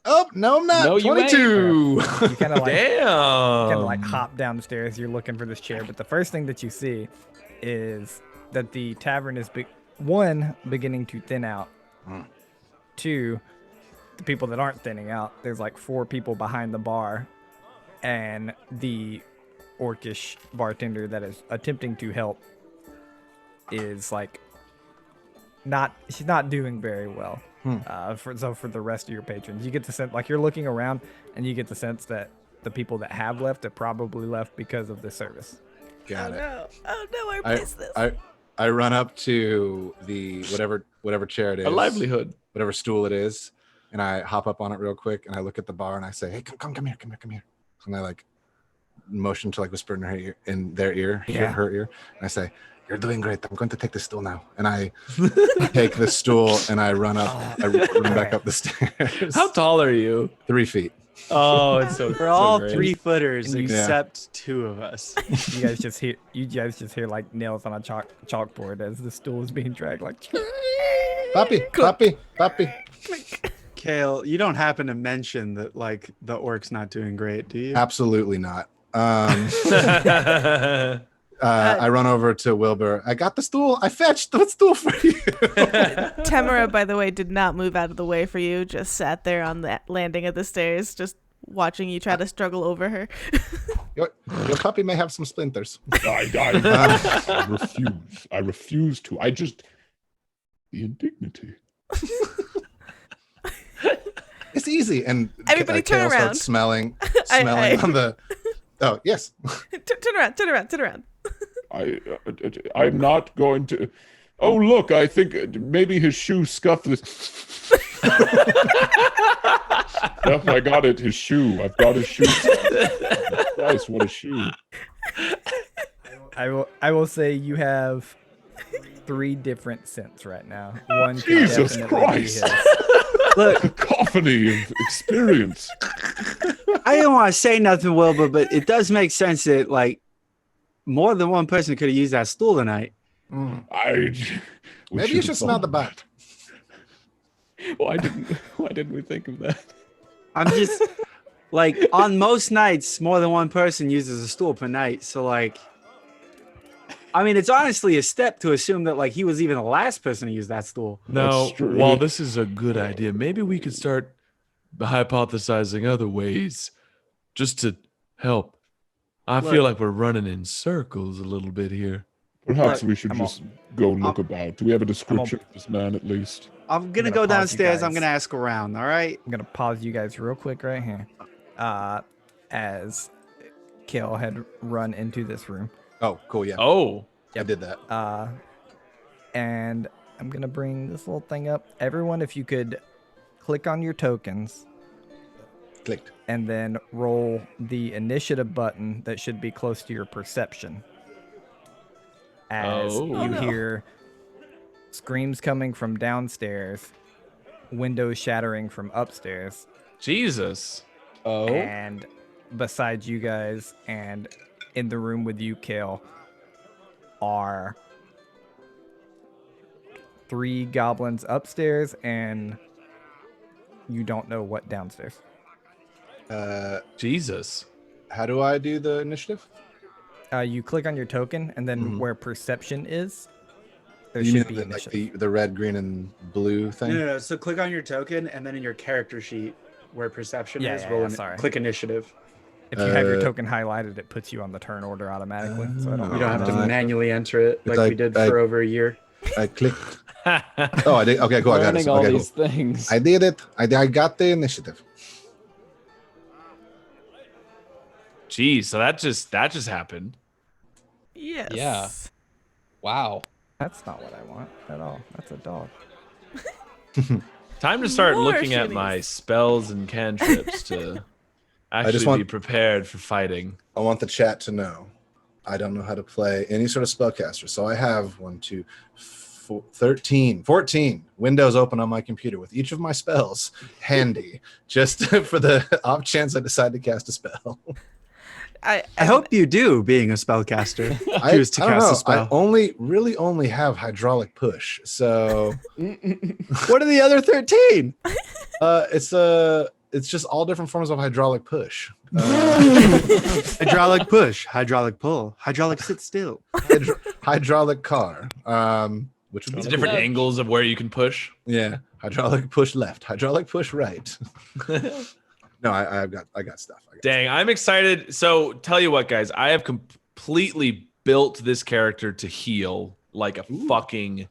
Oh, no, I'm not. No, you ain't. 22. You kind of like Damn. hop down the stairs. You're looking for this chair, but the first thing that you see is that the tavern is beginning to thin out. Two, the people that aren't thinning out. There's like 4 people behind the bar, and the orcish bartender that is attempting to help is like she's not doing very well. For the rest of your patrons, you get the sense, like, you're looking around and you get the sense that the people that have left have probably left because of the service. Got Oh it. no! Oh no! I missed this. I run up to the whatever chair it is, A livelihood. whatever stool it is, and I hop up on it real quick and I look at the bar and I say, "Hey, come here. And I like motion to like whisper in their ear, her ear, and I say, "You're doing great. I'm going to take this stool now." And I take the stool and I run up. I run back up the stairs. How tall are you? 3 feet. Oh, it's so. We're all great. 3-footers Yeah. except 2 of us. You guys just hear like nails on a chalkboard as the stool is being dragged. Like, Poppy. Kale, you don't happen to mention that like the orc's not doing great, do you? Absolutely not. I run over to Wilbur. I got the stool. I fetched the stool for you. Tamara, by the way, did not move out of the way for you. Just sat there on the landing of the stairs, just watching you try to struggle over her. Your puppy may have some splinters. I refuse. I refuse to. The indignity. It's easy. And Everybody turn Kale around. starts smelling I- on the. Oh yes. Turn around. I'm not going to. Oh look! I think maybe his shoe scuffed this. Yep, I got it. His shoe. I've got his shoe. Christ, what a shoe! I will say you have 3 different scents right now. One could Jesus definitely be Christ. his. Look, Cacophony of experience. I don't want to say nothing, Wilbur, but it does make sense that like more than one person could have used that stool tonight. Mm. We Maybe you should have smell the thought butt. Why didn't we think of that? I'm just like on most nights, more than one person uses a stool per night. So like, I mean, it's honestly a step to assume that like he was even the last person to use that stool. No, That's true. while this is a good idea, maybe we could start hypothesizing other ways just to help. I feel like we're running in circles a little bit here. Perhaps Look, we should just go look about. Do we have a description of this man at least? I'm gonna I'm go gonna pause you downstairs. I'm guys. gonna ask around. All right. I'm gonna pause you guys real quick right here. As Kale had run into this room. Oh, cool. Yeah, Oh, I did that. And I'm going to bring this little thing up. Everyone, if you could click on your tokens. Clicked. And then roll the initiative button that should be close to your perception. As you hear screams coming from downstairs, windows shattering from upstairs. Jesus. Oh. And besides you guys and in the room with you, Kale, are 3 goblins upstairs and you don't know what downstairs. Jesus. How do I do the initiative? You click on your token, and then where perception is, there You should mean be like initiative. the red, green, and blue thing? No. So click on your token, and then in your character sheet, where perception is, sorry. click initiative. If you have your token highlighted, it puts you on the turn order automatically. So I don't You don't have to Right. manually enter it like It's we did for over a year. I clicked. Oh, I did. Okay, cool. I got it. Learning all Okay, these cool. things. I did it. I got the initiative. Jeez, so that just happened. Yes. Yeah. Wow. That's not what I want at all. That's a dog. Time to start More looking at shinies. my spells and cantrips to actually be prepared for fighting. I want the chat to know I don't know how to play any sort of spellcaster. So I have 14 windows open on my computer with each of my spells handy, just for the off chance I decide to cast a spell. I hope you do, being a spellcaster. Choose to I don't cast know. a spell. I only have hydraulic push. So What are the other 13? it's just all different forms of hydraulic push. Hydraulic push, hydraulic pull, hydraulic sit still. Hydraulic car. Which would be It's different angles of where you can push. Yeah, hydraulic push left, hydraulic push right. No, I got stuff. Dang, I'm excited. So tell you what, guys, I have completely built this character to heal like a fucking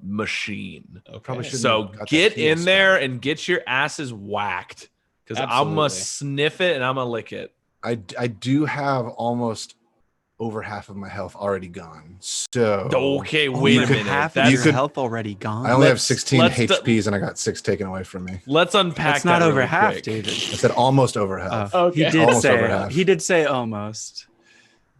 machine. Probably shouldn't So have got that get heal in there and get your asses whacked, because I'm Absolutely. gonna sniff it and I'm gonna lick it. I do have almost over half of my health already gone. So Okay, wait a Over minute. half of That's, your health already gone. I only have Let's- 16 let's HPs and I got 6 taken away from me. let's unpack That's not that over really half, quick. David. I said almost over half. Okay. He did Almost over say half. he did say almost.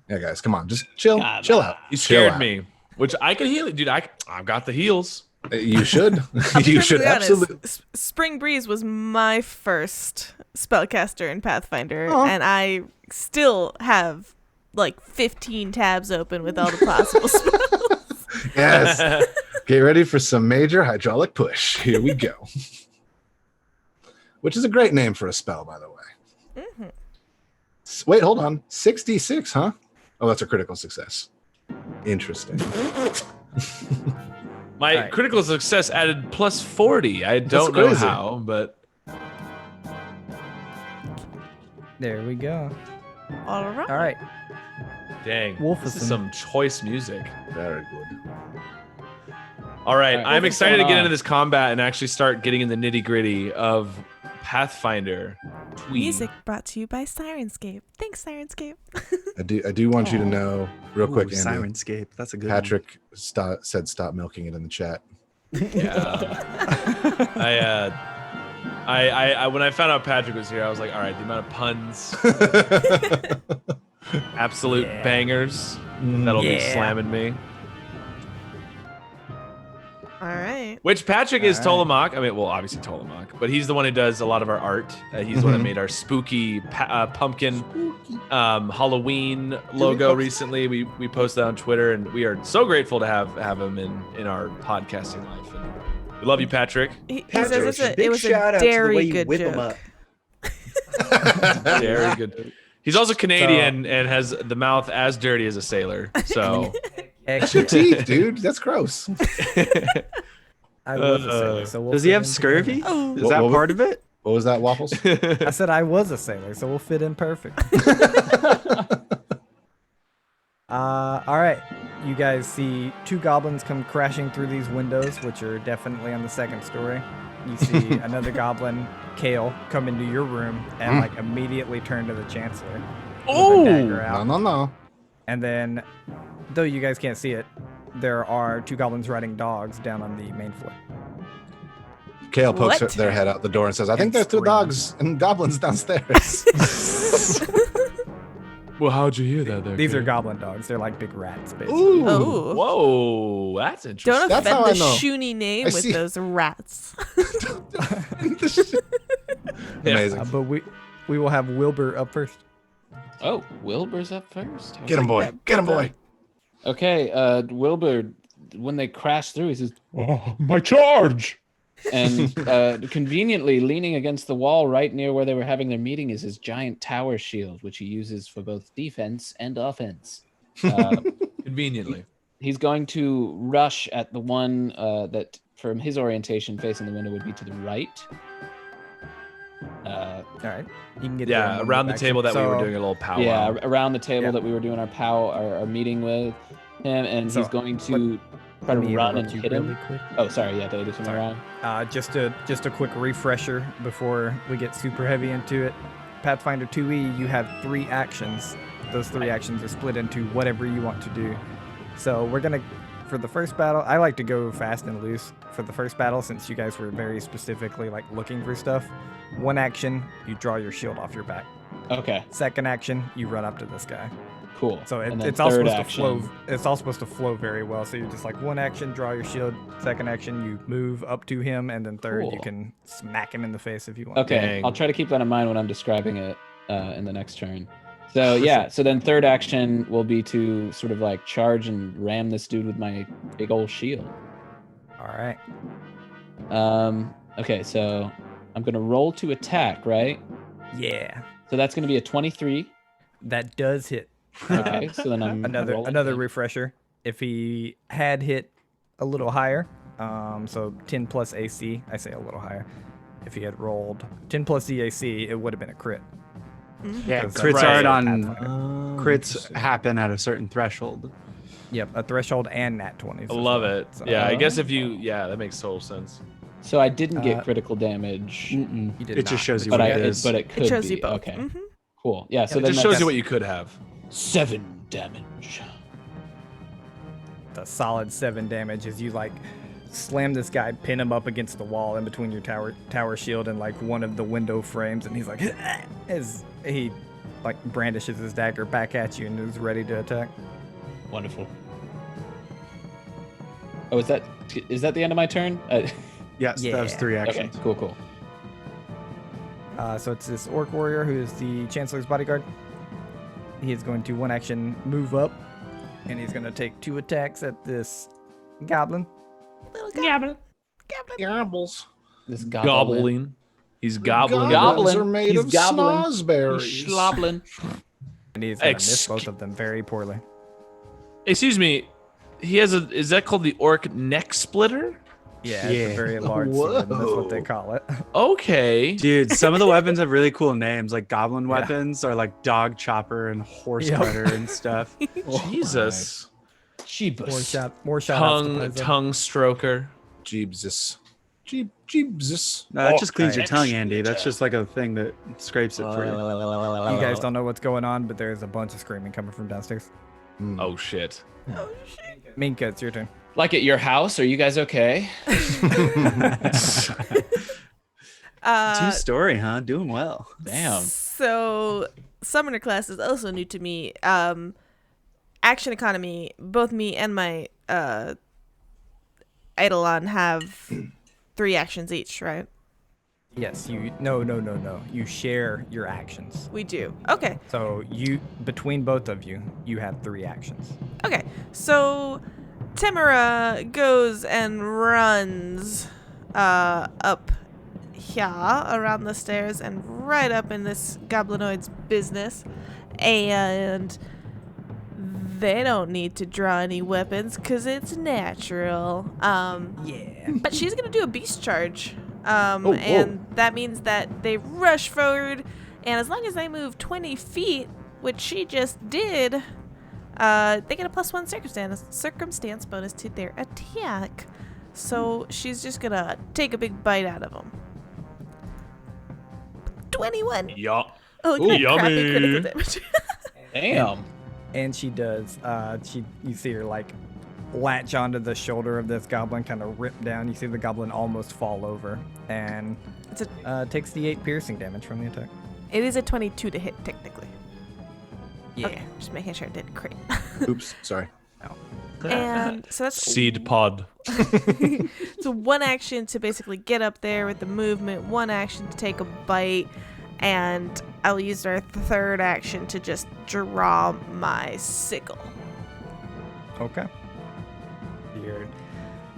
Yeah, guys, come on, just chill God, chill out. You Chill scared out. me, which I can heal it, dude. I've got the heals. You should. I'll be You should perfectly honest, absolutely. Spring Breeze was my first spellcaster in Pathfinder, Oh. and I still have like 15 tabs open with all the possible spells. Yes. Get ready for some major hydraulic push. Here we go. Which is a great name for a spell, by the way. Wait, hold on. 66, huh? Oh, that's a critical success. Interesting. My Right. critical success added plus 40. I don't know crazy. how, but There we go. All right. All right. dang, Wolfison. this is some choice music. Very good. All right, All right, I'm what's excited to going get on? into this combat and actually start getting in the nitty gritty of Pathfinder. Tweed. Music brought to you by Sirenscape. Thanks, Sirenscape. I do want you to know real quick, Ooh, Andy. Sirenscape. That's a good Patrick said stop milking it in the chat. Yeah. I when I found out Patrick was here, I was like, all right, the amount of puns, absolute bangers, that'll be Yeah. slamming me. All right. Which Patrick is All Tolomak. I mean, well, obviously Tolomak, but he's the one who does a lot of our art. He's the one that made our spooky pumpkin Halloween logo recently. We posted that on Twitter, and we are so grateful to have him in our podcasting life. And we love you, Patrick. He says it was a shout out to the way very you good whip 'em joke. up. Very good. He's also Canadian and has the mouth as dirty as a sailor. So That's your teeth, dude. That's gross. I was a sailor, so we'll Does he fit have in scurvy? Oh. Is that What- part of it? What was that, Waffles? together. I said I was a sailor, so we'll fit in perfect. All right. You guys see 2 goblins come crashing through these windows, which are definitely on the 2nd story. You see another goblin, Kale, come into your room and like immediately turn to the Chancellor. with a dagger out. No. And then, though you guys can't see it, there are 2 goblins riding dogs down on the main floor. Kale pokes What? their head out the door and says, I think And there's 2 screams. dogs and goblins downstairs. Well, how'd you hear that there? These are kid? goblin dogs. They're like big rats, basically. Ooh. Oh. Whoa, that's interesting. Don't That's offend how I the know. Shoony name I with see. those rats. Amazing. But we will have Wilbur up first. Oh, Wilbur's up first. Get him, boy. Get him, boy. Okay, Wilbur, when they crash through, he says, Oh, my charge! and conveniently leaning against the wall right near where they were having their meeting is his giant tower shield, which he uses for both defense and offense. Conveniently. He's going to rush at the one that, from his orientation, facing the window would be to the right. All right. You can get there in Yeah, one around move the table that action. we were So- doing a little powwow. Yeah, around the table Yeah. that we were doing our meeting with him, and So, he's going to try Let to me run and interrupt you hit really him. quick. Oh, sorry. Yeah, did I do something wrong? Just a quick refresher before we get super heavy into it. Pathfinder 2e, you have 3 actions. Those 3 actions are split into whatever you want to do. So we're gonna, for the first battle, I like to go fast and loose. For the first battle, since you guys were very specifically like looking for stuff, 1 action, you draw your shield off your back. Okay, 2nd action, you run up to this guy. cool. So And then it's all third supposed action. to flow. It's all supposed to flow very well. So you're just like 1 action, draw your shield. 2nd action, you move up to him, and then 3rd, you Cool. can smack him in the face if you want. Okay, Dang. I'll try to keep that in mind when I'm describing it in the next turn. So yeah, so then 3rd action will be to sort of like charge and ram this dude with my big old shield. All right. Okay, so I'm gonna roll to attack, right? Yeah, So that's gonna be a 23. that does hit. Okay, so then I'm Another rolling. refresher. If he had hit a little higher, so 10 plus AC, I say a little higher. If he had rolled 10 plus EAC, it would have been a crit. Yeah, Because crits that's aren't also on. Pathfinder. Crits happen at a certain threshold. Yep, a threshold and nat 20s. I love it. So, Yeah, I guess if you, yeah, that makes total sense. So I didn't get Uh, critical damage, Mm-mm. You did It just not, shows you but what I it is. but it could It shows be. you both. Okay, Mhm. cool. Yeah, so It then just shows that's you what you could have. 7 damage. the solid 7 damage as you like slam this guy, pin him up against the wall in between your tower shield and like one of the window frames, and he's like as he like brandishes his dagger back at you and is ready to attack. Wonderful. Oh, is that the end of my turn? Yes, that was Yeah. 3 Okay, actions. cool. So it's this orc warrior who is the Chancellor's bodyguard. He is going to 1 action move up, and he's going to take 2 attacks at this goblin. Little goblin. Gobbles. This goblin. Gobbling. He's gobbling. Goblins Goblin. are made He's of gobbling. snozberries. He's slobbling. And he's going to miss Excuse- both of them very poorly. Excuse me. He has a. Is that called the orc neck splitter? Yeah, it's a very large sword. That's what they call it. Okay. Dude, some of the weapons have really cool names. Like goblin weapons are like dog chopper and horse Yep. cutter and stuff. Jesus. Jeebus. More shot. Tongue stroker. Jeebsus. Jeebsus. No, that just cleans your Alright. tongue, Andy. That's just like a thing that scrapes it for you. You guys don't know what's going on, but there's a bunch of screaming coming from downstairs. Oh shit. Menka, it's your turn. Like at your house, are you guys okay? Two-story, huh? Doing well. Damn. So, summoner class is also new to me. Action economy, both me and my Eidolon have 3 actions each, right? Yes, you. No. You share your actions. We do. Okay. So you, between both of you, you have 3 actions. Okay. So, Timura goes and runs up here around the stairs and right up in this goblinoid's business. And they don't need to draw any weapons because it's natural. Yeah. But she's going to do a beast charge. And that means that they rush forward. And as long as they move 20 feet, which she just did, they get a +1 circumstance bonus to their attack. So she's just going to take a big bite out of them. 21. Yeah. Oh, look at that crappy yummy. critical damage. Damn. And she does. You see her like latch onto the shoulder of this goblin, kind of rip down. You see the goblin almost fall over, and takes the 8 piercing damage from the attack. It is a 22 to hit, technically. Yeah. Okay, just making sure it didn't crit. Oops, sorry. And so that's Seed pod. so 1 action to basically get up there with the movement, 1 action to take a bite, and I'll use our 3rd action to just draw my sickle. Okay.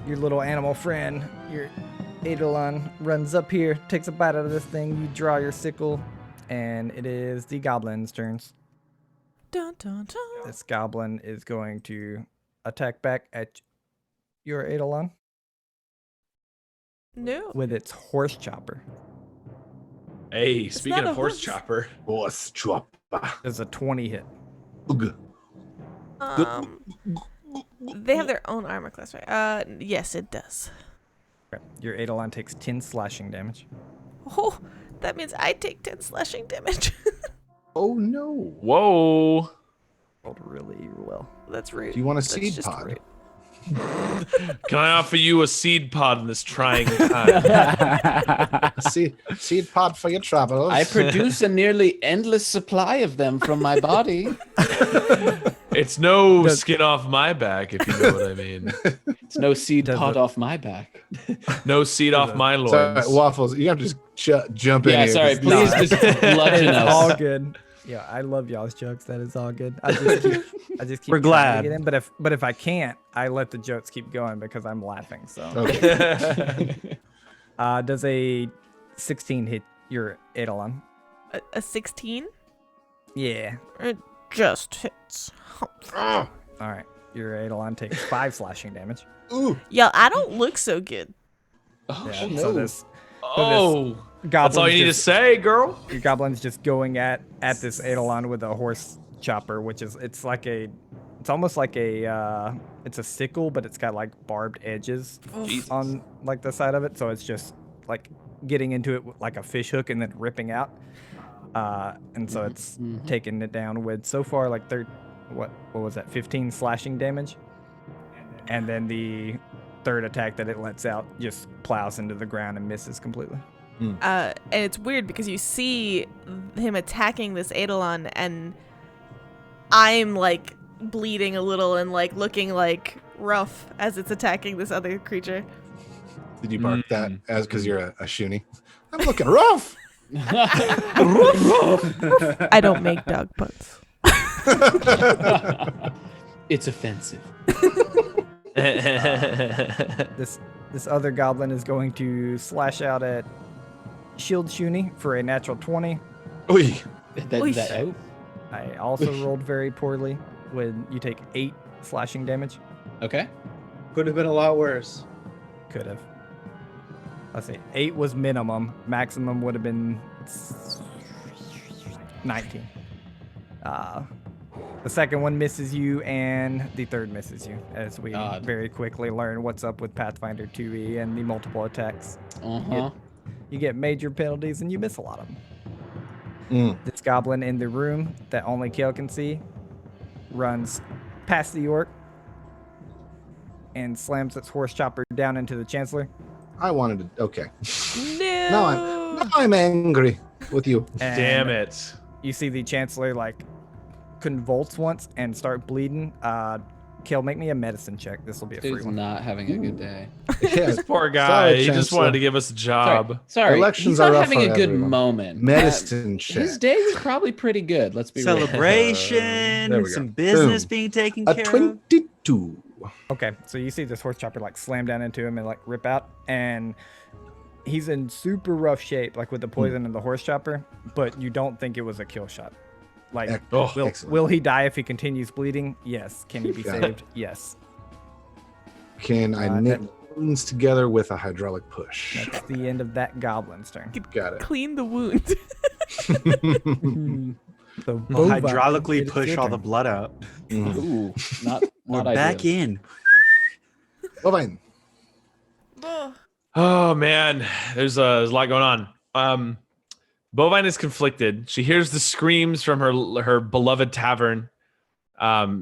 Your little animal friend, your Eidolon, runs up here, takes a bite out of this thing. You draw your sickle, and it is the goblin's turns. Dun, dun, dun. This goblin is going to attack back at your Eidolon No. with its horse chopper. Hey, speaking not a of horse horse. chopper. Horse chopper. Does a 20 hit? Ugh. They have their own armor class, right? Yes, it does. Okay. Your Eidolon takes 10 slashing damage. Oh, that means I take 10 slashing damage. Oh no. Whoa. Rolled really well. That's rude. Do you want a That's seed just pod? rude. Can I offer you a seed pod in this trying time? Seed pod for your travels. I produce a nearly endless supply of them from my body. It's no skin off my back, if you know what I mean. It's no seed pod off my back. No seed off my Sorry, loins. Waffles, you have to just jump in Yeah, here. sorry. 'cause- Please just bludgeon It's all us. good. Yeah, I love y'all's jokes. That is all good. I just keep We're trying to glad. get in, but if I can't, I let the jokes keep going because I'm laughing. So, Okay. does a 16 hit your Eidolon? A 16? Yeah. It just hits. Oh, All right. Your Eidolon takes 5 slashing damage. ooh. Yeah, I don't look so good. Oh, Yeah, shit. so this Oh, that's goblin's all you need to just, say, girl. your goblin's just going at this Eidolon with a horse chopper, which is it's almost like it's a sickle, but it's got like barbed edges Jesus. on like the side of it, so it's just like getting into it with, like a fish hook and then ripping out. And so it's taking it down with so far like what was that, 15 slashing damage, and then the 3rd attack that it lets out just plows into the ground and misses completely. And it's weird because you see him attacking this Eidolon, and I'm like bleeding a little and like looking like rough as it's attacking this other creature. Did you bark that as because you're a Shoony? I'm looking rough. I don't make dog puns. It's offensive. This other goblin is going to slash out at Shield Shoony for a natural 20. Oy. Oh, I also rolled very poorly when you take 8 slashing damage. okay. Could have been a lot worse. Could have. Let's see. 8 was minimum. Maximum would have been 19. The second one misses you, and the third misses you, as we God. very quickly learn what's up with Pathfinder 2e and the multiple attacks. Uh-huh. You get major penalties, and you miss a lot of them. This goblin in the room that only Kale can see runs past the orc and slams its horse chopper down into the Chancellor. I wanted to. Okay. No. Now I'm angry with you. And Damn it. You see the Chancellor like convulse once and start bleeding. Kale, make me a medicine check. This will be a free Dude's one. not having a good day. Yeah, This poor guy. Solid He just Chancellor. wanted to give us a job. Sorry. Elections He's are not rough having for a good everyone. moment. Medicine check. His day was probably pretty good. Let's be real. Celebration, There we go. some business Boom. being taken A care of. 22. Okay, so you see this horse chopper like slam down into him and like rip out, and he's in super rough shape, like with the poison in the horse chopper, but you don't think it was a kill shot. Like, Oh, will, excellent. will he die if he continues bleeding? Yes. Can he be Got it. saved? Yes. Can I knit wounds together with a hydraulic push? That's the end of that goblin's turn. Got it. Clean the wound. So We'll Bovine, hydraulically it's push your all the turn. blood out. Ooh, not We're not back ideal. in. Bovine. Oh man, there's a lot going on. Bovine is conflicted. She hears the screams from her beloved tavern.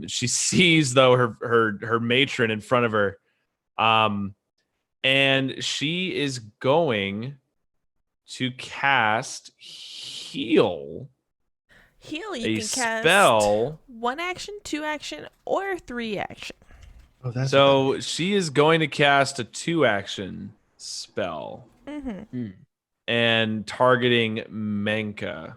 She sees though her matron in front of her, and she is going to cast heal. Heal, A you can cast spell. 1 action, 2 action, or 3 action. Oh, that's So she is going to cast a 2 action spell and targeting Menka.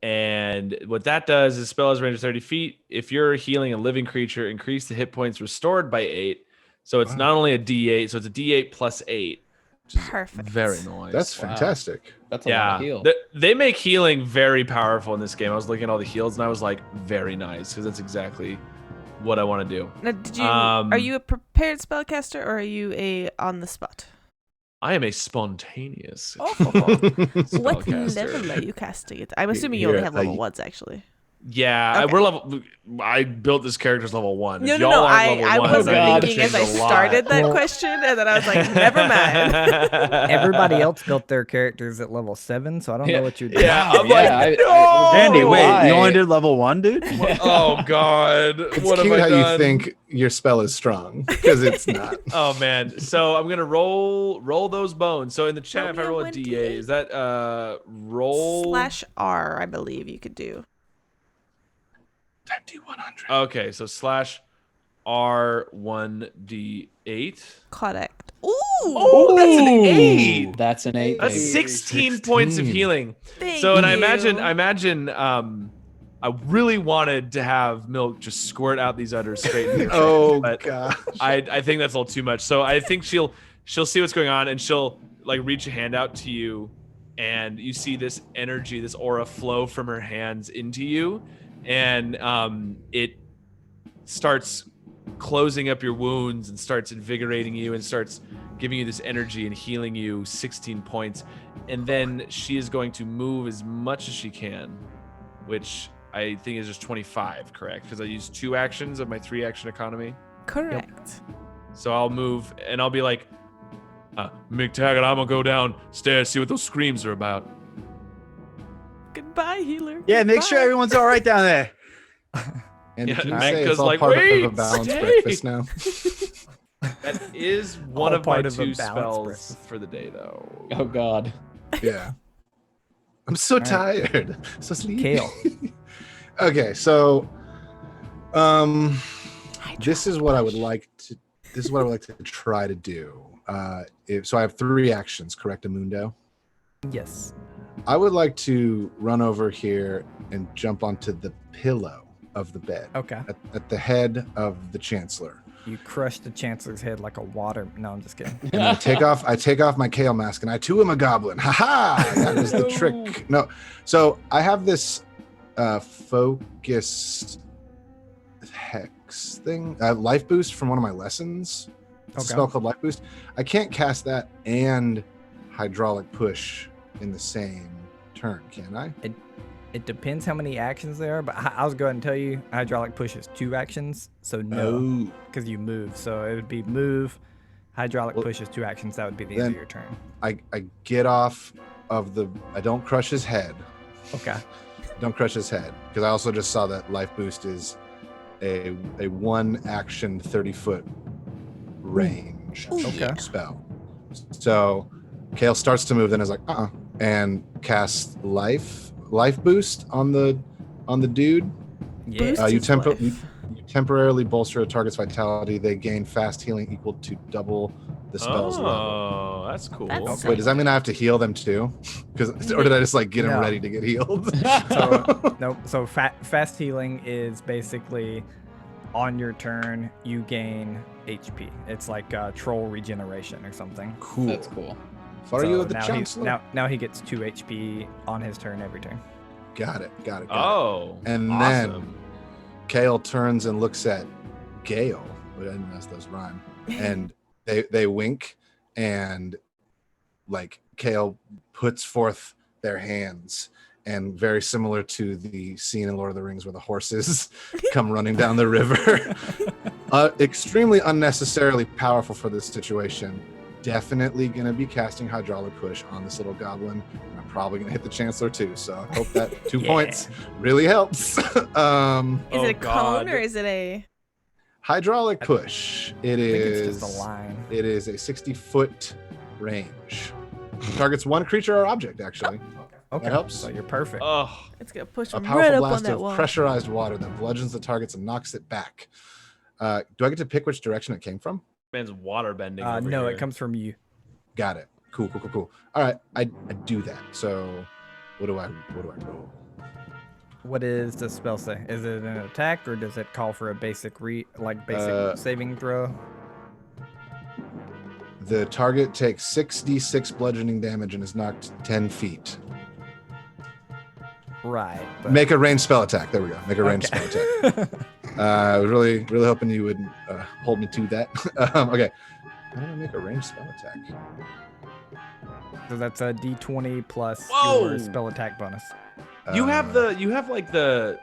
And what that does is spell is range of 30 feet. If you're healing a living creature, increase the hit points restored by 8. So it's not only a D8, so it's a D8 plus 8. Which is Perfect. Very nice. That's fantastic. That's a lot of heal. They make healing very powerful in this game. I was looking at all the heals and I was like, very nice, because that's exactly what I want to do. Now, are you a prepared spellcaster or are you a on the spot? I am a spontaneous What spellcaster. level are you casting it? I'm assuming you only have level 1s, actually. Yeah, Okay. I built this character's level 1. No, If y'all aren't I level 1, wasn't I need to thinking as change I a lot. started that question, and then I was like, never mind. Everybody else built their characters at level 7, so I don't know what you're doing. Yeah, I'm Yeah, like, no! Andy, wait, Why? you only did level 1, dude? Oh God, It's what have cute I how done? you think your spell is strong because it's not. Oh man, so I'm gonna roll those bones. So in the chat, Roll if I me a roll a 1d8. D8, is that roll /R, I believe you could do. Time D100. Okay, so /R1D8. Correct. Ooh! Oh, that's an 8. That's an 8. That's baby. 16 points of healing. Thank So, and I you. imagine, I really wanted to have milk just squirt out these udders straight into your face, Oh but gosh. I think that's a little too much. So I think she'll see what's going on and she'll like reach a hand out to you, and you see this energy, this aura flow from her hands into you, and it starts closing up your wounds and starts invigorating you and starts giving you this energy and healing you 16 points. And then she is going to move as much as she can, which I think is just 25, correct? Because I used 2 actions of my 3 action economy. Correct. So I'll move and I'll be like, Mactaggart, I'm gonna go downstairs, see what those screams are about. Goodbye, healer. Yeah, make sure Goodbye. everyone's all right down there. And Yeah, can you Menka's say it's all like, part "Wait, of a balanced stay." breakfast now? That is one All of my part of a 2 balanced spells breakfast. for the day, though. Oh God. Yeah. I'm so right. tired. So sleepy. Kale. Okay, so this is what I would like to try to do. So I have 3 actions, correct, Amundo? Yes. I would like to run over here and jump onto the pillow of the bed Okay. at the head of the Chancellor. You crushed the Chancellor's head like a water. No, I'm just kidding. And I take off my Kale mask, and I too am a goblin. Ha ha! That is the trick. No, so I have this focus hex thing, life boost from one of my lessons. It's a spell called life boost. I can't cast that and hydraulic push in the same turn, can I? It depends how many actions there are, but I was going to tell you hydraulic push is 2 actions, so no, because you move. So it would be move, hydraulic push is 2 actions. That would be the end of your turn. I get off of I don't crush his head. Okay. Don't crush his head, because I also just saw that life boost is a 1 action 30-foot range spell. So Kale starts to move, then is like and casts life boost on the dude. Yeah. You temporarily bolster a target's vitality. They gain fast healing equal to double the spell's level. Oh, that's cool. That's Wait, does that mean I have to heal them too? Or did I just like get them No. ready to get healed? So nope. So fast healing is basically on your turn you gain HP. It's like troll regeneration or something. Cool. That's cool. Are you the now Chancellor? now he gets 2 HP on his turn every turn. Got it. Oh, And awesome. then Kale turns and looks at Gale. I didn't realize those rhyme. And they wink, and like Kale puts forth their hands, and very similar to the scene in Lord of the Rings where the horses come running down the river. Extremely unnecessarily powerful for this situation. definitely going to be casting Hydraulic Push on this little goblin. I'm probably going to hit the Chancellor too, so I hope that 2 points really helps. Is it a cone or is it a Hydraulic Push? It is just a line. It is a 60-foot range. Targets one creature or object, actually. Okay, That helps. So you're perfect. Oh, It's gonna push A him powerful right up on blast that of wall. pressurized water that bludgeons the targets and knocks it back. Do I get to pick which direction it came from? man's water bending. over No, here. it comes from you. Got it. Cool. All right, I do that. So, what do I roll? What is the spell say? Is it an attack or does it call for a basic saving throw? The target takes 6d6 bludgeoning damage and is knocked 10 feet. Right. But... Make a ranged spell attack. There we go. Make a ranged spell attack. I was really hoping you would hold me to that. Okay. How do I make a ranged spell attack? So that's a d20 plus Whoa! your spell attack bonus. You have like the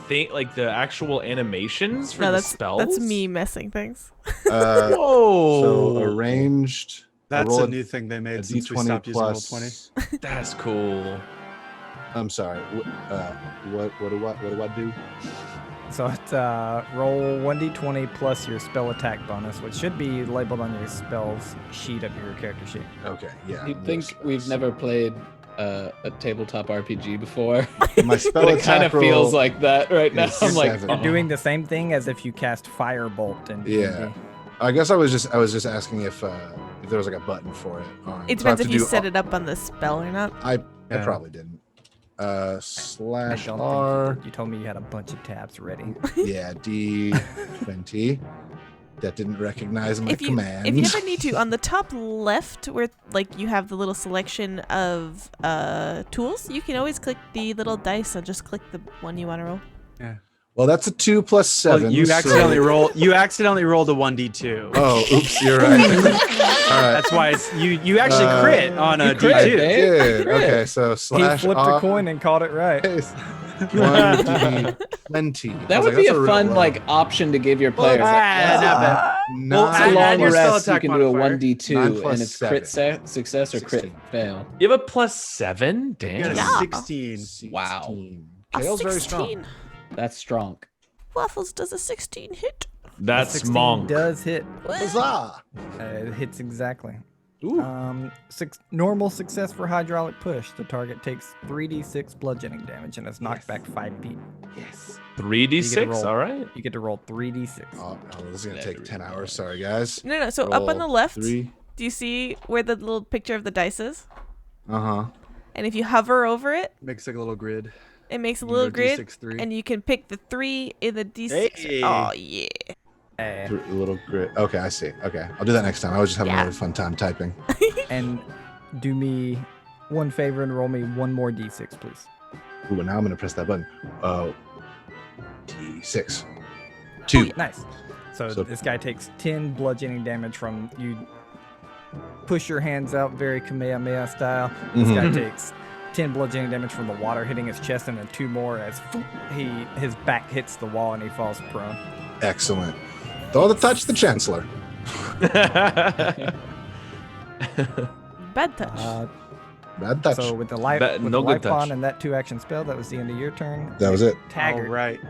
thing, like the actual animations for No, the that's spells. that's me messing things. Whoa! So a ranged. That's roll a new thing they made since we D20 stopped using roll plus. 20. That's cool. I'm sorry. What do I do? So it's roll 1d20 plus your spell attack bonus, which should be labeled on your spells sheet of your character sheet. Okay. Yeah. You'd think we've never played a tabletop RPG before, My spell but it kind attack of feels roll like that right now. is I'm like, 7. You're doing the same thing as if you cast Firebolt in Yeah. D&D. I guess I was just asking if there was like a button for it. It depends if you set it up on the spell or not. I Yeah. probably didn't. I Slash don't think R. you did. You told me you had a bunch of tabs ready. Yeah, D20. That didn't recognize my If you command. ever need to, on the top left where like you have the little selection of tools, you can always click the little dice and just click the one you want to roll. Well, that's a 2 plus 7. Well, you so- accidentally rolled a 1d2. Oh, oops, you're right. All right. That's why it's you actually crit on a you crit, d2. Dave. Good. Crit. Okay, so He slash flipped R. a coin and caught it right. 1d20. that would be a fun like option to give your players. Well, It's a add long your spell rest. You attack can do a modifier. 1d2, 9 and plus it's crit 7. success or crit 16. fail. You have a +7. You Damn. got a Yeah. 16. Wow. A Kale's very 16. strong. That's strong. Waffles does a 16 hit. That's 16 monk. does hit. Huzzah! It hits exactly. Ooh. Normal success for hydraulic push. The target takes 3d6 bludgeoning damage and is knocked back 5 feet. Yes. 3d6. roll. All right. You get to roll 3d6. Oh, this is going to take 10 hours. Sorry, guys. No. So up on the Roll left, 3. do you see where the little picture of the dice is? Uh-huh. And if you hover over it, Makes like a little grid. it makes a You little go grid, D6 3. and you can pick the 3 in the d6. Hey. Oh yeah. Eh, A little grit. Okay, I see. Okay, I'll do that next time. I was just having a Yeah. really fun time typing. and do me one favor and roll me one more d6, please. Ooh, and now I'm going to press that button. D6. 2. Nice. So So- this guy takes 10 bludgeoning damage from you. Push your hands out, very Kamehameha style. This Mhm. guy takes 10 bludgeoning damage from the water hitting his chest, and then 2 more as his back hits the wall and he falls prone. Excellent. Throw the touch the Chancellor. Bad touch. Bad touch. So with the life, That- with no the good life touch. bond and that 2-action spell, that was the end of your turn. That was it. Taggart. All right.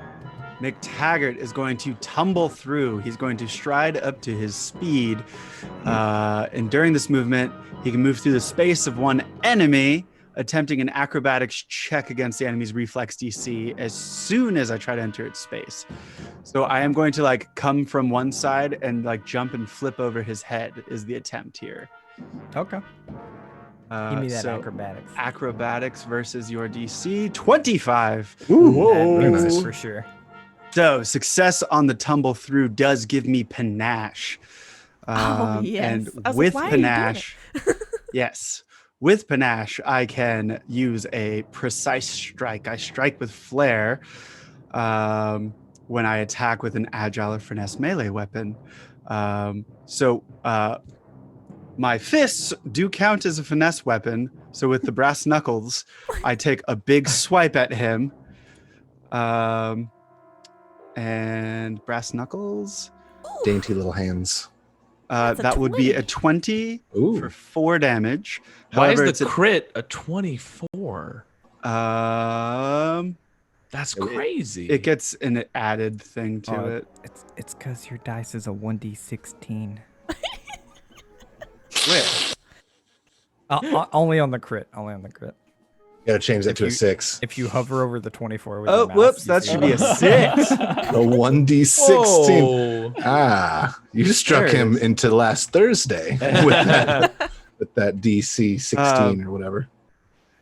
Mactaggart is going to tumble through. He's going to stride up to his speed. And during this movement, he can move through the space of one enemy, attempting an acrobatics check against the enemy's reflex DC as soon as I try to enter its space. So I am going to like come from one side and like jump and flip over his head is the attempt here. Okay. Give me that so acrobatics. acrobatics versus your DC 25. Ooh, That very misses nice. for sure. So success on the tumble through does give me panache. Oh, yes. And I was like, with why are you doing panache, yes, with panache, I can use a precise strike. I strike with flair when I attack with an agile or finesse melee weapon. My fists do count as a finesse weapon. So with the brass knuckles, I take a big swipe at him. And brass knuckles. Dainty little hands. That would be a 20 for 4 damage. Why However, is the crit a 24? That's crazy. It gets an added thing to it. It's because your dice is a 1d16. Wait. Only on the crit. Only on the crit. You gotta change that to a 6. If you hover over the 24 with your mouse, Whoops, that should be a 6. A 1d16. Whoa. You struck him into last Thursday with that DC 16 or whatever.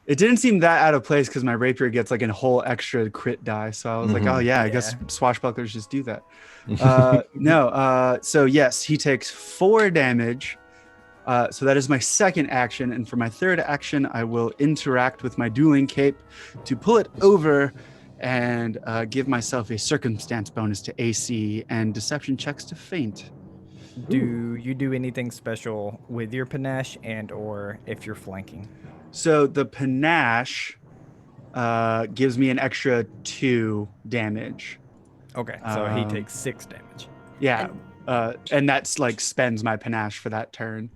It didn't seem that out of place because my rapier gets like a whole extra crit die. So I was like, oh yeah, I guess swashbucklers just do that. So yes, he takes 4 damage. So that is my second action. And for my third action, I will interact with my dueling cape to pull it over and give myself a circumstance bonus to AC and deception checks to feint. Do you do anything special with your panache and or if you're flanking? So the panache gives me an extra 2 damage. Okay, so he takes 6 damage. Yeah, and that's like spends my panache for that turn.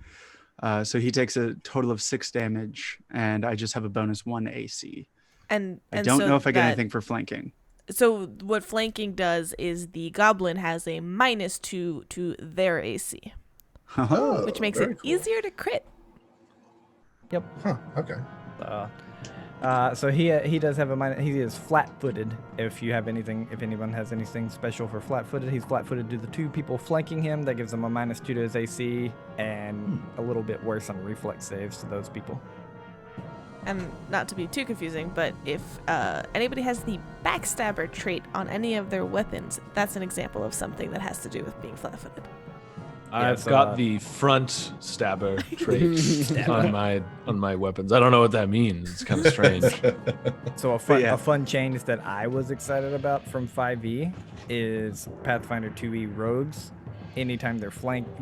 So he takes a total of 6 damage, and I just have a bonus 1 AC. And I don't so know if I get anything for flanking. So what flanking does is the goblin has a -2 to their AC, which makes it easier to crit. Yep. Huh, okay. So he does have a minus. He is flat-footed. If anyone has anything special for flat-footed, he's flat-footed to the 2 people flanking him. That gives him a -2 to his AC and a little bit worse on reflex saves to those people. And not to be too confusing, but if anybody has the backstabber trait on any of their weapons, that's an example of something that has to do with being flat-footed. I've got the front stabber trait on my weapons. I don't know what that means. It's kind of strange. So a fun change that I was excited about from 5e is Pathfinder 2e rogues. Anytime they're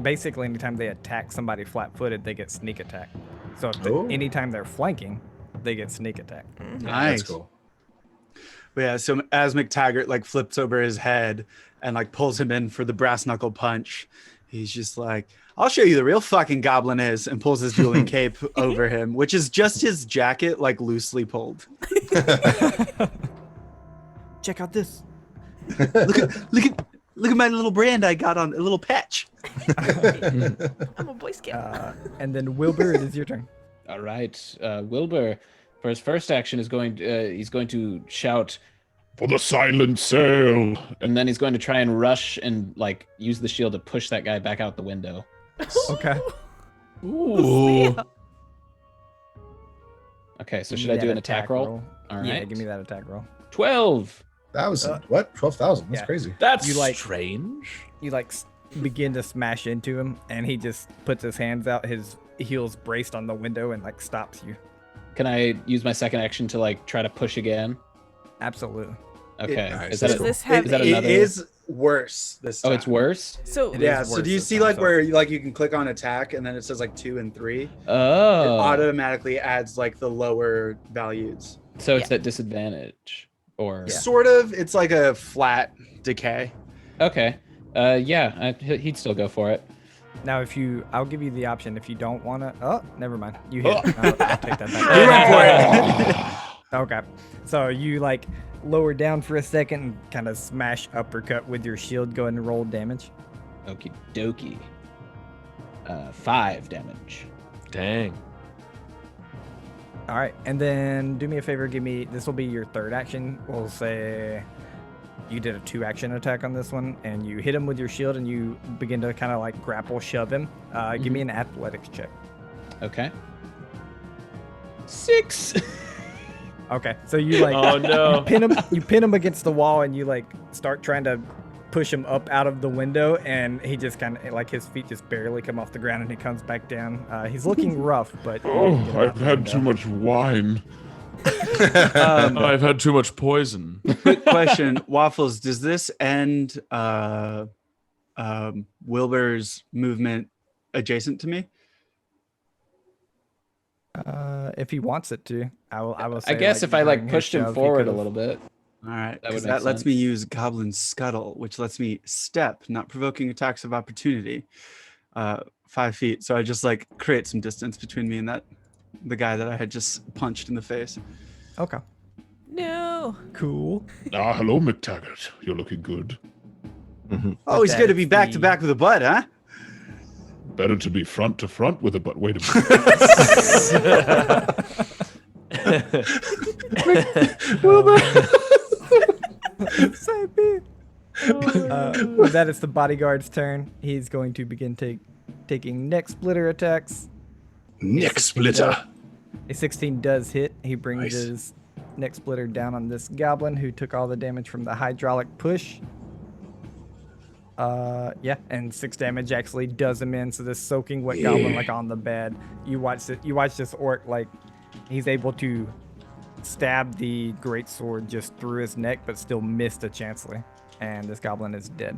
basically anytime they attack somebody flat-footed, they get sneak attack. So anytime they're flanking, they get sneak attack. Nice. That's cool. But yeah, so as Mactaggart like flips over his head and like pulls him in for the brass knuckle punch, he's just like, I'll show you the real fucking goblin is, and pulls his dueling cape over him, which is just his jacket like loosely pulled. Check out this. Look at my little brand I got on a little patch. I'm a Boy Scout. And then Wilbur, it is your turn. All right, Wilbur, for his first action, he's going to shout, For the silent sail. and then he's going to try and rush and like use the shield to push that guy back out the window. Okay. Ooh. Okay, so should I do an attack roll? All right. Yeah, give me that attack roll. 12. That was what? 12,000. That's yeah. crazy. That's You like- strange. You like begin to smash into him, and he just puts his hands out, his heels braced on the window, and like stops you. Can I use my second action to like try to push again? Absolutely. Okay. Nice. Is that Does this have is that a- another? It is worse this time. Oh, it's worse. So Yeah, is so worse do you this see time, like so- where like you can click on attack and then it says like 2 and 3? It Oh. automatically adds like the lower values. So it's at disadvantage, or Sort of. It's like a flat decay. okay. He'd still go for it. Now, I'll give you the option if you don't want to. Oh, never mind. You hit. I'll take that He back. went for it. Okay. So you like lower down for a second and kind of smash uppercut with your shield. Go ahead and roll damage. Okie dokie. 5 damage. Dang. All right, and then do me a favor. This will be your third action. We'll say you did a 2-action attack on this one, and you hit him with your shield, and you begin to kind of like grapple shove him. Give me an athletics check. Okay. 6. Okay, so you like Oh no. you pin him against the wall, and you like start trying to push him up out of the window, and he just kind of like his feet just barely come off the ground, and he comes back down. He's looking rough, but Oh, I've had too much wine. I've had too much poison. Quick question, Waffles, does this end Wilbur's movement adjacent to me? If he wants it to, I will say, I guess if I during like his pushed him shove, he forward a could've- little bit. All right, That would that make lets sense. me use Goblin Scuttle, which lets me step, not provoking attacks of opportunity. 5 feet. So I just like create some distance between me and the guy that I had just punched in the face. Okay. No. Cool. Hello, Mactaggart. You're looking good. Oh, it's that good to be is back to the- back with a bud, huh? Better to be front to front with a butt. Wait a minute. Wilbur. With that, it's the bodyguard's turn. He's going to begin taking neck splitter attacks. Neck splitter. A 16 does hit. He brings Nice. his neck splitter down on this goblin who took all the damage from the hydraulic push. Yeah, and 6 damage actually does him in. So this soaking wet goblin like on the bed. You watch this orc like he's able to stab the greatsword just through his neck, but still missed a chancellor. And this goblin is dead.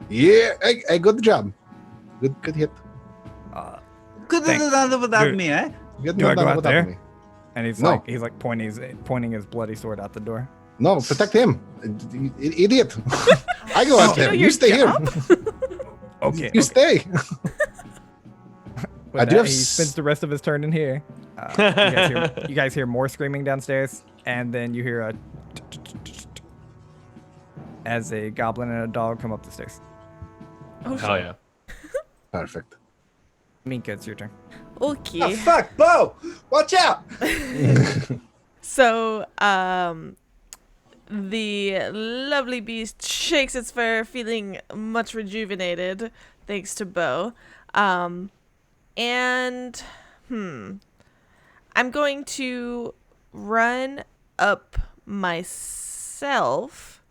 Yeah, I got the job. Good hit. Good Thanks. without Dude. me, eh? Good Do I not go done out without there? me. And he's No. like pointing his bloody sword out the door. No, protect him. Idiot. I go out You know there. your You stay here. Okay. You stay. With I do that, have he spends the rest of his turn in here. You guys hear more screaming downstairs, and then you hear a as a goblin and a dog come up the stairs. Oh, Hell yeah. Perfect. Menka, it's your turn. Okay. Oh, fuck, Bo! Watch out! So, the lovely beast shakes its fur, feeling much rejuvenated, thanks to Bo. I'm going to run up myself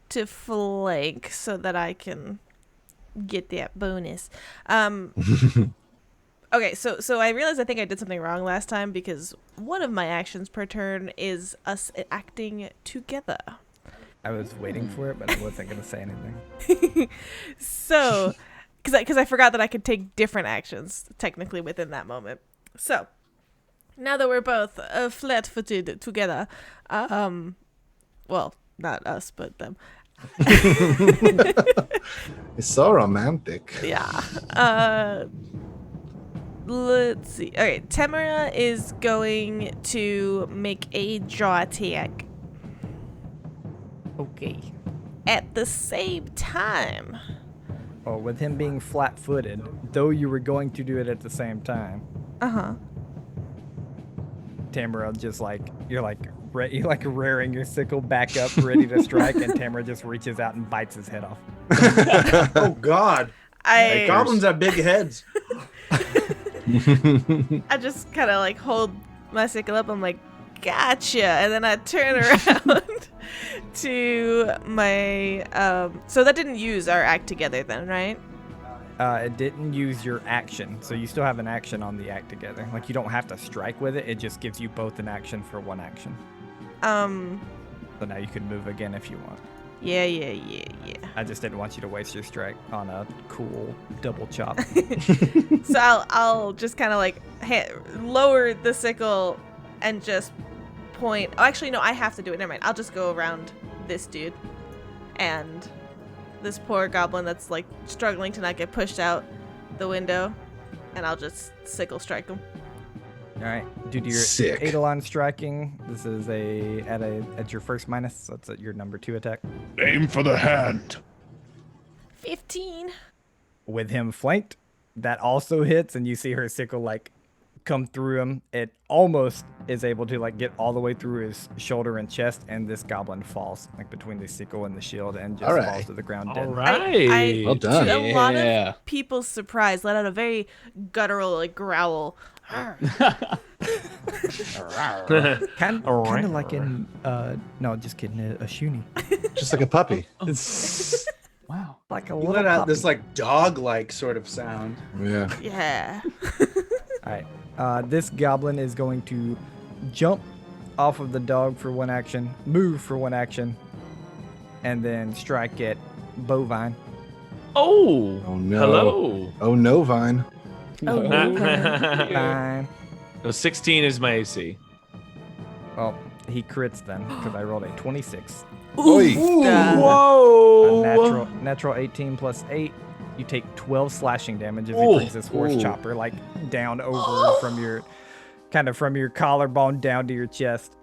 to flank so that I can get that bonus. Okay, so I realized I think I did something wrong last time because one of my actions per turn is us acting together. I was waiting for it, but I wasn't gonna say anything. So, because I forgot that I could take different actions technically within that moment. So, now that we're both flat-footed together, well, not us, but them. It's so romantic. Yeah. Let's see. Okay, Tamara is going to make a jaw attack. Okay. At the same time. Oh, with him being flat-footed, though you were going to do it at the same time, Uh-huh. Tamara just you're rearing your sickle back up, ready to strike, and Tamara just reaches out and bites his head off. Oh, God. Goblins have big heads. I just kind of hold my sickle up. I'm like, gotcha. And then I turn around to my, so that didn't use our act together then, right? It didn't use your action, so you still have an action on the act together. Like, you don't have to strike with it. It just gives you both an action for one action. So now you can move again if you want. Yeah. I just didn't want you to waste your strike on a cool double chop. So I'll just kind of lower the sickle and just point. Oh, actually, no, I have to do it. Never mind. I'll just go around this dude and this poor goblin that's struggling to not get pushed out the window, and I'll just sickle strike him. All right, due to your Sick. Eidolon striking, this is at your first minus, so it's at your number 2 attack. Aim for the hand. 15. With him flanked, that also hits, and you see her sickle come through him. It almost is able to get all the way through his shoulder and chest, and this goblin falls between the sickle and the shield and just All right. falls to the ground dead. All right. Well done. To a lot Yeah. of people's surprise, let out a very guttural growl. Kind of like in no, just kidding, a Shoony. Just like a puppy. Wow. Like a You little let out puppy. this dog-like sort of sound. Yeah. Yeah. All right. This goblin is going to jump off of the dog for one action, move for one action, and then strike at Bovine. Oh. Oh no. Hello. Oh no, Vine. Oh, Fine. No, 16 is my AC. Well, he crits then because I rolled a 26. Oi. A Whoa. natural 18 plus 8 You take 12 slashing damage as he brings this horse chopper like down over from your collarbone down to your chest.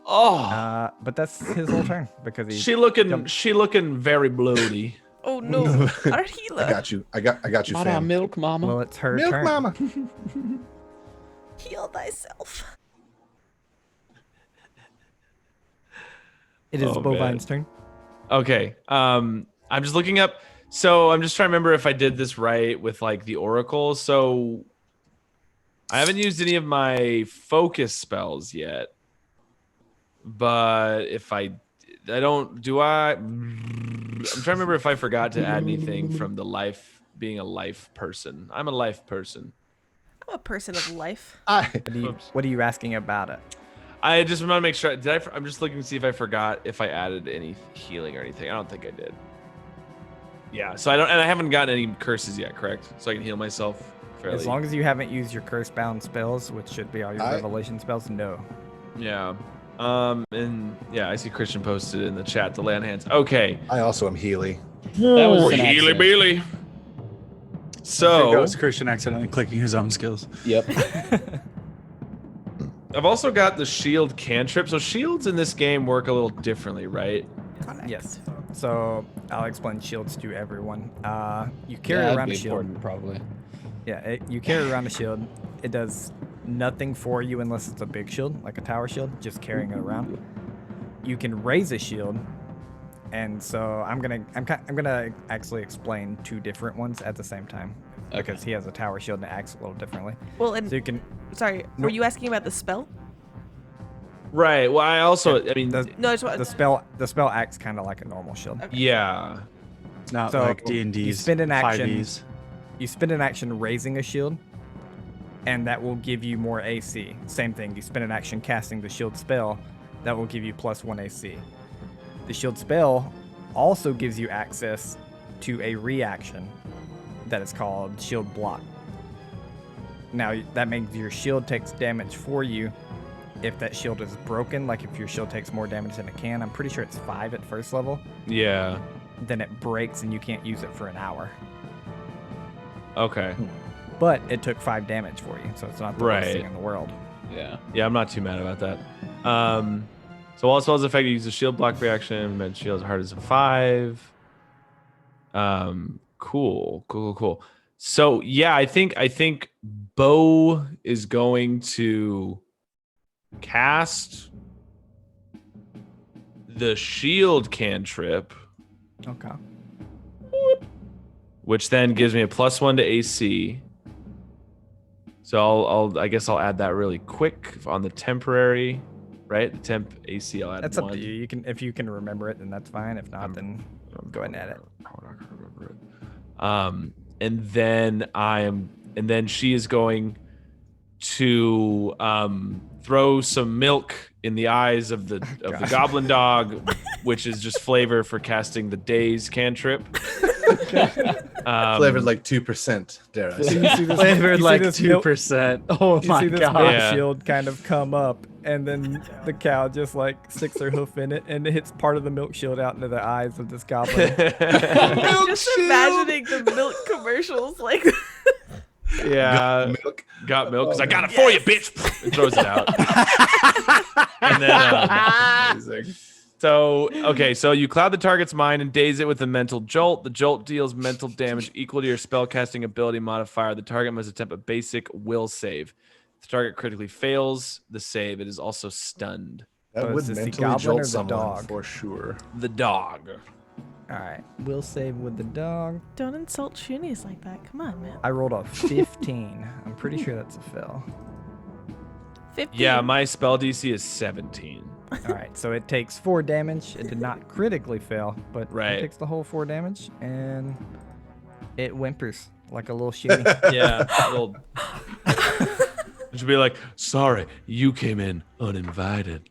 But that's his whole turn because he's she looking very bloody. Oh no, our healer. I got you. I got you, fam. Milk mama. Well, it's her Milk turn. mama. Heal thyself. It is Oh, Bovine's turn. Okay. I'm just looking up. So I'm just trying to remember if I did this right with like the oracle. So I haven't used any of my focus spells yet. But if I'm trying to remember if I forgot to add anything from the life, being a life person. I'm a life person. I'm a person of life. What are you asking about it? I just want to make sure. I'm just looking to see if I forgot if I added any healing or anything. I don't think I did. Yeah. So I haven't gotten any curses yet, correct? So I can heal myself fairly. As long as you haven't used your curse-bound spells, which should be all your revelation spells, no. Yeah. And yeah, I see Christian posted in the chat to lay on hands. Okay. I also am Healy. That was an Healy accident. Beely. There So goes Christian accidentally clicking his own skills. Yep. I've also got the shield cantrip. So shields in this game work a little differently, right? Yes. So I'll explain shields to everyone. You carry That'd around be a shield. important, probably. Yeah, you carry around a shield. It does nothing for you unless it's a big shield, like a tower shield, just carrying it around. You can raise a shield, and so I'm gonna actually explain two different ones at the same time because he has a tower shield and it acts a little differently. Well, and So you can sorry, were you asking about the spell? Right. Well, I mean, No, I just want. the spell acts kind of like a normal shield. yeah. Not So, like D&D's you spend an action. 5e. You spend an action raising a shield, and that will give you more AC. Same thing, you spend an action casting the shield spell, that will give you +1 AC. The shield spell also gives you access to a reaction that is called shield block. Now, that means your shield takes damage for you if that shield is broken, like if your shield takes more damage than it can. I'm pretty sure it's 5 at first level. Yeah. Then it breaks and you can't use it for an hour. Okay. But it took 5 damage for you, so it's not the worst thing in the world. Yeah. Yeah, I'm not too mad about that. So all spells effect, you use a shield block reaction. Meant shield as hard as a 5. Cool. So yeah, I think Bo is going to cast the shield cantrip, Okay. which then gives me a +1 to AC. So I guess I'll add that really quick on the temporary, right? The temp AC I'll add That's 1. up to you. If you can remember it, then that's fine. If not, then go ahead and add it. And then she is going to throw some milk in the eyes of the goblin dog, which is just flavor for casting the daze cantrip. Flavored like 2%, dare I say. You see this, Flavored you see like this milk- 2%. Oh You my see this god. milk Yeah. shield kind of come up, and then the cow just like sticks her hoof in it, and it hits part of the milk shield out into the eyes of this goblin. I'm just imagining the milk commercials like. Yeah, Milk. got milk because I got it for you, bitch. And throws it out. And then, Amazing. so you cloud the target's mind and daze it with a mental jolt. The jolt deals mental damage equal to your spellcasting ability modifier. The target must attempt a basic will save. If the target critically fails the save, it is also stunned. That Oh, is would this the mentally goblin or jolt the someone dog? for sure. The dog. All right, we'll save with the dog. Don't insult Shoonies like that. Come on, man. I rolled a 15. I'm pretty sure that's a fail. 15. Yeah, my spell DC is 17. All right, so it takes 4 damage. It did not critically fail, but Right. it takes the whole 4 damage, and it whimpers like a little shooty. Yeah, little. It should be like, sorry, you came in uninvited.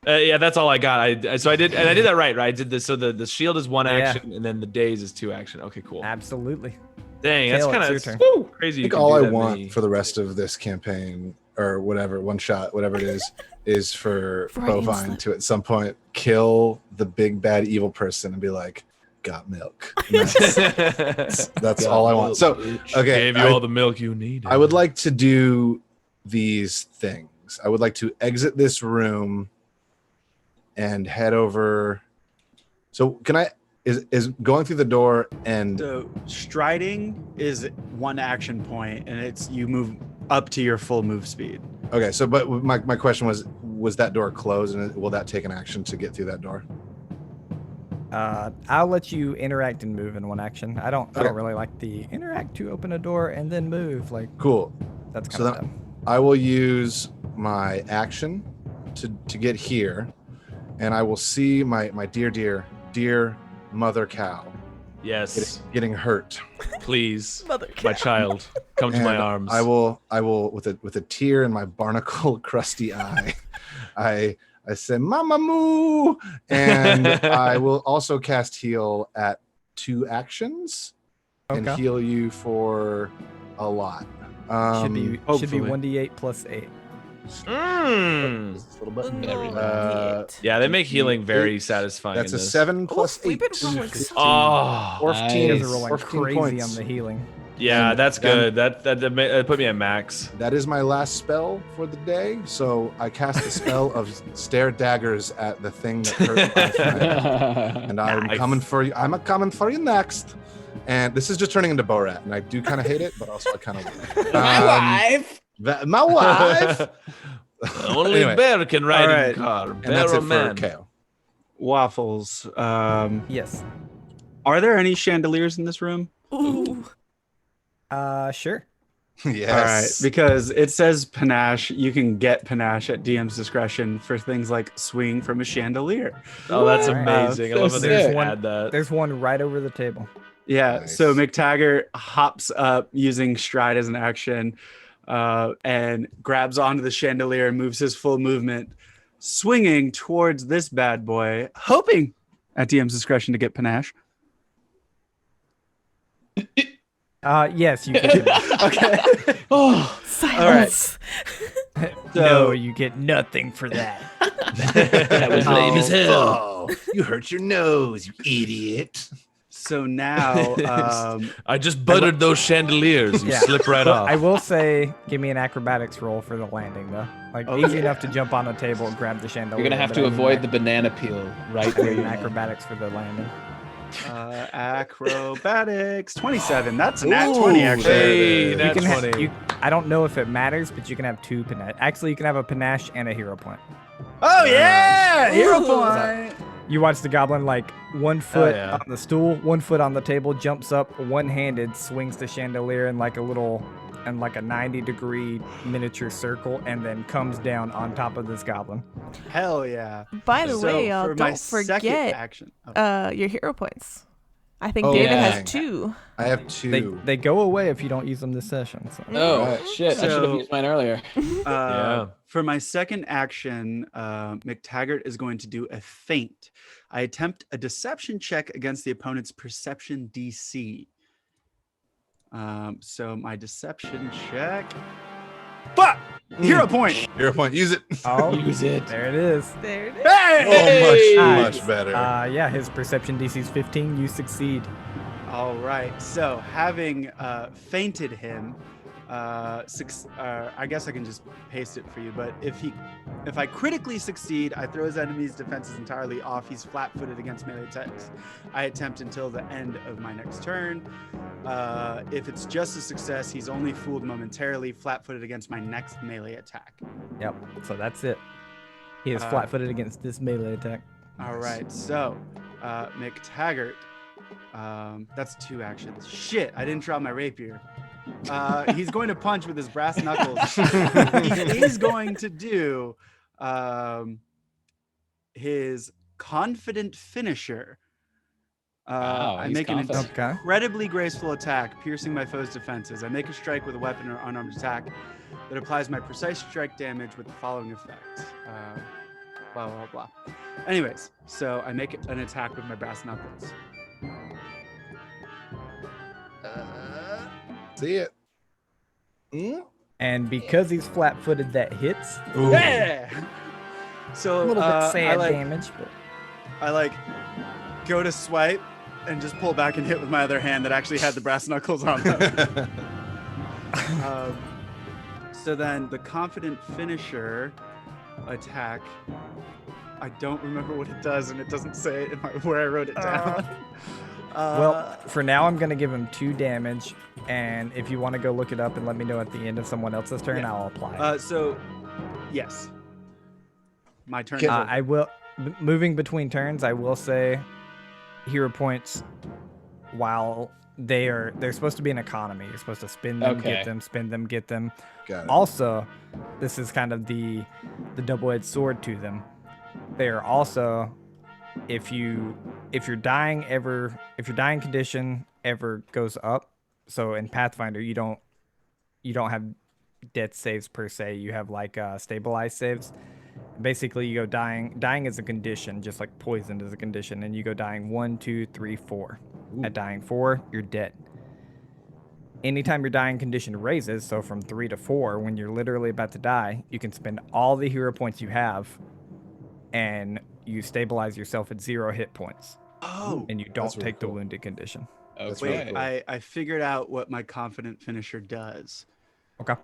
Yeah, that's all I got. I did that right? I did this. So the shield is 1 action, and then the daze is 2 action. Okay, cool. Absolutely. Dang, that's Tail, kind it's your of turn. crazy. I think you can all do I that want many. for the rest of this campaign or whatever, one shot, whatever it is for Freudian Bovine slip. to at some point kill the big bad evil person and be like, got milk. And that's all I want. So, okay. Gave you all the milk you needed. I would like to do these things. I would like to exit this room and head over. So can I, is going through the door and So striding is 1 action point, and it's you move up to your full move speed. okay, so but my question was that door closed, and will that take an action to get through that door? I'll let you interact and move in 1 action. I don't really like the interact to open a door and then move. Like, Cool. that's So kind of that, dumb. I will use my action to get here, and I will see my dear mother cow Yes, getting hurt. please, Mother my cow. child, come to my And arms. I will with a tear in my barnacle crusty eye, I say mama moo, and I will also cast heal at 2 actions and Okay. heal you for a lot. Should be hopefully. 1d8 plus 8. Mm. This little button. Very Yeah, they make healing very 8. satisfying. That's in a this. 7 plus we've 8. been rolling so Oh, 14, You Nice. guys are rolling 14 crazy points. on the healing. yeah, And that's then- good. That put me at max. That is my last spell for the day. So I cast the spell of stare daggers at the thing that hurt my friend. And I'm Nice. coming for you. I'm coming for you next. And this is just turning into Borat, and I do kind of hate it, but also I kind of love it. My wife. Only Anyway. bear can ride All in right. car. And Bear that's or it for man. KO. Waffles. Yes. Are there any chandeliers in this room? Ooh. Sure. Yes. All right, because it says panache. You can get panache at DM's discretion for things like swinging from a chandelier. Oh, that's Alright. amazing. I So love how they sick. just add that. There's one right over the table. Yeah, Nice. so Mactaggart hops up using stride as an action and grabs onto the chandelier and moves his full movement, swinging towards this bad boy, hoping at DM's discretion to get panache. Yes, you get Okay. Oh, Silence. No, you get nothing for that. that was lame as hell. Oh, you hurt your nose, you idiot. So now, I just buttered those chandeliers. You Yeah. slip right off. I will say, give me an acrobatics roll for the landing, though. Like, easy enough to jump on a table and grab the chandelier. You're gonna have but to I need avoid an the banana peel right I where need you're an at. acrobatics for the landing. acrobatics 27. That's a nat Ooh, 20, actually. Hey, You nat can 20. I don't know if it matters, but you can have 2 panache. Actually, you can have a panache and a hero point. Oh, yeah! Hero Ooh. point! You watch the goblin, like, 1 foot yeah. on the stool, 1 foot on the table, jumps up, one-handed, swings the chandelier in like a 90-degree miniature circle, and then comes down on top of this goblin. Hell yeah. By the So way, y'all, for my don't second forget action. your hero points. I think Oh, David yeah. has 2. I have 2. They go away if you don't use them this session. So. Oh Right. shit! I should have So- used mine earlier. Yeah. For my second action, Mactaggart is going to do a feint. I attempt a deception check against the opponent's perception DC. So my deception check. Fuck! Hero point! Hero point. Use it. Oh, Use it. there it is. There it is. Hey! Oh, Nice. much better. Yeah, his perception DC is 15. You succeed. All right. So having feinted him, I guess I can just paste it for you. But if I critically succeed, I throw his enemy's defenses entirely off. He's flat-footed against melee attacks. I attempt until the end of my next turn. If it's just a success, he's only fooled momentarily, flat-footed against my next melee attack. Yep. So that's it. He is Uh, flat-footed against this melee attack. All right. So Mactaggart. That's 2 actions. Shit, I didn't drop my rapier. He's going to punch with his brass knuckles. He is going to do his confident finisher. Wow, I he's make an confident. Okay. incredibly graceful attack, piercing my foe's defenses. I make a strike with a weapon or unarmed attack that applies my precise strike damage with the following effects. Blah, blah, blah. Anyways, so I make an attack with my brass knuckles. See it. And because he's flat-footed, that hits. Yeah. So A little bit sad I damage, but go to swipe and just pull back and hit with my other hand that actually had the brass knuckles on them. So then the confident finisher attack, I don't remember what it does, and it doesn't say it in where I wrote it down. well, for now, I'm going to give him 2 damage. And if you want to go look it up and let me know at the end of someone else's turn, I'll apply it. So, yes. My turn. I will, moving between turns, I will say hero points while they're supposed to be an economy. You're supposed to spend them, get them, spend them, get them. Got it. Also, this is kind of the double-edged sword to them. They are also, if your dying condition ever goes up, so in Pathfinder you don't have death saves per se. You have like stabilized saves. Basically, you go dying. Dying is a condition, just like poison is a condition, and you go dying 1, 2, 3, 4. At dying 4, you're dead. Anytime your dying condition raises, so from 3 to 4, when you're literally about to die, you can spend all the hero points you have, and you stabilize yourself at 0 hit points. Oh, and you don't really take the cool. wounded condition. Wait, I figured out what my confident finisher does. Okay.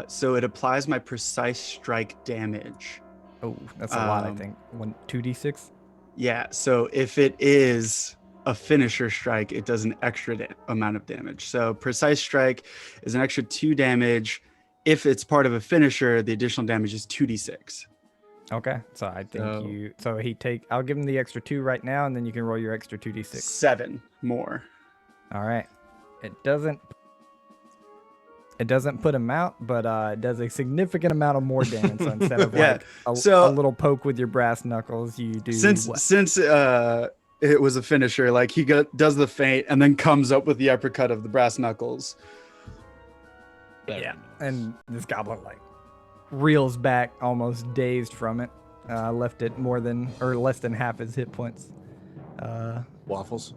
So it applies my precise strike damage. Oh, that's a lot, I think. 2d6? Yeah, so if it is a finisher strike, it does an extra amount of damage. So precise strike is an extra 2 damage. If it's part of a finisher, the additional damage is 2d6. Okay, so I think I'll give him the extra 2 right now, and then you can roll your extra 2d6. 7 more. All right. It doesn't put him out, but it does a significant amount of more damage. So instead of a little poke with your brass knuckles, you do since it was a finisher, like he does the feint and then comes up with the uppercut of the brass knuckles. Yeah, and this goblin reels back, almost dazed from it. Left it less than half his hit points. Waffles.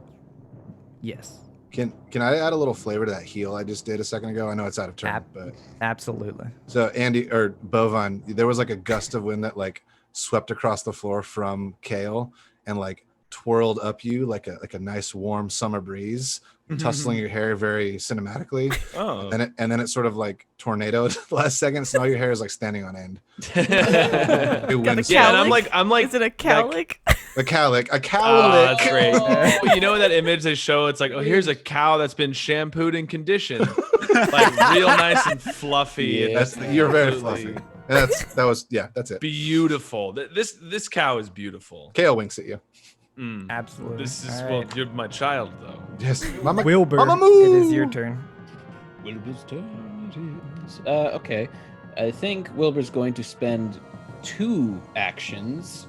Yes. Can I add a little flavor to that heal I just did a second ago? I know it's out of turn, but absolutely. So Andy or Bovine, there was like a gust of wind that like swept across the floor from Kale and like twirled up you like a nice warm summer breeze, tussling your hair very cinematically. Oh. And then it sort of like tornadoed the last second, so now your hair is like standing on end. Got the Yeah, and I'm like, is it a cowlick? A cowlick. Oh, that's great. You know that image they show? It's like, oh, here's a cow that's been shampooed and conditioned, like real nice and fluffy. Yeah. You're very fluffy. And that's it. Beautiful. This cow is beautiful. Kale winks at you. Absolutely. This is All right. you're my child though. Yes, Mama. Wilbur, Mama it moo! is your turn. Wilbur's turn it is. Okay. I think Wilbur's going to spend 2 actions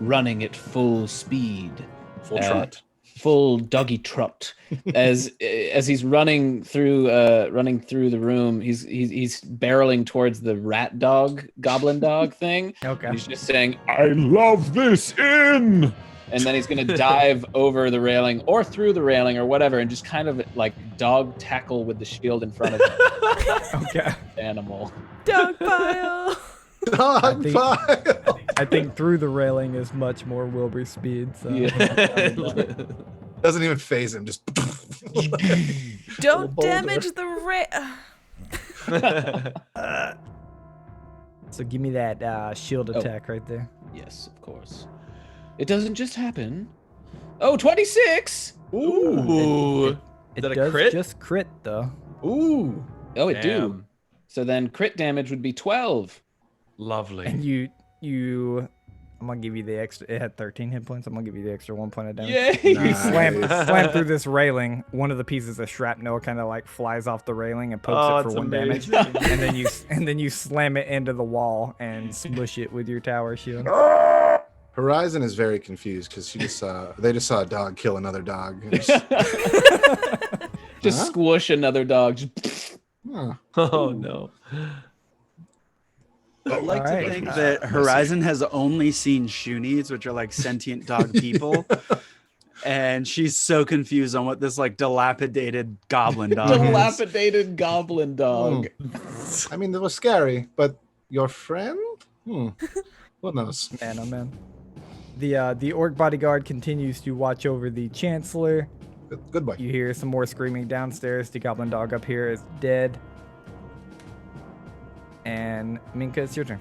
running at full speed. Full trot. Full doggy trot. As he's running through the room, he's barreling towards the rat dog, goblin dog thing. Okay. He's just saying, I love this inn. and then he's going to dive over the railing or through the railing or whatever and just kind of like dog tackle with the shield in front of him. Okay. Animal. Dog pile. Dog pile. I think through the railing is much more Wilbur speed. So. Doesn't even phase him. Just. Don't damage the So give me that shield attack right there. Yes, of course. It doesn't just happen. Oh, 26! Ooh. It Is that a does crit? just crit though. Ooh. Oh, it do. Damn. So then crit damage would be 12. Lovely. And you I'm gonna give you the extra. It had 13 hit points. I'm gonna give you the extra 1 point of damage. Yay! You slam through this railing. One of the pieces of shrapnel kind of like flies off the railing and pokes it for 1 damage. and then you slam it into the wall and smush it with your tower shield. Horizon is very confused because they just saw a dog kill another dog. Just squish another dog. Just Oh no. I'd like Alright. to think that Horizon has only seen Shoonies, which are like sentient dog people. And she's so confused on what this like dilapidated goblin dog is. Dilapidated goblin dog. I mean, it was scary, but your friend? Who knows? Man, oh man. The orc bodyguard continues to watch over the chancellor. Good boy. You hear some more screaming downstairs. The goblin dog up here is dead. And Menka, it's your turn.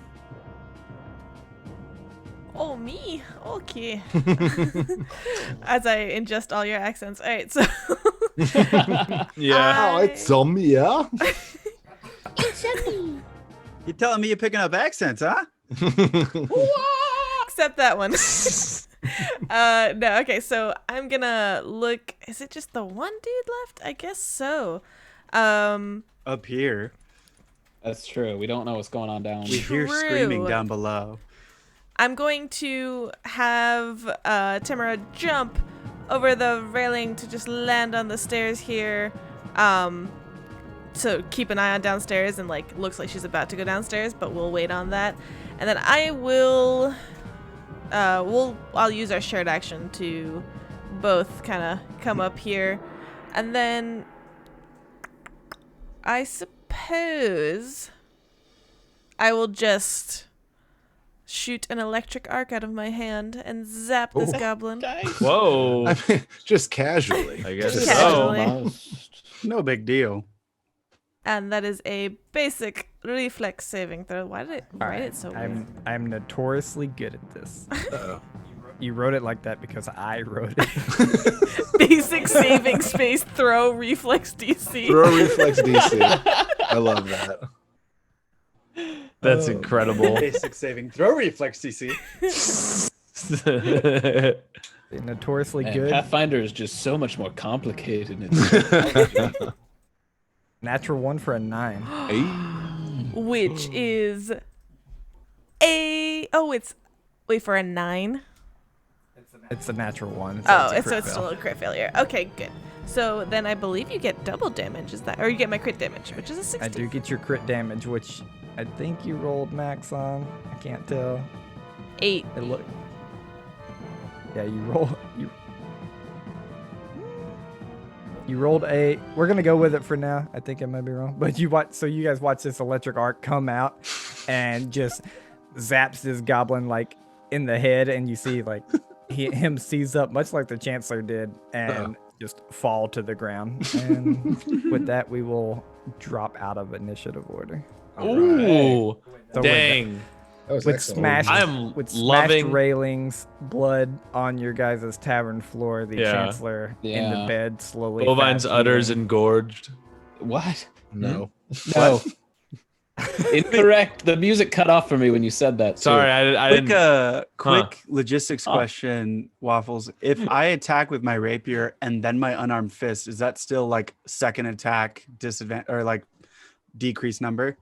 Oh, me? Okay. As I ingest all your accents. All right, so. Yeah. Oh, it's on me, yeah? You're telling me you're picking up accents, huh? Except that one. No, okay, so I'm gonna look. Is it just the one dude left? I guess so. Up here. That's true. We don't know what's going on down. We hear screaming down below. I'm going to have Tamara jump over the railing to just land on the stairs here. So keep an eye on downstairs, and like looks like she's about to go downstairs, but we'll wait on that. And then I will I'll use our shared action to both kind of come up here. And then I suppose I will just shoot an electric arc out of my hand and zap this goblin. Whoa. I mean, just casually. I guess Just so. casually. No big deal. And that is a basic reflex saving throw. Why did it write it so weird? I'm notoriously good at this. Uh-oh. You wrote it like that because I wrote it. Basic saving space throw reflex DC. Throw reflex DC. I love that. That's incredible. Basic saving throw reflex DC. Notoriously Man, good. Pathfinder is just so much more complicated. Natural 1 for a 9. Which is it's wait for a 9. It's a natural 1. So it's still a crit failure. Okay, good. So then I believe you get double damage, is that, or you get my crit damage, which is a 60. I do get your crit damage, which I think you rolled max on. I can't tell. 8. It look. Yeah, you rolled a. We're gonna go with it for now. I think I might be wrong, but you guys watch this electric arc come out and just zaps this goblin like in the head, and you see like him seize up much like the Chancellor did and just fall to the ground. And with that, we will drop out of initiative order. Ooh. So Dang. That was With excellent. I'm smashed loving- railings, blood on your guys' tavern floor, the Yeah. Chancellor in the Yeah. bed slowly. Bovine's fast udders moving. What? engorged. No. No. Incorrect. The music cut off for me when you said that. too. Sorry, I Quick, didn't. quick logistics question, Waffles. If I attack with my rapier and then my unarmed fist, is that still like second attack disadvantage or like decreased number?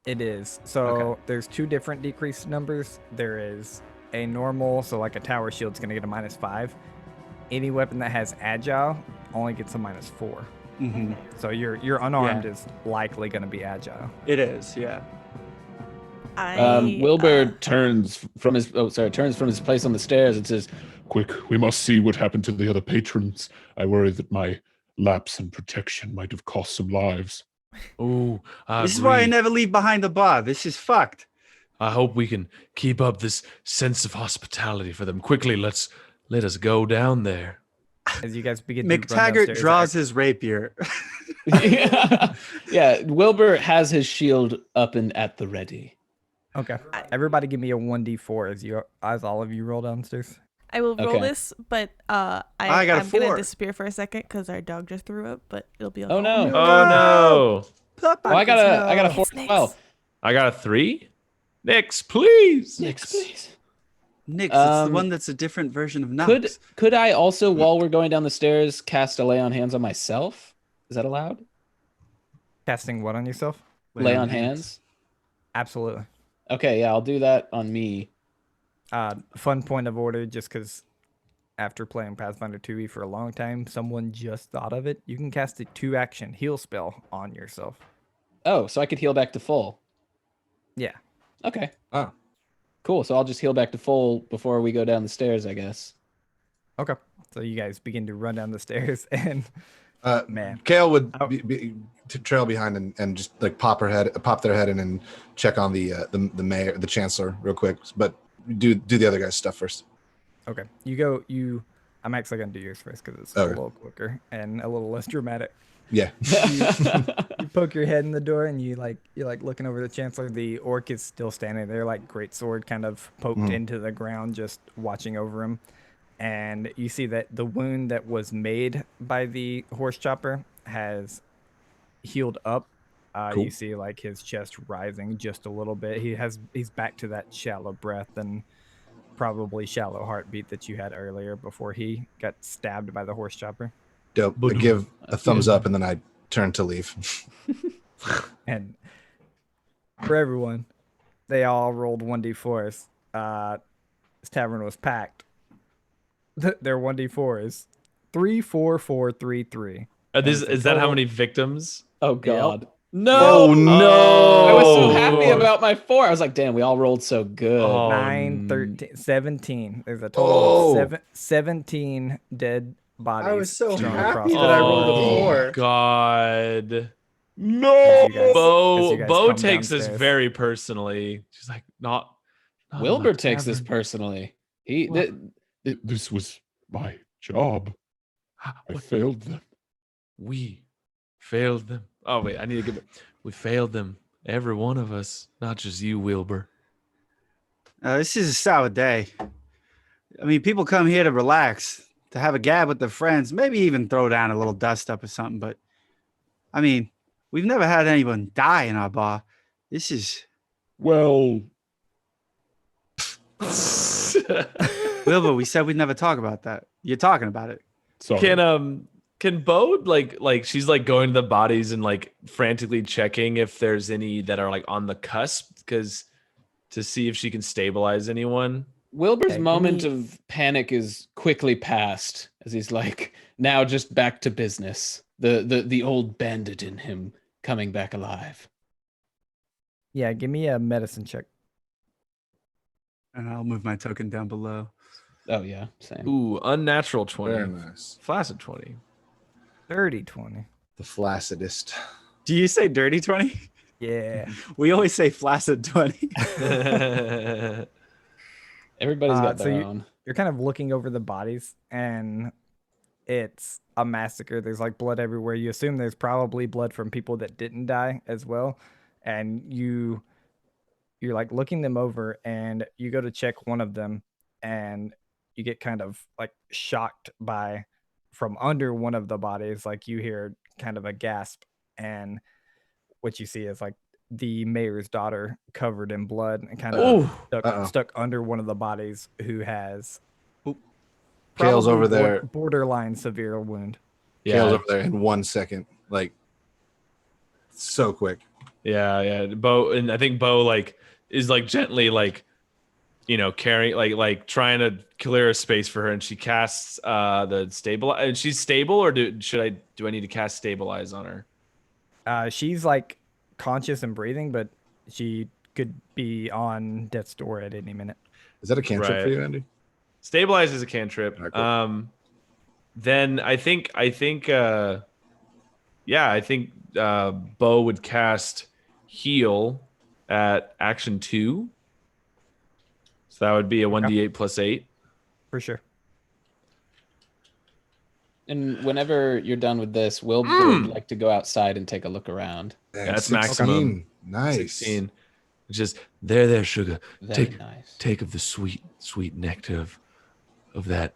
It is. So there's two different decreased numbers. There is a normal, so like a tower shield's gonna get a -5. Any weapon that has agile only gets a -4. Mm-hmm. So your unarmed is likely gonna be agile. It is, yeah. Wilbur turns from his place on the stairs and says, Quick, we must see what happened to the other patrons. I worry that my lapse in protection might have cost some lives. Ooh, This is why I never leave behind the bar. This is fucked. I hope we can keep up this sense of hospitality for them. Quickly, let us go down there. As you guys begin to run Mactaggart downstairs, draws his rapier. yeah, Wilbur has his shield up and at the ready. Okay. Everybody give me a 1d4 as all of you roll downstairs. I will roll Okay. this, but got a I'm gonna 4. disappear for a second because our dog just threw up, but it'll be okay. Oh no. Oh no! Oh, I got a 4 It's as well. I got a 3. Nix, please. Nix, please. Nix, it's the Um, one that's a different version of Nux. Could I also, while we're going down the stairs, cast a lay on hands on myself? Is that allowed? Casting what on yourself? Lay on hands? Absolutely. Okay, yeah, I'll do that on me. Fun point of order, just because after playing Pathfinder 2e for a long time, someone just thought of it. You can cast a 2-action heal spell on yourself. Oh, so I could heal back to full. Yeah. Okay. Oh. Cool. So I'll just heal back to full before we go down the stairs, I guess. Okay. So you guys begin to run down the stairs, and Man. Kale would Oh. trail behind and just like pop their head in and check on the mayor, the chancellor, real quick. But do the other guy's stuff first. Okay. I'm actually gonna do yours first because it's a little quicker and a little less dramatic. Yeah. You poke your head in the door and you're looking over the chancellor. The orc is still standing there, like great sword kind of poked into the ground, just watching over him. And you see that the wound that was made by the horse chopper has healed up. Cool. You see like his chest rising just a little bit. He's back to that shallow breath and probably shallow heartbeat that you had earlier before he got stabbed by the horse chopper. Dope. I give a thumbs up and then I turn to leave. And for everyone, they all rolled 1d4s. This tavern was packed. Their 1d4s 3, 4, 4, 3, 3. Is that how many victims? Oh God. No. Oh, no. I was so happy about my 4. I was like, damn, we all rolled so good. Oh, 9, 13, 17. There's a total of 17 dead bodies. I was so strewn happy across that the I rolled a floor. 4. God. No. As you guys Bo come takes this downstairs. very personally. She's like, not Wilbur enough takes this tavern. personally. This was my job. I failed them. We failed them. Oh wait, I need to give it. We failed them. Every one of us, not just you, Wilbur. This is a sour day. I mean, people come here to relax, to have a gab with their friends, maybe even throw down a little dust up or something. But I mean, we've never had anyone die in our bar. This is Well, Wilbur. We said we'd never talk about that. You're talking about it. sorry. Can Bo like she's like going to the bodies and like frantically checking if there's any that are like on the cusp because to see if she can stabilize anyone. Wilbur's Yeah, moment of panic is quickly past as he's like now just back to business. The old bandit in him coming back alive. Yeah, give me a medicine check. And I'll move my token down below. Oh yeah, same. Ooh, unnatural 20. Very nice. Flaccid 20. 30, 20. The flaccidest. Do you say dirty 20? Yeah. We always say flaccid 20. Everybody's got so their own. You're kind of looking over the bodies and it's a massacre. There's like blood everywhere. You assume there's probably blood from people that didn't die as well. And you're like looking them over and you go to check one of them and you get kind of like shocked by from under one of the bodies. Like you hear kind of a gasp and what you see is like the mayor's daughter covered in blood and kind of stuck under one of the bodies who has Kale's probably over there. borderline severe wound. Kale's over there in 1 second. Like so quick. Yeah. Bo, and I think Bo like is like gently like, you know, carrying like trying to clear a space for her, and she casts the stabilize. And she's stable, or do I need to cast stabilize on her? She's like conscious and breathing, but she could be on death's door at any minute. Is that a cantrip for you, Andy? Stabilize is a cantrip. All right, cool. Then I think Bo would cast heal at action 2. So that would be a 1d8 plus 8. For sure. And whenever you're done with this, Wilbur would like to go outside and take a look around. Dang, That's 16. maximum. Nice. 16. Just there, sugar. Very nice. Take of the sweet nectar of that.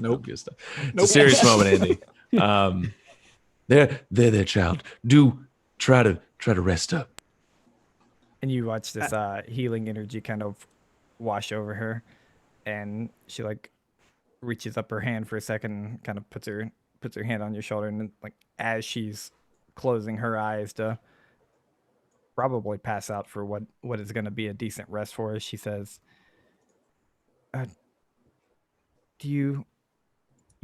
Nope. Good stuff. It's a serious moment, Andy. There, child. Do try to rest up. And you watch this healing energy kind of wash over her, and she like reaches up her hand for a second, and kind of puts her hand on your shoulder, and then, like as she's closing her eyes to probably pass out for what is going to be a decent rest for her, she says, "Do you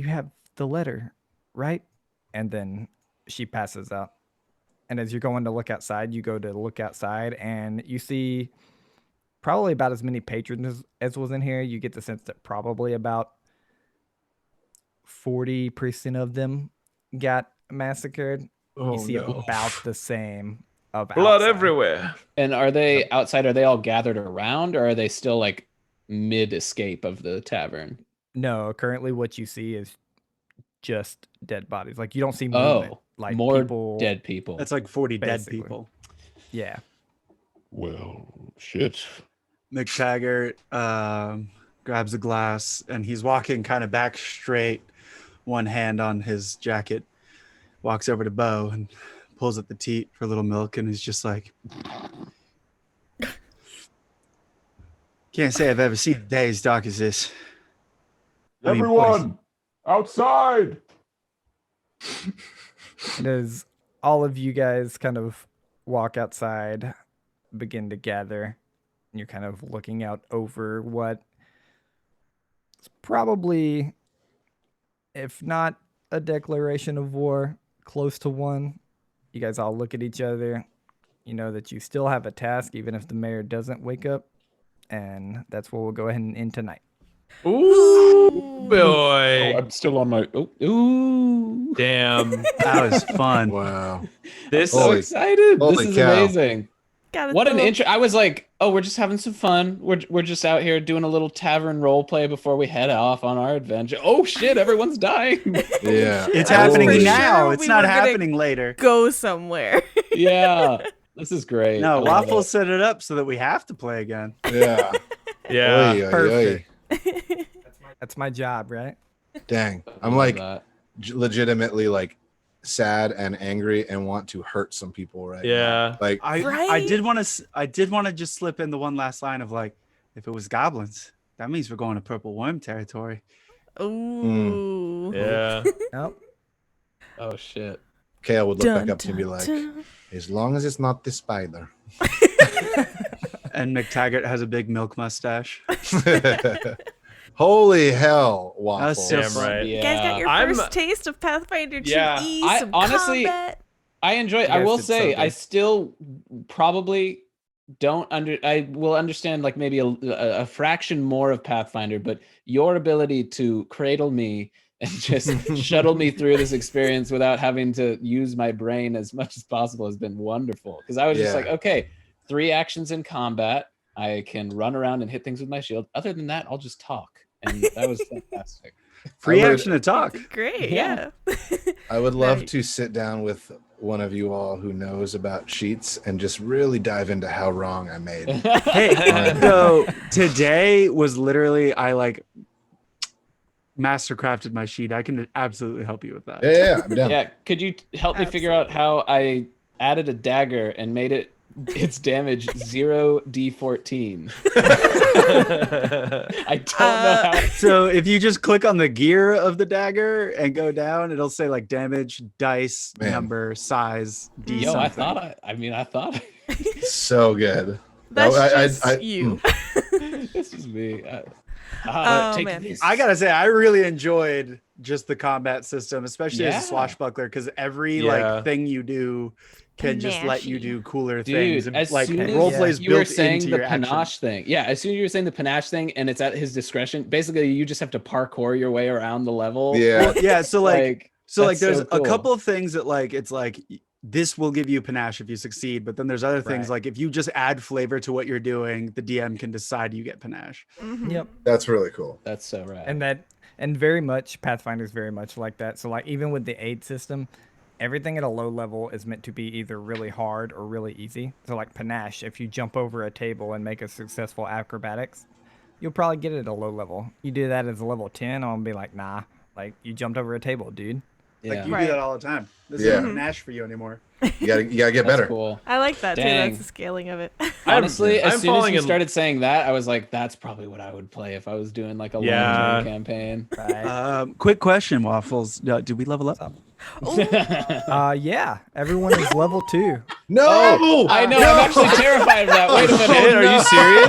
have the letter, right?" And then she passes out. And as you're going to look outside, you go to look outside and you see probably about as many patrons as was in here. You get the sense that probably about 40% of them got massacred. Oh, You see no. about the same of Blood outside. everywhere. And are they outside? Are they all gathered around, or are they still like mid escape of the tavern? No, currently what you see is just dead bodies. Like you don't see movement. Oh, Like more people, dead people. That's like 40 Basically. dead people. Yeah. Well, shit. Mactaggart grabs a glass and he's walking kind of back straight, one hand on his jacket, walks over to Bo and pulls at the teat for a little milk, and he's just like, can't say I've ever seen a day as dark as this. I mean, Everyone, outside! And as all of you guys kind of walk outside, begin to gather, and you're kind of looking out over what is probably, if not a declaration of war, close to one. You guys all look at each other. You know that you still have a task, even if the mayor doesn't wake up. And that's what we'll go ahead and end tonight. Ooh, boy. Oh, I'm still on my. Oh, Ooh, Damn. that was fun. Wow. This so Holy- excited! holy This is cow. amazing. Got What an intro! I was like, oh, we're just having some fun. We're just out here doing a little tavern role play before we head off on our adventure. Oh shit! Everyone's dying. Yeah. It's I was happening pretty now. sure It's we not were gonna happening later. Go somewhere. Yeah, this is great. No, I love Waffles it. set it up so that we have to play again. Yeah. Yeah. Oy, oy, oy. Perfect. That's my job, right? Dang. I I'm love like that. legitimately like sad and angry and want to hurt some people right now. Yeah. Like I Right? did want to just slip in the one last line of like, if it was goblins, that means we're going to purple worm territory. Ooh. Yeah. Nope. Oh shit! Kale would look Dun, back up to you and be dun, like, dun. as long as it's not this spider. And Mactaggart has a big milk mustache. Holy hell, Waffle. That's so Damn fun. right. You guys got your I'm- first taste of Pathfinder 2E, Yeah. I some honestly- combat. I enjoy. You I guys will did so say, I good. still probably don't I will understand like maybe a fraction more of Pathfinder, but your ability to cradle me and just shuttle me through this experience without having to use my brain as much as possible has been wonderful. Because I was just Yeah. like, okay, 3 actions in combat. I can run around and hit things with my shield. Other than that, I'll just talk, and that was fantastic. Free I would- action to talk. Great, Yeah. yeah. I would love Nice. to sit down with one of you all who knows about sheets and just really dive into how wrong I made. Hey, so today was literally I like mastercrafted my sheet. I can absolutely help you with that. Yeah, I'm down. Yeah, could you help me figure out how I added a dagger and made its damage 0d14? I don't know how. So if you just click on the gear of the dagger and go down, it'll say like damage, dice, Man. number, size, D Yo, something. I thought So good. That's I- just you. this is me. Oh, take man. this. I gotta say, I really enjoyed just the combat system, especially as Yeah. a swashbuckler, because every Yeah. like thing you do can just let you Panachy. do cooler Dude, things. And, as like soon as roleplay is you were built saying into the your action. panache thing, yeah, as soon as you were saying the panache thing, and it's at his discretion. Basically, you just have to parkour your way around the level. Yeah. Yeah, so like that's there's so a cool. couple of things that like it's like this will give you panache if you succeed, but then there's other things Right. like if you just add flavor to what you're doing, the DM can decide you get panache. Mhm. Yep. That's really cool. That's so rad. And very much Pathfinder is very much like that. So like even with the aid system, everything at a low level is meant to be either really hard or really easy. So like panache, if you jump over a table and make a successful acrobatics, you'll probably get it at a low level. You do that as a level 10, I'm gonna be like, nah, like you jumped over a table, dude. yeah, Like you Right. do that all the time. This Yeah. isn't panache for you anymore. You gotta get that's better. cool. I like that too. Dang. That's the scaling of it. Honestly, I'm as soon as falling you in- started saying that, I was like, that's probably what I would play if I was doing like a Yeah. long-term campaign. Right. Quick question, Waffles. Did we level up? Yeah, everyone is level 2. No! I know. I'm actually terrified of that. Wait a minute. Shit, are you serious?